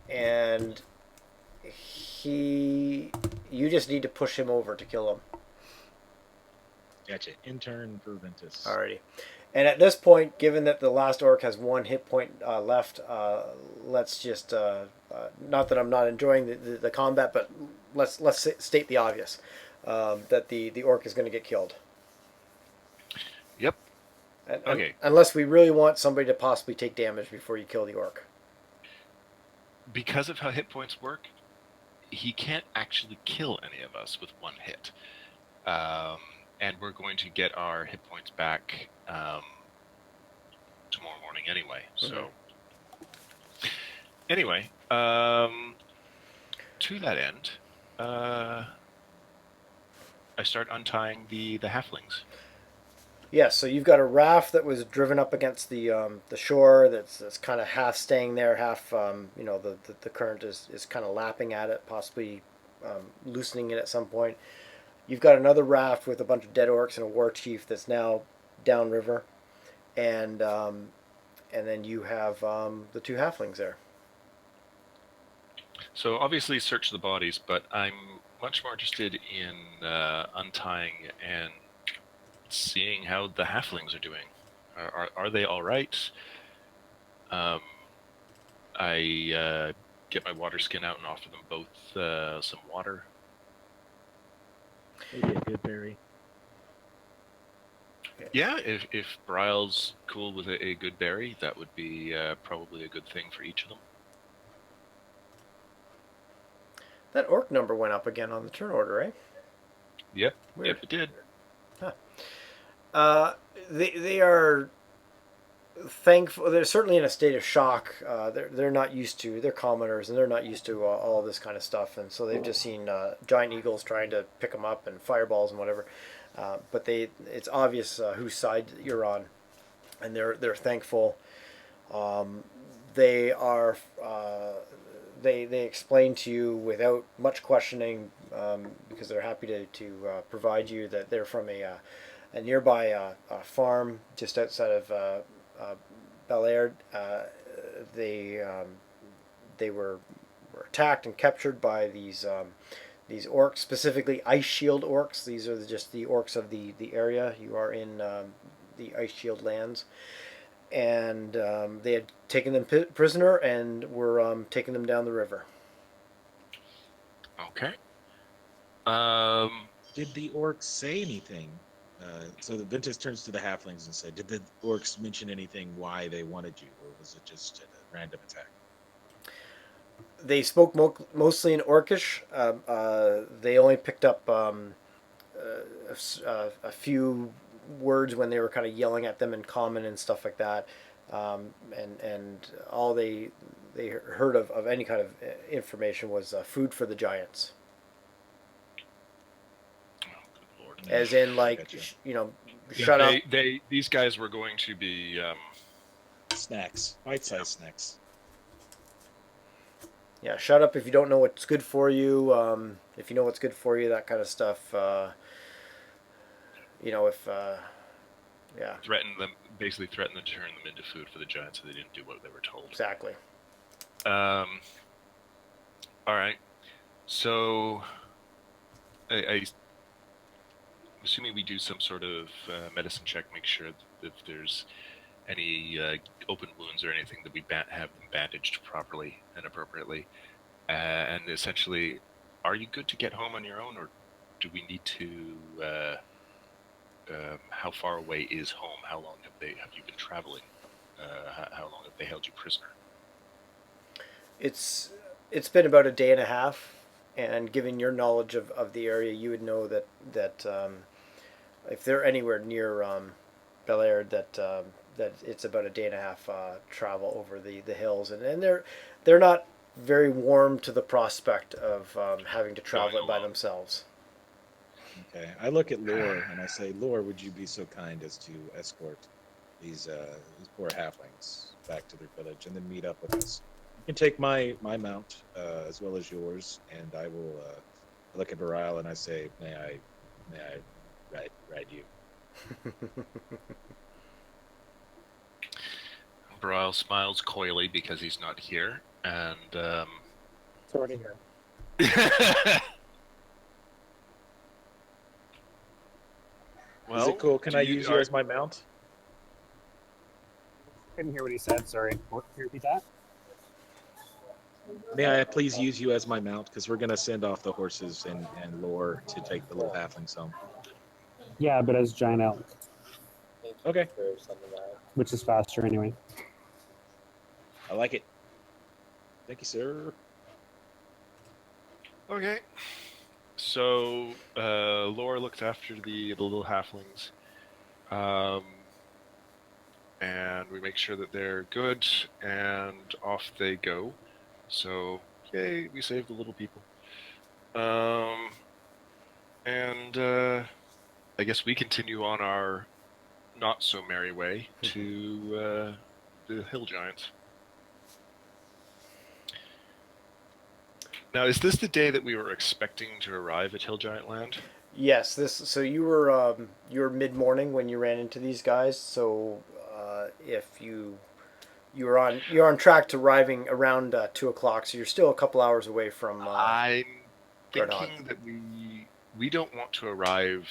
and you just need to push him over to kill him. Gotcha. Intern for Ventus. Alrighty. And at this point, given that the last orc has 1 hit point left, let's just not that I'm not enjoying the combat, but let's state the obvious that the orc is going to get killed. Yep. Okay. Unless we really want somebody to possibly take damage before you kill the orc. Because of how hit points work, he can't actually kill any of us with one hit. And we're going to get our hit points back tomorrow morning anyway. So, anyway, to that end, I start untying the halflings. Yes, so you've got a raft that was driven up against the shore. That's kind of half staying there, half the current is kind of lapping at it, possibly loosening it at some point. You've got another raft with a bunch of dead orcs and a war chief that's now downriver, and then you have the two halflings there. So obviously search the bodies, but I'm much more interested in untying and seeing how the halflings are doing. Are they all right? I get my water skin out and offer them both some water. Maybe a good berry. Yeah, if Bryle's cool with a good berry, that would be probably a good thing for each of them. That orc number went up again on the turn order, eh? Yep, Weird. yep, it did. They are thankful. They're certainly in a state of shock. They're not used to. They're commoners, and they're not used to all this kind of stuff. And so they've just seen giant eagles trying to pick them up and fireballs and whatever. But it's obvious whose side you're on, and they're thankful. They are. They explain to you without much questioning, because they're happy to provide you, that they're from a nearby farm just outside of Belaird. They were attacked and captured by these orcs, specifically Ice Shield orcs. These are just the orcs of the area. You are in the Ice Shield lands. And they had taken them prisoner and were taking them down the river. Okay. Did the orcs say anything? So the Ventus turns to the halflings and said, "Did the orcs mention anything why they wanted you, or was it just a random attack?" They spoke mostly in Orcish. They only picked up a few words when they were kind of yelling at them in common and stuff like that. And all they heard of any kind of information was food for the giants. Oh, good lord. As in, like, Gotcha. shut up. These guys were going to be. Snacks, bite-sized snacks. Yeah, shut up if you don't know what's good for you. If you know what's good for you, that kind of stuff. Yeah, Basically threatened them to turn them into food for the giants, so they didn't do what they were told. exactly. All right. So, I'm assuming we do some sort of medicine check, make sure that if there's any open wounds or anything, that we have them bandaged properly and appropriately. And essentially, are you good to get home on your own, or do we need to? How far away is home? How long have you been traveling? How long have they held you prisoner? It's been about a day and a half, and given your knowledge of the area, you would know that if they're anywhere near Belaird, that it's about a day and a half travel over the hills, and they're not very warm to the prospect of having to travel it by themselves. Okay, I look at Lore and I say, "Lore, would you be so kind as to escort these poor halflings back to their village, and then meet up with us? You can take my mount as well as yours, and I will look at Barile and I say, may I ride you?" Barile smiles coyly because he's not here, and Sort of here. well, is it cool? Can I use you as my mount? Couldn't hear what he said. Sorry. Can you repeat that? May I please use you as my mount? Because we're going to send off the horses and Lore to take the little halflings home. Yeah, but as giant elk, Okay, which is faster anyway. I like it. Thank you, sir. Okay. So Laura looked after the little halflings, um, and we make sure that they're good, and off they go. So yay, we saved the little people. Um, and I guess we continue on our not so merry way to the hill giants. Now, is this the day that we were expecting to arrive at Hill Giant Land? Yes, this. So you were mid morning when you ran into these guys. So if you're on track to arriving around 2 o'clock. So you're still a couple hours away from I'm Groundhog. thinking that we don't want to arrive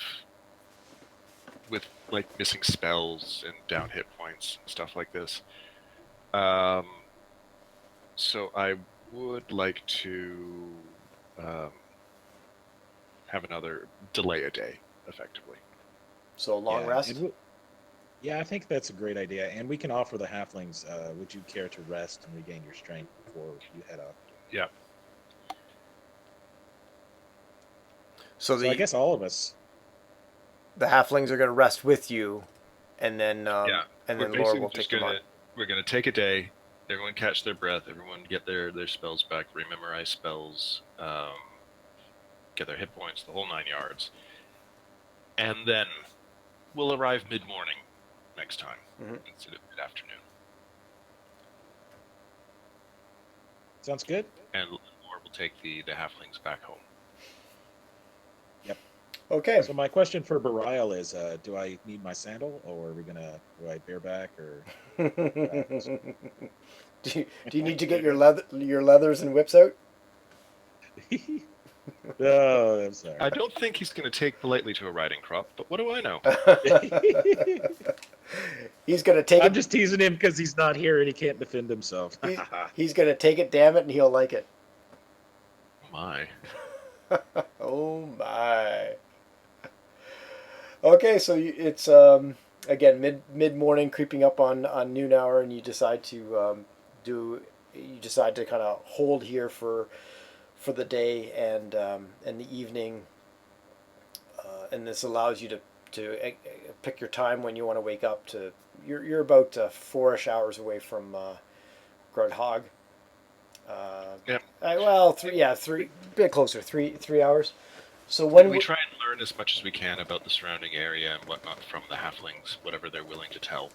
with like missing spells and down hit points and stuff like this. Um, so I would like to um, have another delay a day, effectively. So long Yeah, rest. yeah, I think that's a great idea, and we can offer the halflings. Would you care to rest and regain your strength before you head off? Yeah. So So I guess all of us. the halflings are going to rest with you, and Yeah, we're Laura basically will just take them on. we're gonna take a day. Everyone catch their breath. Everyone get their spells back. Rememorize spells. Get their hit points. The whole 9 yards. And then we'll arrive mid morning next time Mhm. instead of mid afternoon. Sounds good. And Laura will take the halflings back home. Yep. Okay. So my question for Belial is: do I need my sandal, or are we gonna do I bareback or? Do you need to get your leathers and whips out? Oh, I'm sorry. I don't think he's going to take politely to a riding crop, but what do I know? He's gonna take I'm it. just teasing him because he's not here and he can't defend himself. He's gonna take it. Damn it, and he'll like it. Oh my. Oh my. Okay, so it's again mid morning, creeping up on noon hour, and you decide to do you decide to kind of hold here for the day and the evening, and this allows you to pick your time when you want to wake up. You're about 4ish hours away from Groundhog. Yep. Well, three, a bit closer, 3 hours. So We try and learn as much as we can about the surrounding area and whatnot from the halflings, whatever they're willing to tell,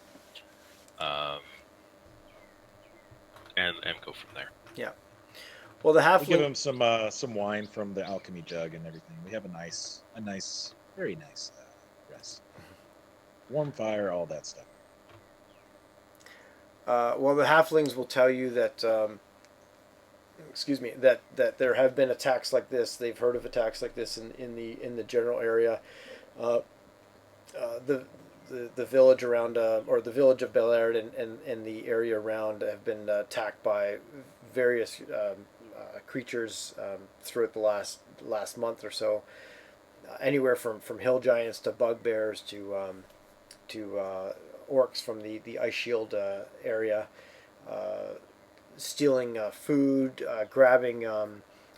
um, and go from there. Yeah. Well, the We give halfling. him some wine from the alchemy jug and everything. We have a nice, very nice rest. Warm fire, all that stuff. Well, the halflings will tell you that. Excuse me. That there have been attacks like this. They've heard of attacks like this in the general area. Uh, the the village around or the village of Belaird and the area around have been attacked by various creatures throughout the last month or so. Anywhere from hill giants to bugbears to orcs from the ice shield area, stealing food, grabbing.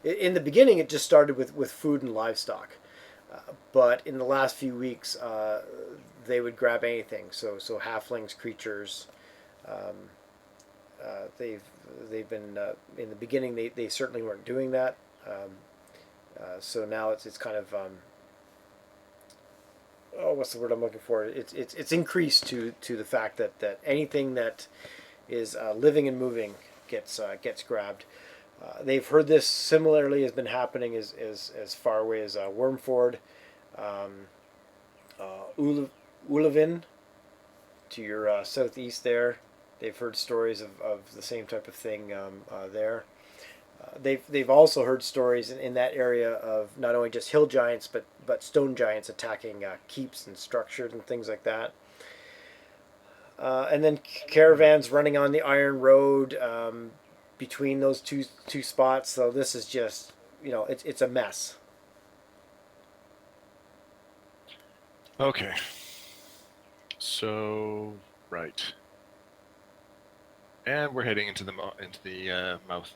In the beginning, it just started with food and livestock, but in the last few weeks, they would grab anything. So halflings, creatures. Um, they've been in the beginning. They certainly weren't doing that. So now it's kind of oh, what's the word I'm looking for? It's increased to the fact that anything that is living and moving gets grabbed. They've heard this similarly has been happening as far away as Wormford, Ullavin to your southeast there. They've heard stories of the same type of thing there. They've also heard stories in that area of not only just hill giants but stone giants attacking keeps and structures and things like that. And then caravans running on the Iron Road between those two spots. So this is just it's a mess. Okay. So right, and we're heading into the mouth of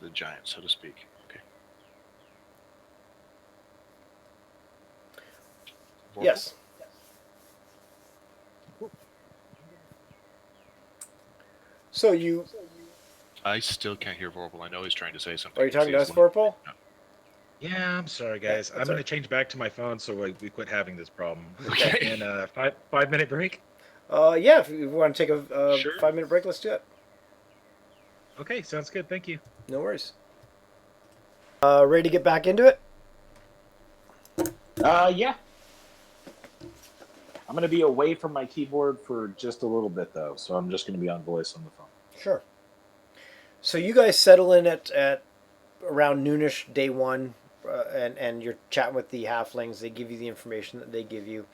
the giant, so to speak. Okay. Vorpal? Yes. So you I still can't hear Vorpal. I know he's trying to say something. are you talking to us, He's like- Vorpal? Yeah, I'm sorry, Yeah, guys. that's I'm going all to change back to my phone so we quit having this problem. Okay. And 5 minute break? Yeah. If you want to take a Sure. 5-minute break, let's do it. Okay, sounds good. Thank you. No worries. Ready to get back into it? Yeah. I'm going to be away from my keyboard for just a little bit, though, so I'm just going to be on voice on the phone. Sure. So you guys settle in at around noonish day one, and you're chatting with the halflings. They give you the information that they give you.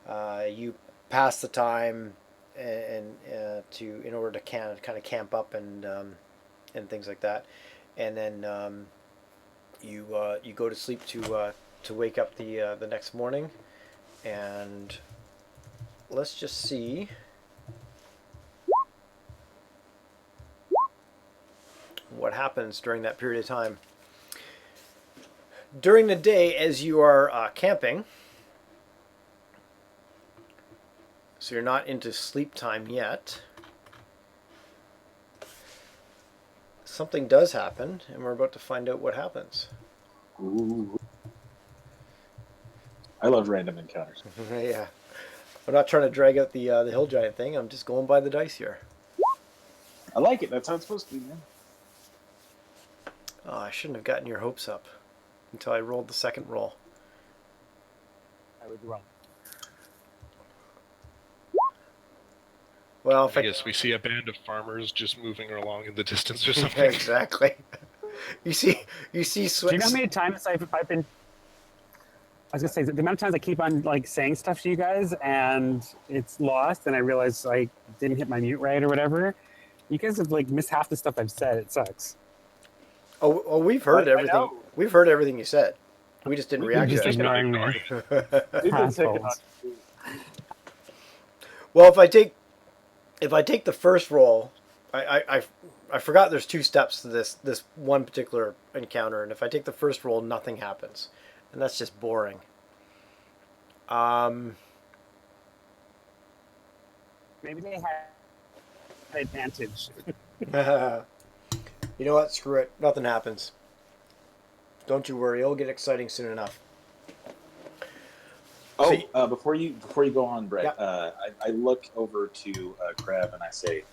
You pass the time and to in order to kind of camp up and things like that, and then you go to sleep to wake up the next morning, and let's just see. What happens during that period of time. During the day, as you are camping, so you're not into sleep time yet, something does happen, and we're about to find out what happens. Ooh. I love random encounters. Yeah. I'm not trying to drag out the hill giant thing. I'm just going by the dice here. I like it. That's how it's supposed to be, man. Oh, I shouldn't have gotten your hopes up until I rolled the second roll. I was wrong. Well, if I guess we see a band of farmers just moving along in the distance or Yeah, something. exactly. You see Do you know how many times I've been? I was gonna say the amount of times I keep on like saying stuff to you guys and it's lost, and I realize I didn't hit my mute right or whatever. You guys have like missed half the stuff I've said. It sucks. Oh, we've heard I everything. know. We've heard everything you said. We just didn't We've been react You're just to it. ignoring me. We've been picking on Assholes. you. Well, if I take the first roll, I forgot there's 2 steps to this one particular encounter, and if I take the first roll, nothing happens, and that's just boring. Maybe they had an advantage. You know what? Screw it. Nothing happens. Don't you worry. It'll get exciting soon enough. Oh, So before you go on, Brett, Yeah. I look over to Crab and I say,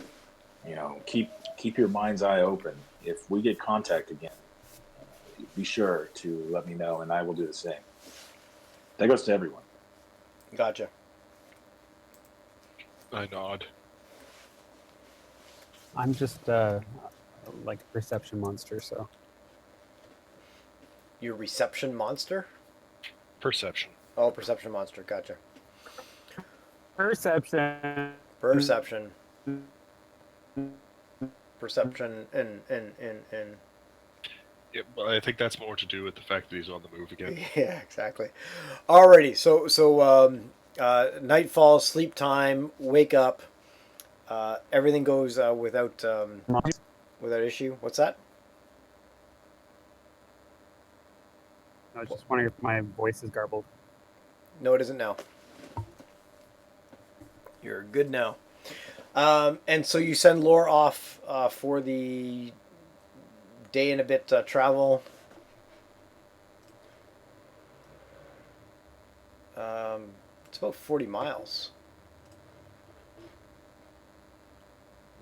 keep your mind's eye open. If we get contact again, be sure to let me know, and I will do the same. That goes to everyone. Gotcha. I nod. I'm just like a perception monster, so Your reception monster? Perception. Oh, perception monster. Gotcha. perception. Perception. Perception and. Yeah, well, I think that's more to do with the fact that he's on the move again. Yeah, exactly. Alrighty, so night falls, sleep time, wake up. Everything goes without issue. What's that? I was just wondering if my voice is garbled. No, it isn't now. You're good now. And so you send Lore off for the day and a bit travel. It's about 40 miles.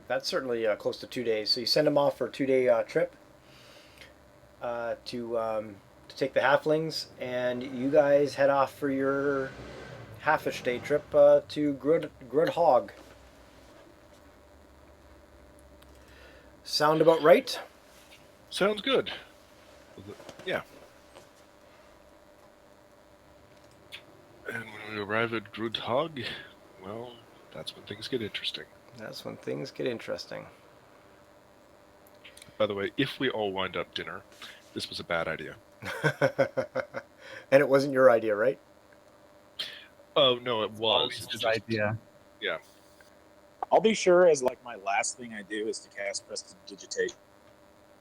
That's certainly close to 2 days. So you send him off for a 2-day trip to take the halflings, and you guys head off for your halfish day trip to Grudhog. Sound about right? Sounds good. Yeah. And when we arrive at Grudhog, well, that's when things get interesting. That's when things get interesting. By the way, if we all wind up dinner, this was a bad idea. And it wasn't your idea, right? Oh, no, it was. Always It his just- idea. Yeah. I'll be sure as like my last thing I do is to cast prestidigitation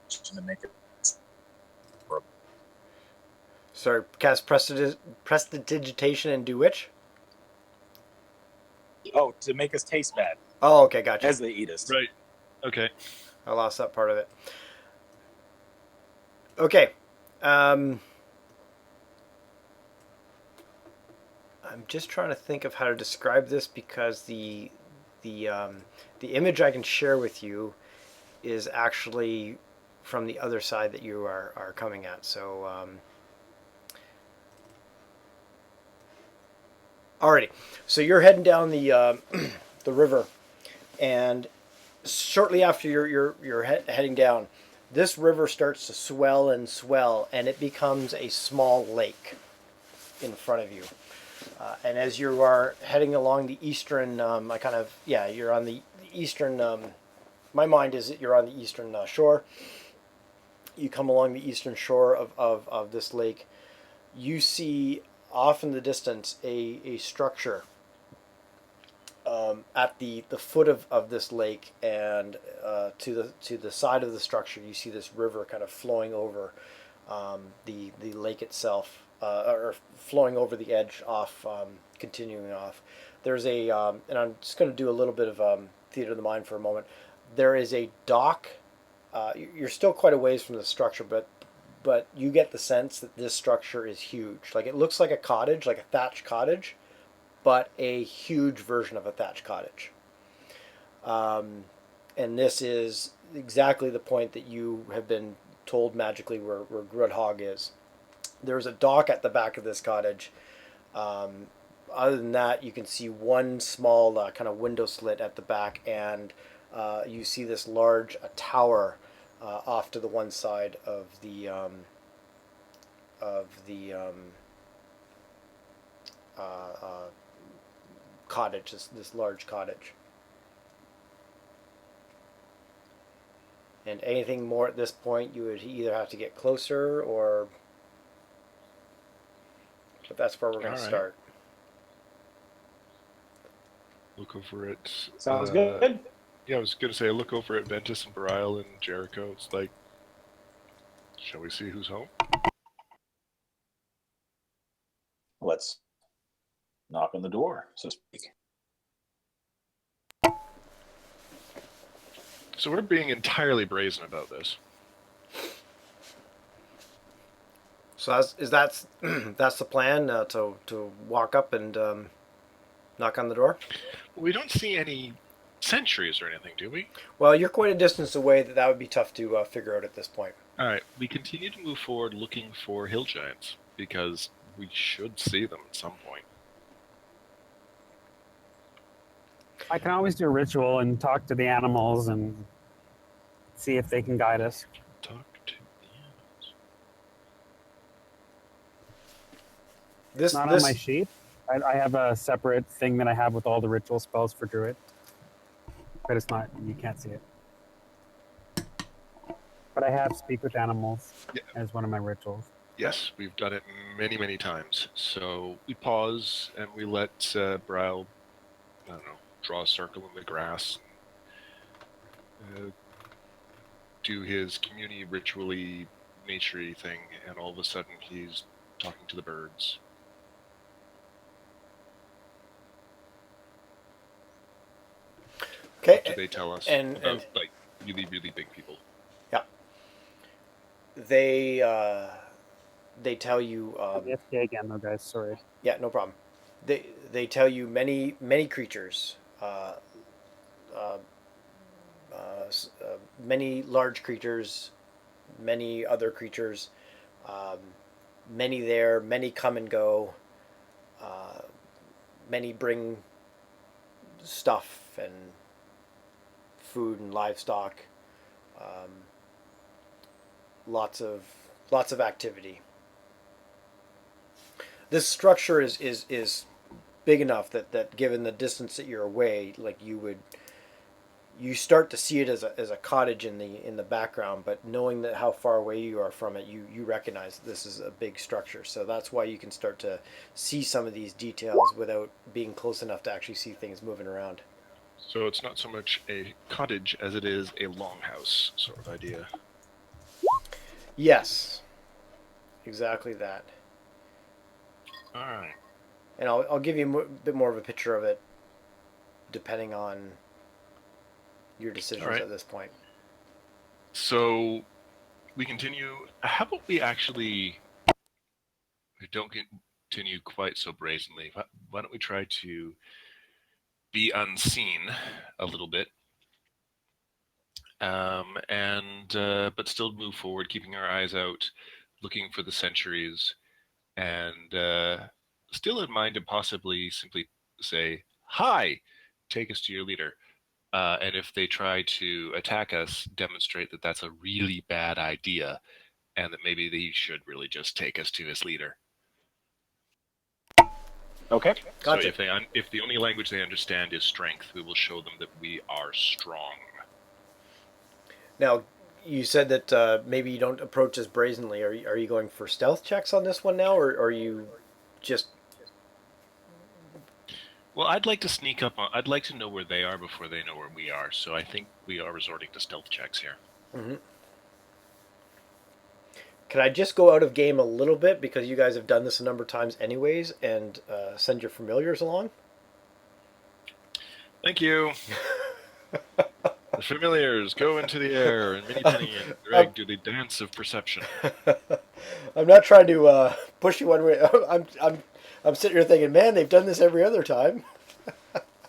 to make it. Sorry, cast prestidigitation and do which? Oh, to make us taste bad Oh, okay, gotcha. as they eat us. Right. Okay. I lost that part of it. Okay. I'm just trying to think of how to describe this because the the image I can share with you is actually from the other side that you are coming at. So, alrighty. So you're heading down the the river, and shortly after you're heading down, this river starts to swell and swell, and it becomes a small lake in front of you. And as you are heading along the eastern, you're on the eastern. My mind is that you're on the eastern shore. You come along the eastern shore of this lake. You see off in the distance a structure at the foot of this lake, and to the side of the structure, you see this river kind of flowing over the lake itself, or flowing over the edge off, continuing off. There's and I'm just going to do a little bit of theater of the mind for a moment. There is a dock. You're still quite a ways from the structure, but you get the sense that this structure is huge. Like, it looks like a cottage, like a thatched cottage, but a huge version of a thatched cottage. And this is exactly the point that you have been told magically where Grudhog is. There's a dock at the back of this cottage. Other than that, you can see one small kind of window slit at the back, and you see this large tower off to the one side of the cottage, this large cottage. And anything more at this point, you would either have to get closer, or but that's where we're going to start. Look over it. Sounds good. Yeah, I was gonna say, I look over at Ventus and Barial and Jericho. It's like, shall we see who's home? Let's knock on the door, so to speak. So we're being entirely brazen about this. So that's that's the plan, to walk up and knock on the door. We don't see any sentries or anything, do we? Well, you're quite a distance away. That would be tough to figure out at this point. All right, we continue to move forward looking for hill giants because we should see them at some point. I can always do a ritual and talk to the animals and see if they can guide us. Talk to the animals. This Not on my sheet. I have a separate thing that I have with all the ritual spells for Druid. But it's not, you can't see it. But I have Speak with Animals as one of my rituals. Yes, we've done it many, many times. So we pause and we let Brile, I don't know, draw a circle in the grass, do his community ritually nature-y thing, and all of a sudden he's talking to the birds. Okay. Do they tell us and like really, really big people? Yeah. They tell you. Yeah, again, though, guys. Sorry. Yeah, no problem. They tell you many creatures, many large creatures, many other creatures, many there, many come and go, many bring stuff and food and livestock, lots of activity. This structure is big enough that given the distance that you're away, like you start to see it as a cottage in the background, but knowing that how far away you are from it, you recognize that this is a big structure. So that's why you can start to see some of these details without being close enough to actually see things moving around. So it's not so much a cottage as it is a longhouse sort of idea. Yes, exactly that. All right. And I'll give you a bit more of a picture of it, depending on your decisions All right. at this point. So we continue. How about we actually don't continue quite so brazenly? Why don't we try to be unseen a little bit, and but still move forward, keeping our eyes out, looking for the sentries, and still in mind to possibly simply say, "Hi, take us to your leader." And if they try to attack us, demonstrate that that's a really bad idea, and that maybe they should really just take us to his leader. Okay. Gotcha. So if the only language they understand is strength, we will show them that we are strong. Now, you said that maybe you don't approach as brazenly. Are you going for stealth checks on this one now, or are you just... Well, I'd like to sneak up on. I'd like to know where they are before they know where we are. So I think we are resorting to stealth checks here. Mhm. Can I just go out of game a little bit because you guys have done this a number of times anyways, and send your familiars along? Thank you. The familiars go into the air, and Minnie and Greg do the dance of perception. I'm not trying to push you one way. I'm sitting here thinking, man, they've done this every other time.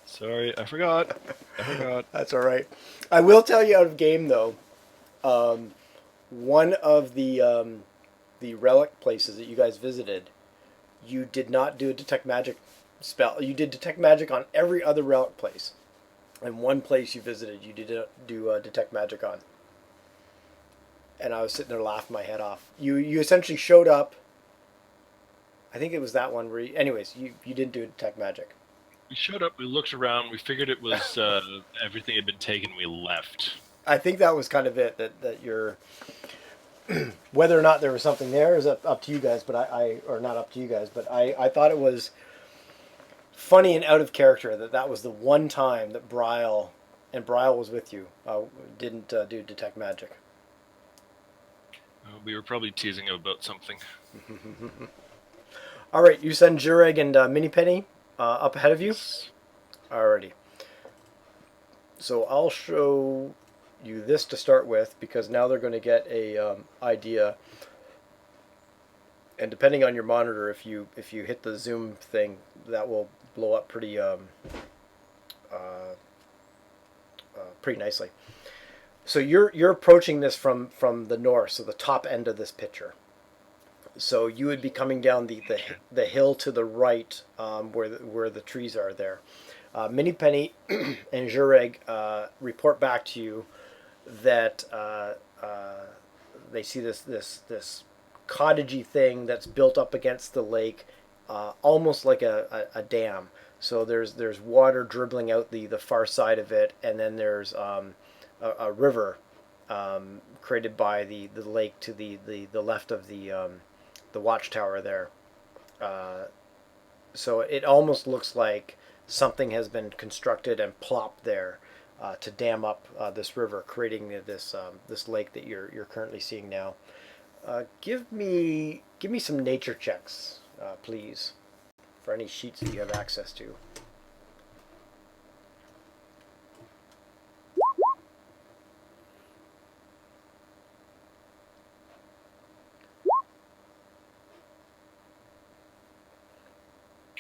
Sorry, I forgot. That's all right. I will tell you out of game though. One of the relic places that you guys visited, you did not do a detect magic spell. You did detect magic on every other relic place, and one place you visited, you did do detect magic on. And I was sitting there laughing my head off. You essentially showed up. I think it was that one where, anyways, you didn't do detect magic. We showed up. We looked around. We figured it was everything had been taken. We left. I think that was kind of it. That you're whether or not there was something there is up to you guys. But I or not up to you guys. But I thought it was funny and out of character that was the one time that Bryle, and Bryle was with you, didn't do detect magic. We were probably teasing him about something. All right, you send Jureg and Mini Penny up ahead of you. Alrighty. So I'll show you this to start with because now they're going to get a idea. And depending on your monitor, if you hit the zoom thing, that will blow up pretty pretty nicely. So you're approaching this from the north, so the top end of this picture. So you would be coming down the hill to the right, where the trees are there. Mini Penny and Jureg report back to you that they see this cottagey thing that's built up against the lake, almost like a dam. So there's water dribbling out the far side of it, and then there's a river created by the lake to the left of the watchtower there. So it almost looks like something has been constructed and plopped there to dam up this river, creating this lake that you're currently seeing now. Give me some nature checks, please, for any sheets that you have access to.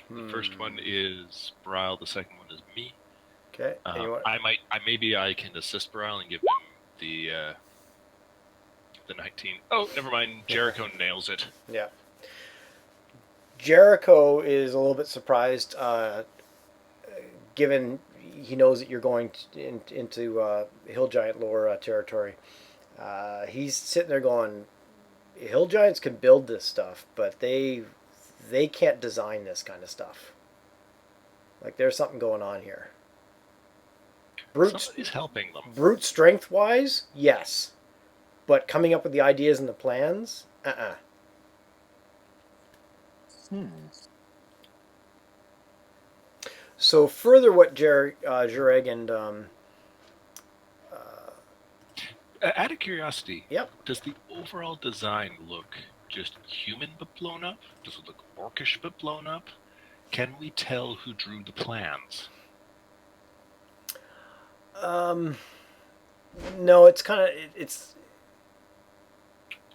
The first one is Bryle. The second one is me. Okay. Maybe I can assist Bryle and give him the 19. Oh, never mind. Jericho nails it. Yeah. Jericho is a little bit surprised, given he knows that you're going into Hill Giant lore territory. He's sitting there going, Hill Giants can build this stuff, but they can't design this kind of stuff. Like there's something going on here. Somebody's helping them. Brute strength wise, yes, but coming up with the ideas and the plans, So further, what Jureg and Out of curiosity, yep. does the overall design look just human but blown up? Does it look orcish but blown up? Can we tell who drew the plans? No, it's kind of it's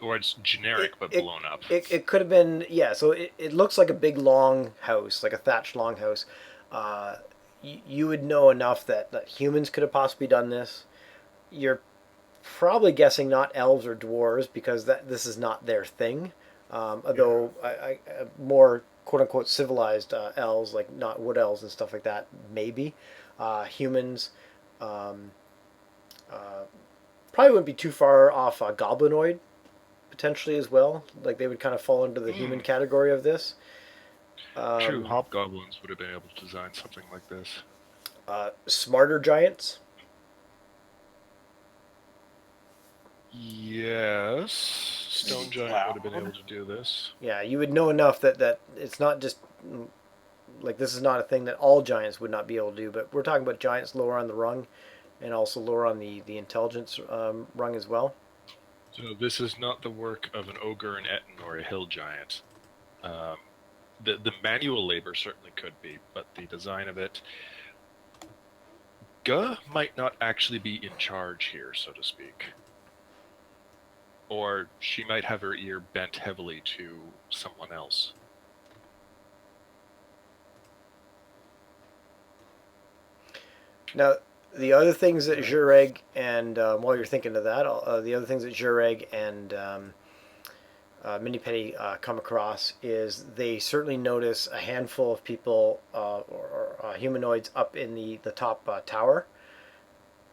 Or it's generic but it, blown up? it could have been, yeah. So it looks like a big long house, like a thatched long house. You would know enough that humans could have possibly done this. You're probably guessing not elves or dwarves because this is not their thing. Although more quote unquote civilized elves, like not wood elves and stuff like that, maybe. Humans um, uh, probably wouldn't be too far off goblinoid potentially as well. Like they would kind of fall into the human category of this. True, hobgoblins would have been able to design something like this. Smarter giants. Yes, Stone Giant would have been able to do this. Yeah, you would know enough that it's not just like this is not a thing that all giants would not be able to do. But we're talking about giants lower on the rung, and also lower on the intelligence rung as well. So this is not the work of an ogre, an Etten, or a hill giant. The manual labor certainly could be, but the design of it, Guh might not actually be in charge here, so to speak. Or she might have her ear bent heavily to someone else. Now, the other things that Jureg and while you're thinking of that, the other things that Jureg and Mini Penny come across is they certainly notice a handful of people or humanoids up in the top tower.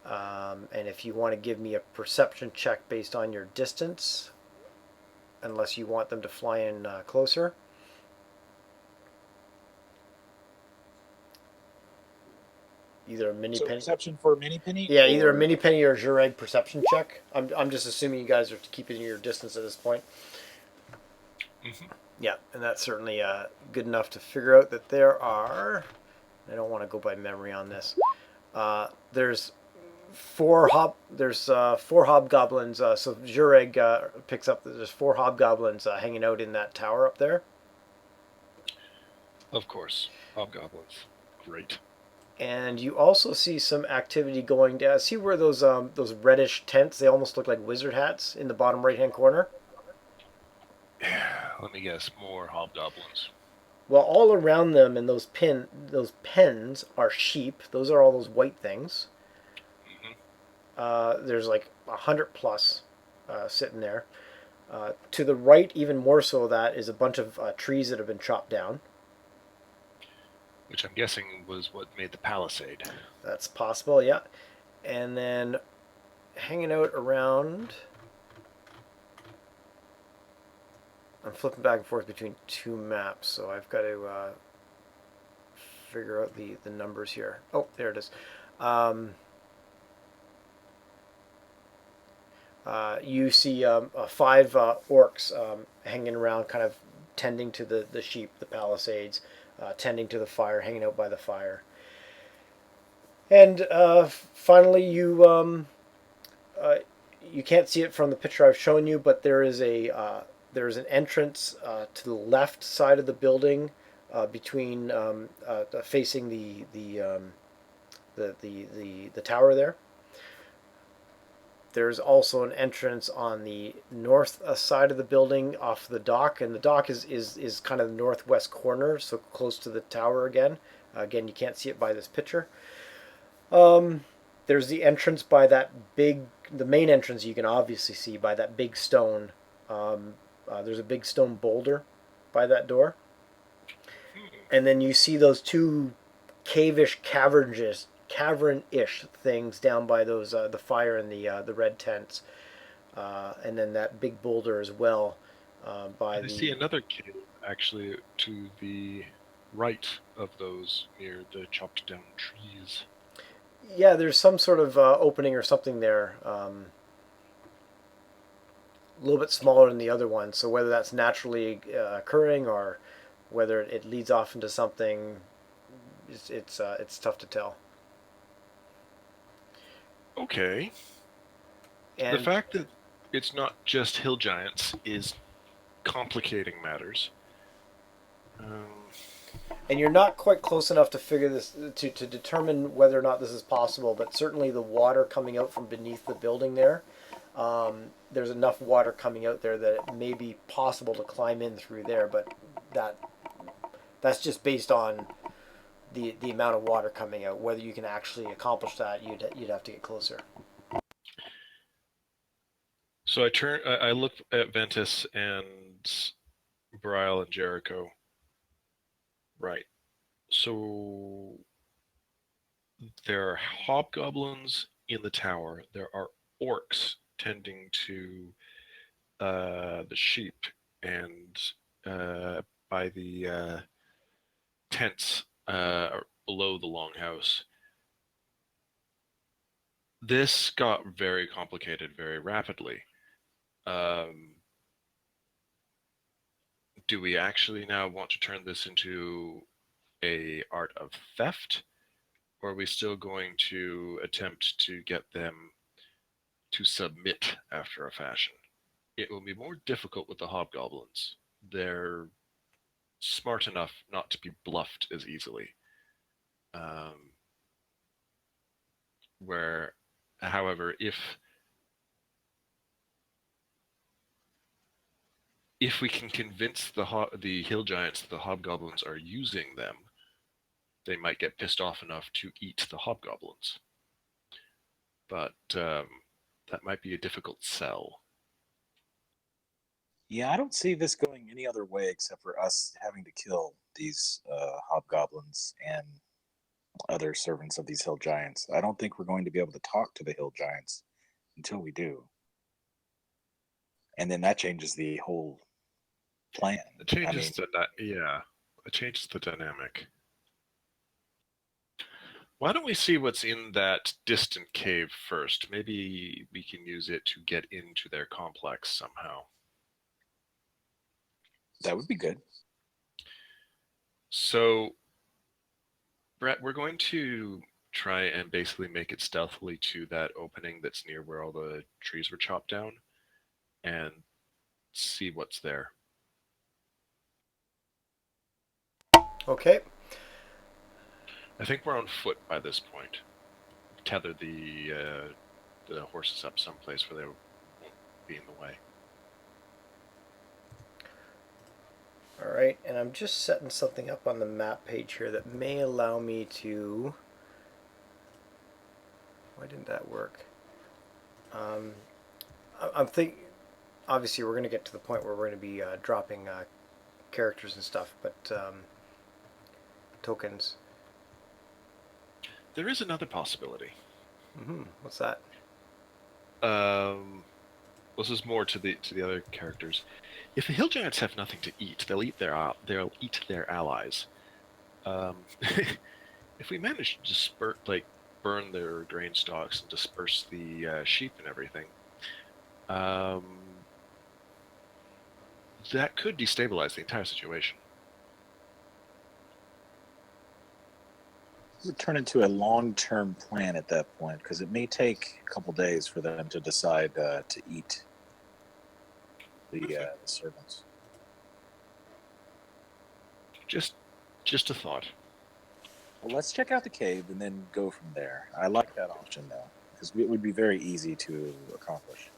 And if you want to give me a perception check based on your distance, unless you want them to fly in closer. Either a mini penny. Perception for Mini Penny? Yeah, either a mini penny or a Jureg perception check. I'm just assuming you guys are keeping your distance at this point. Mm-hmm. Yeah, and that's certainly good enough to figure out that there are. I don't want to go by memory on this. There's four hobgoblins. So Jureg picks up that there's 4 hobgoblins hanging out in that tower up there. Of course, hobgoblins. Great. And you also see some activity going down. See where those reddish tents? They almost look like wizard hats in the bottom right-hand corner. Let me guess, more hobgoblins. Well, all around them in those pens are sheep. Those are all those white things. Mm-hmm. There's like 100 plus sitting there. To the right, even more so, of that is a bunch of trees that have been chopped down. Which I'm guessing was what made the palisade. That's possible, yeah. And then hanging out around. I'm flipping back and forth between 2 maps, so I've got to figure out the numbers here. Oh, there it is. You see 5 orcs hanging around, kind of tending to the sheep, the palisades, tending to the fire, hanging out by the fire. And finally, you can't see it from the picture I've shown you, but there's an entrance to the left side of the building, between facing the tower there. There's also an entrance on the north side of the building off the dock, and the dock is kind of the northwest corner, so close to the tower again. Again, you can't see it by this picture. There's the entrance by the main entrance you can obviously see by that big stone. There's a big stone boulder by that door. And then you see those 2 cave-ish, cavern-ish things down by those the fire and the red tents, and then that big boulder as well. I see another cave actually to the right of those, near the chopped down trees. Yeah, there's some sort of opening or something there. A little bit smaller than the other one, so whether that's naturally occurring or whether it leads off into something, it's tough to tell. Okay. And the fact that it's not just hill giants is complicating matters. And you're not quite close enough to figure this to determine whether or not this is possible. But certainly the water coming out from beneath the building there, there's enough water coming out there that it may be possible to climb in through there. But that's just based on the amount of water coming out. Whether you can actually accomplish that, you'd have to get closer. So I look at Ventus and Brile and Jericho. Right. So there are hobgoblins in the tower. There are orcs tending to the sheep and by the tents below the longhouse. This got very complicated very rapidly. Do we actually now want to turn this into a art of theft, or are we still going to attempt to get them to submit after a fashion? It will be more difficult with the hobgoblins. They're smart enough not to be bluffed as easily. Where, however, if we can convince the hill giants that the hobgoblins are using them, they might get pissed off enough to eat the hobgoblins. But that might be a difficult sell. Yeah, I don't see this going any other way except for us having to kill these hobgoblins and other servants of these hill giants. I don't think we're going to be able to talk to the hill giants until we do. And then that changes the whole plan. It changes it changes the dynamic. Why don't we see what's in that distant cave first? Maybe we can use it to get into their complex somehow. That would be good. So, Brett, we're going to try and basically make it stealthily to that opening that's near where all the trees were chopped down and see what's there. Okay. I think we're on foot by this point. Tether the horses up someplace where they won't be in the way. All right, and I'm just setting something up on the map page here that may allow me to. Why didn't that work? I'm thinking. Obviously, we're going to get to the point where we're going to be dropping characters and stuff, but tokens. There is another possibility. What's that? This is more to the other characters. If the hill giants have nothing to eat, they'll eat their allies. If we manage to burn their grain stalks and disperse the sheep and everything, that could destabilize the entire situation. It would turn into a long-term plan at that point, because it may take a couple days for them to decide to eat the servants. Just a thought. Well, let's check out the cave and then go from there. I like that option, though, because it would be very easy to accomplish.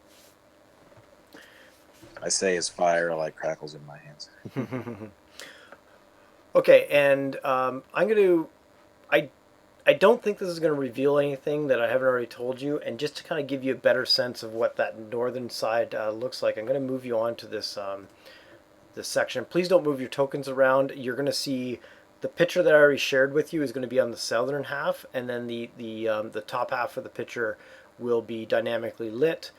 I say as fire like crackles in my hands. Okay, and I'm going to. I don't think this is going to reveal anything that I haven't already told you, and just to kind of give you a better sense of what that northern side looks like, I'm going to move you on to this this section. Please don't move your tokens around. You're going to see the picture that I already shared with you is going to be on the southern half, and then the top half of the picture will be dynamically lit.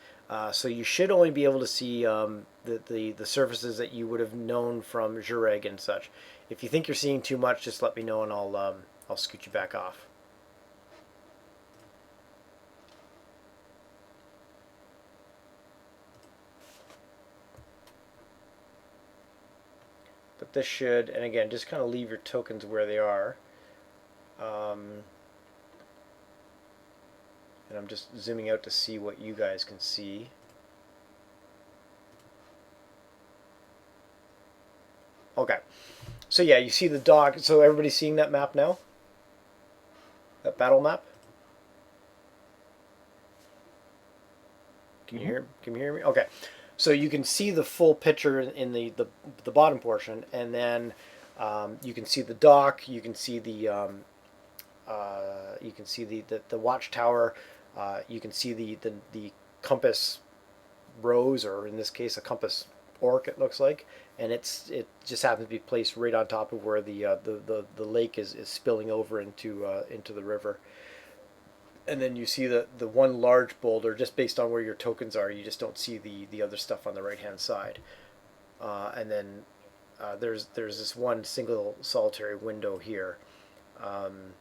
So you should only be able to see the surfaces that you would have known from Jureg and such. If you think you're seeing too much, just let me know and I'll scoot you back off. But this should, and again, just kind of leave your tokens where they are. And I'm just zooming out to see what you guys can see. Okay. So yeah, you see the dock. So everybody's seeing that map now? That battle map? Can you hear me? Okay. So you can see the full picture in the bottom portion, and then you can see the dock. You can see the watchtower. You can see the compass rose, or in this case, a compass orc. It looks like, and it just happens to be placed right on top of where the lake is spilling over into the river. And then you see the one large boulder just based on where your tokens are. You just don't see the other stuff on the right hand side. And then there's this one single solitary window here. And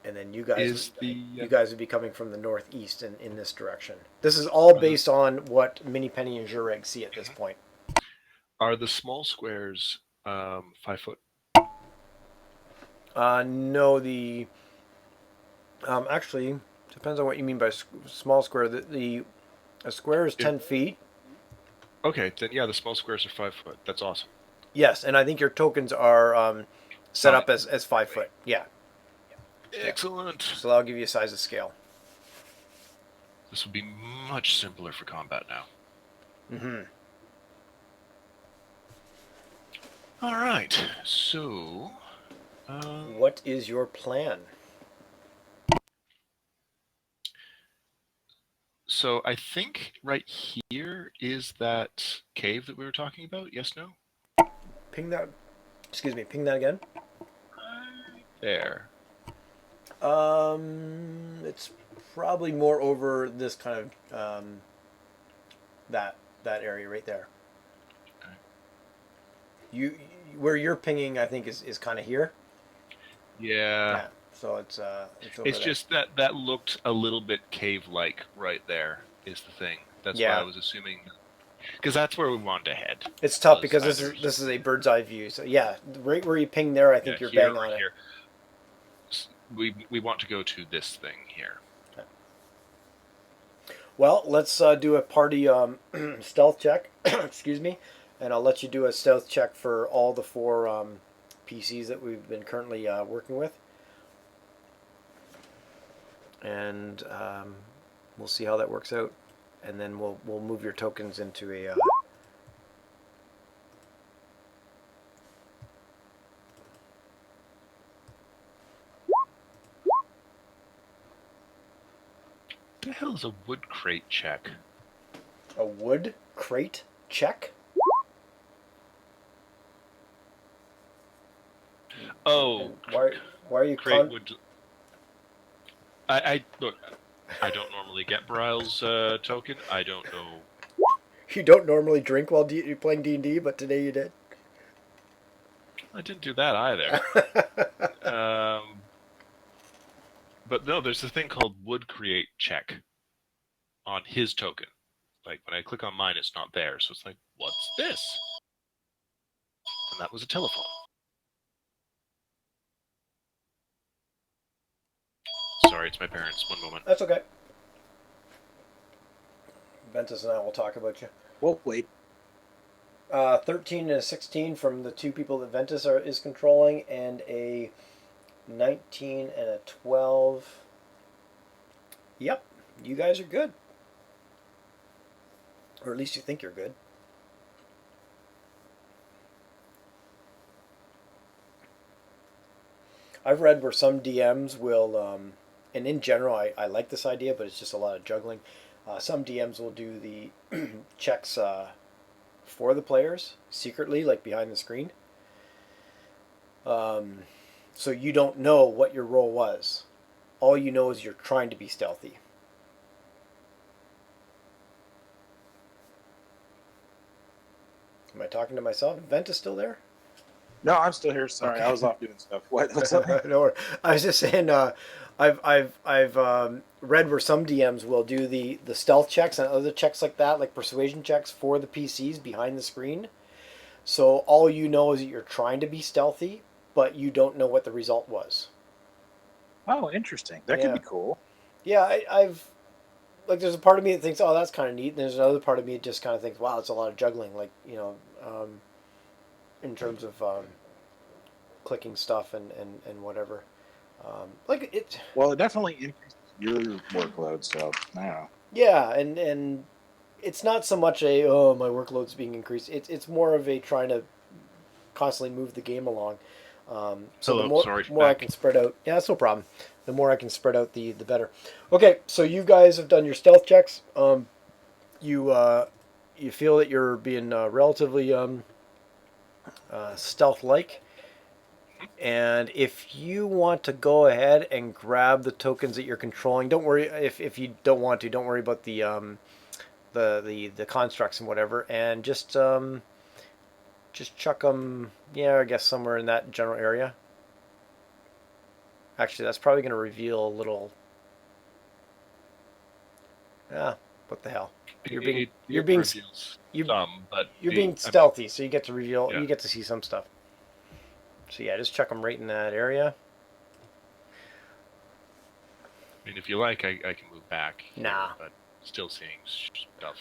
then Is you guys would be coming from the northeast in this direction. This is all based on what Mini Penny and Jureg see at this point. are the small squares 5 foot? No, the actually depends on what you mean by small square. A square is 10 feet. Okay, then yeah, the small squares are 5 foot. That's awesome. Yes, and I think your tokens are set up as 5 foot. Yeah. Excellent. So that'll give you a size of scale. This will be much simpler for combat now. Mm-hmm. All right, so What is your plan? so I think right here is that cave that we were talking about. Yes, no. Ping that. Excuse me. Ping that again. There. It's probably more over this kind of that area right there. Okay. You where you're pinging, I think is kind of here. Yeah. Yeah. So it's over It's there. just that looked a little bit cave-like right there. Is the thing. That's why Yeah. I was assuming, because that's where we wanted to head. It's tough was because either- this is a bird's eye view. So yeah, right where you ping there, I think you're here bang or on it. here. We want to go to this thing here. Well, let's do a party stealth check. Excuse me, and I'll let you do a stealth check for all the four PCs that we've been currently working with, and we'll see how that works out, and then we'll move your tokens into a. What the hell is a wood crate check? A wood crate check. Oh, And why are you crate wood. I look. I don't normally get Bryle's token. I don't know. You don't normally drink while you're playing D&D, but today you did. I didn't do that either. But no, there's a thing called wood create check on his token. Like when I click on mine, it's not there. So it's like, what's this? And that was a telephone. Sorry, it's my parents. One moment. That's okay. Ventus and I will talk about you. Well, wait. 13 and a 16 from the two people that Ventus is controlling, and a 19 and a 12. Yep, you guys are good. Or at least you think you're good. I've read where some DMs will, and in general, I like this idea, but it's just a lot of juggling. Some DMs will do the checks for the players secretly, like behind the screen. So you don't know what your role was. All you know is you're trying to be stealthy. Am I talking to myself? Ventus still there? No, I'm still here. Sorry, Okay. I was off doing stuff. What's up? No, I was just saying. I've read where some DMs will do the stealth checks and other checks like that, like persuasion checks for the PCs behind the screen. So all you know is that you're trying to be stealthy, but you don't know what the result was. Oh, interesting. That could Yeah. be cool. Yeah, I've like there's a part of me that thinks, oh, that's kind of neat, and there's another part of me that just kind of thinks, wow, it's a lot of juggling. Like in terms of clicking stuff and whatever. Like it. Well, it definitely increases your workload. So yeah. Yeah, and it's not so much a oh my workload's being increased. It's more of a trying to constantly move the game along. So the Hello, more sorry, I back. can spread out, yeah, that's no problem. The more I can spread out, the better. Okay, so you guys have done your stealth checks. You feel that you're being relatively stealth-like. And if you want to go ahead and grab the tokens that you're controlling, don't worry if you don't want to. Don't worry about the constructs and whatever, and just chuck them. Yeah, I guess somewhere in that general area. Actually, that's probably going to reveal a little. Ah, what the hell? You're being you're It being reveals you some, but you're being I mean, stealthy, so you get to reveal. yeah. You get to see some stuff. So yeah, just chuck them right in that area. I mean, if you like, I can move back here, Nah. but still seeing stuff.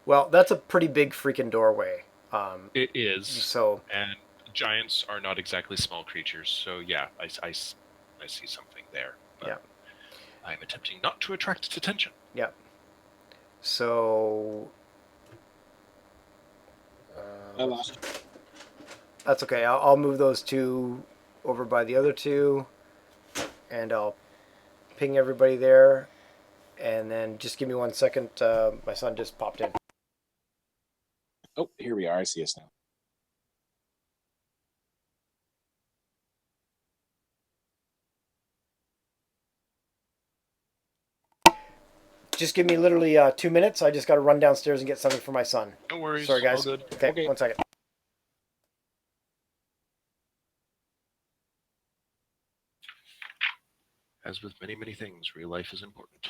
Well, that's a pretty big freaking doorway. It is, So and giants are not exactly small creatures, so yeah, I see something there. But yeah, I'm attempting not to attract its attention. yeah. So I lost you. that's okay. I'll move those two over by the other two, and I'll ping everybody there. And then just give me 1 second. My son just popped in. Oh, here we are. I see us now. Just give me literally 2 minutes. I just got to run downstairs and get something for my son. No worries. Sorry, guys. All good. Okay, Okay. 1 second. As with many, many things, real life is important.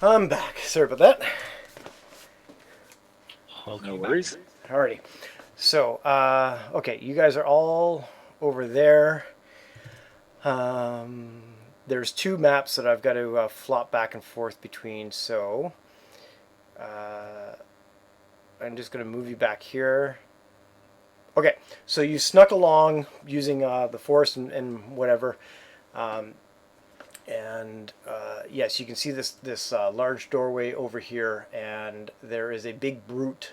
I'm back. Sorry about that. Welcome No back. worries. Alrighty. So, okay, you guys are all over there. There's two maps that I've got to flop back and forth between. So, I'm just going to move you back here. Okay, so you snuck along using the forest and whatever. And yes, you can see this large doorway over here, and there is a big brute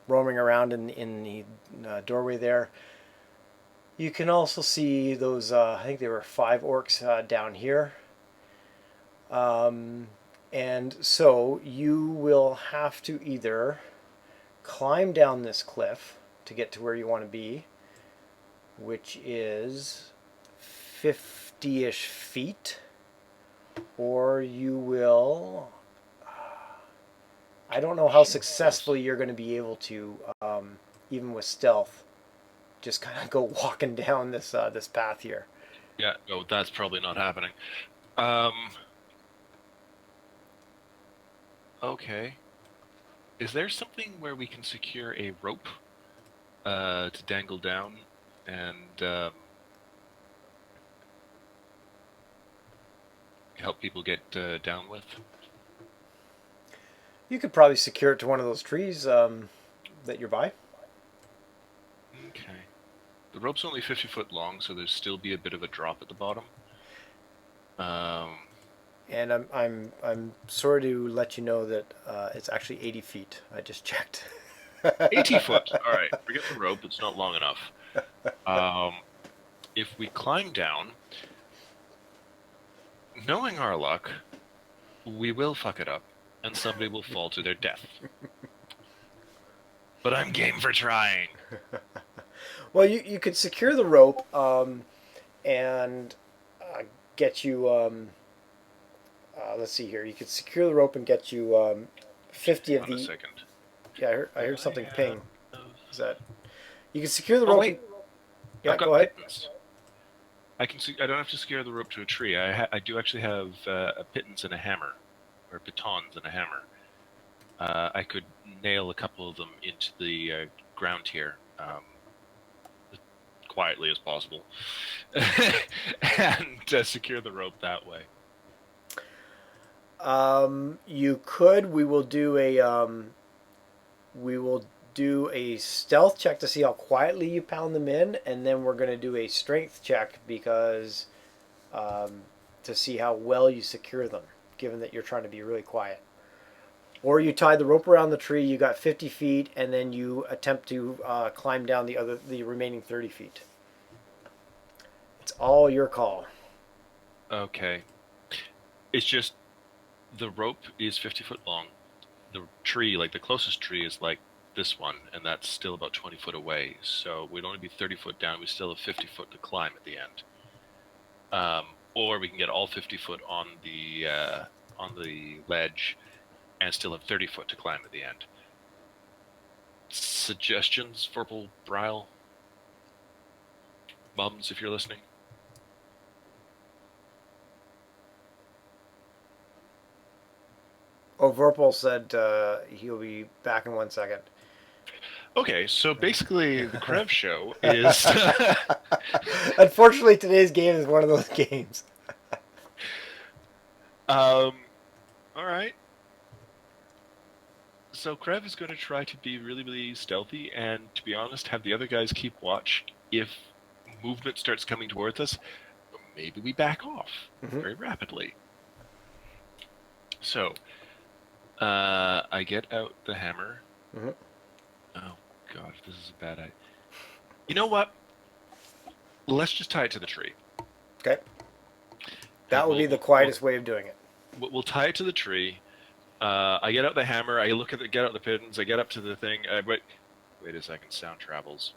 roaming around in the doorway there. You can also see those. I think there were 5 orcs down here. And so you will have to either climb down this cliff to get to where you want to be, which is 50-ish feet, or you will. I don't know how successfully you're going to be able to, even with stealth, just kind of go walking down this this path here. Yeah, no, that's probably not happening. Okay. Is there something where we can secure a rope to dangle down and help people get down with? You could probably secure it to one of those trees that you're by. Okay. The rope's only 50 foot long, so there's still be a bit of a drop at the bottom. And I'm sorry to let you know that it's actually 80 feet. I just checked. 80 foot. All right, forget the rope. It's not long enough. If we climb down, knowing our luck, we will fuck it up, and somebody will fall to their death. But I'm game for trying. Well, you could secure the rope and get you. Let's see here. You could secure the rope and get you 50 of Hold on the. a second. Yeah, I heard something ping. Of- Is that? You can secure the Oh, rope. wait. Yeah, I've got go ahead. pittance. I don't have to secure the rope to a tree. I do actually have a pittance and a hammer, or pitons and a hammer. I could nail a couple of them into the ground here, as quietly as possible, and secure the rope that way. You could. We will do a stealth check to see how quietly you pound them in, and then we're going to do a strength check because to see how well you secure them, given that you're trying to be really quiet. Or you tie the rope around the tree. You got 50 feet, and then you attempt to climb down the remaining 30 feet. It's all your call. Okay. It's just the rope is 50 foot long. The tree, like the closest tree, is like this one, and that's still about 20 foot away. So we'd only be 30 foot down. We still have 50 foot to climb at the end. Or we can get all 50 foot on the ledge, and still have 30 foot to climb at the end. Suggestions, Vorpal, Bryle, Mums, if you're listening. Oh, Vorpal said he'll be back in 1 second. Okay, so basically the Krev show is... Unfortunately, today's game is one of those games. All right. So Krev is going to try to be really, really stealthy, and to be honest, have the other guys keep watch. If movement starts coming towards us, maybe we back off very rapidly. So, I get out the hammer. Mhm. Oh god, this is a bad idea. You know what? Let's just tie it to the tree. Okay. That would be the quietest way of doing it. We'll tie it to the tree. I get out the hammer. I get out the pittons. I get up to the thing. Wait a second. Sound travels.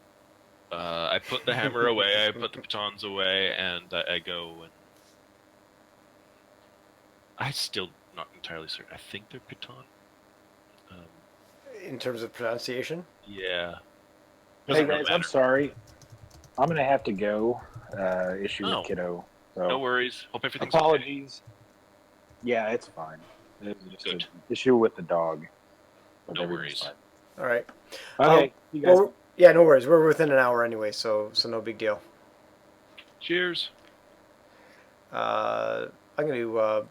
I put the hammer away. I put the pitons away, and I go. And I'm still not entirely certain. I think they're piton. In terms of pronunciation? Yeah. Hey Doesn't really guys, I'm matter. sorry. I'm gonna have to go. Issue Oh. with kiddo. So No worries. Hope everything's okay. apologies. Yeah, it's fine. It's just Good. an issue with the dog. But No everything's worries. All right. fine. Okay, you guys. Well, yeah, no worries. We're within an hour anyway, so no big deal. Cheers. I'm gonna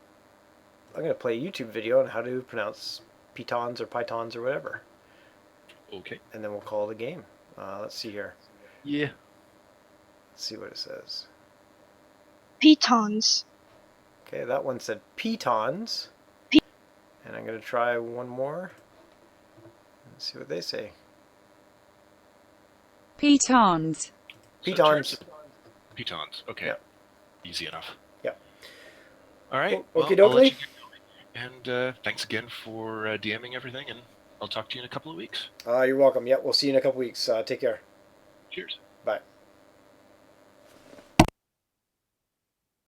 play a YouTube video on how to pronounce pitons or pythons or whatever, Okay. and then we'll call it a game. Let's see here. Yeah. Let's see what it says. Pitons. Okay, that one said pitons. And I'm gonna try one more. Let's see what they say. Pitons. So in Pitons. terms of- Pitons. Okay. Yeah. Easy enough. Yeah. All right. Okie I'll let dokie. you get going. And thanks again for DMing everything, and I'll talk to you in a couple of weeks. You're welcome. Yeah, we'll see you in a couple weeks. Take care. Cheers. Bye.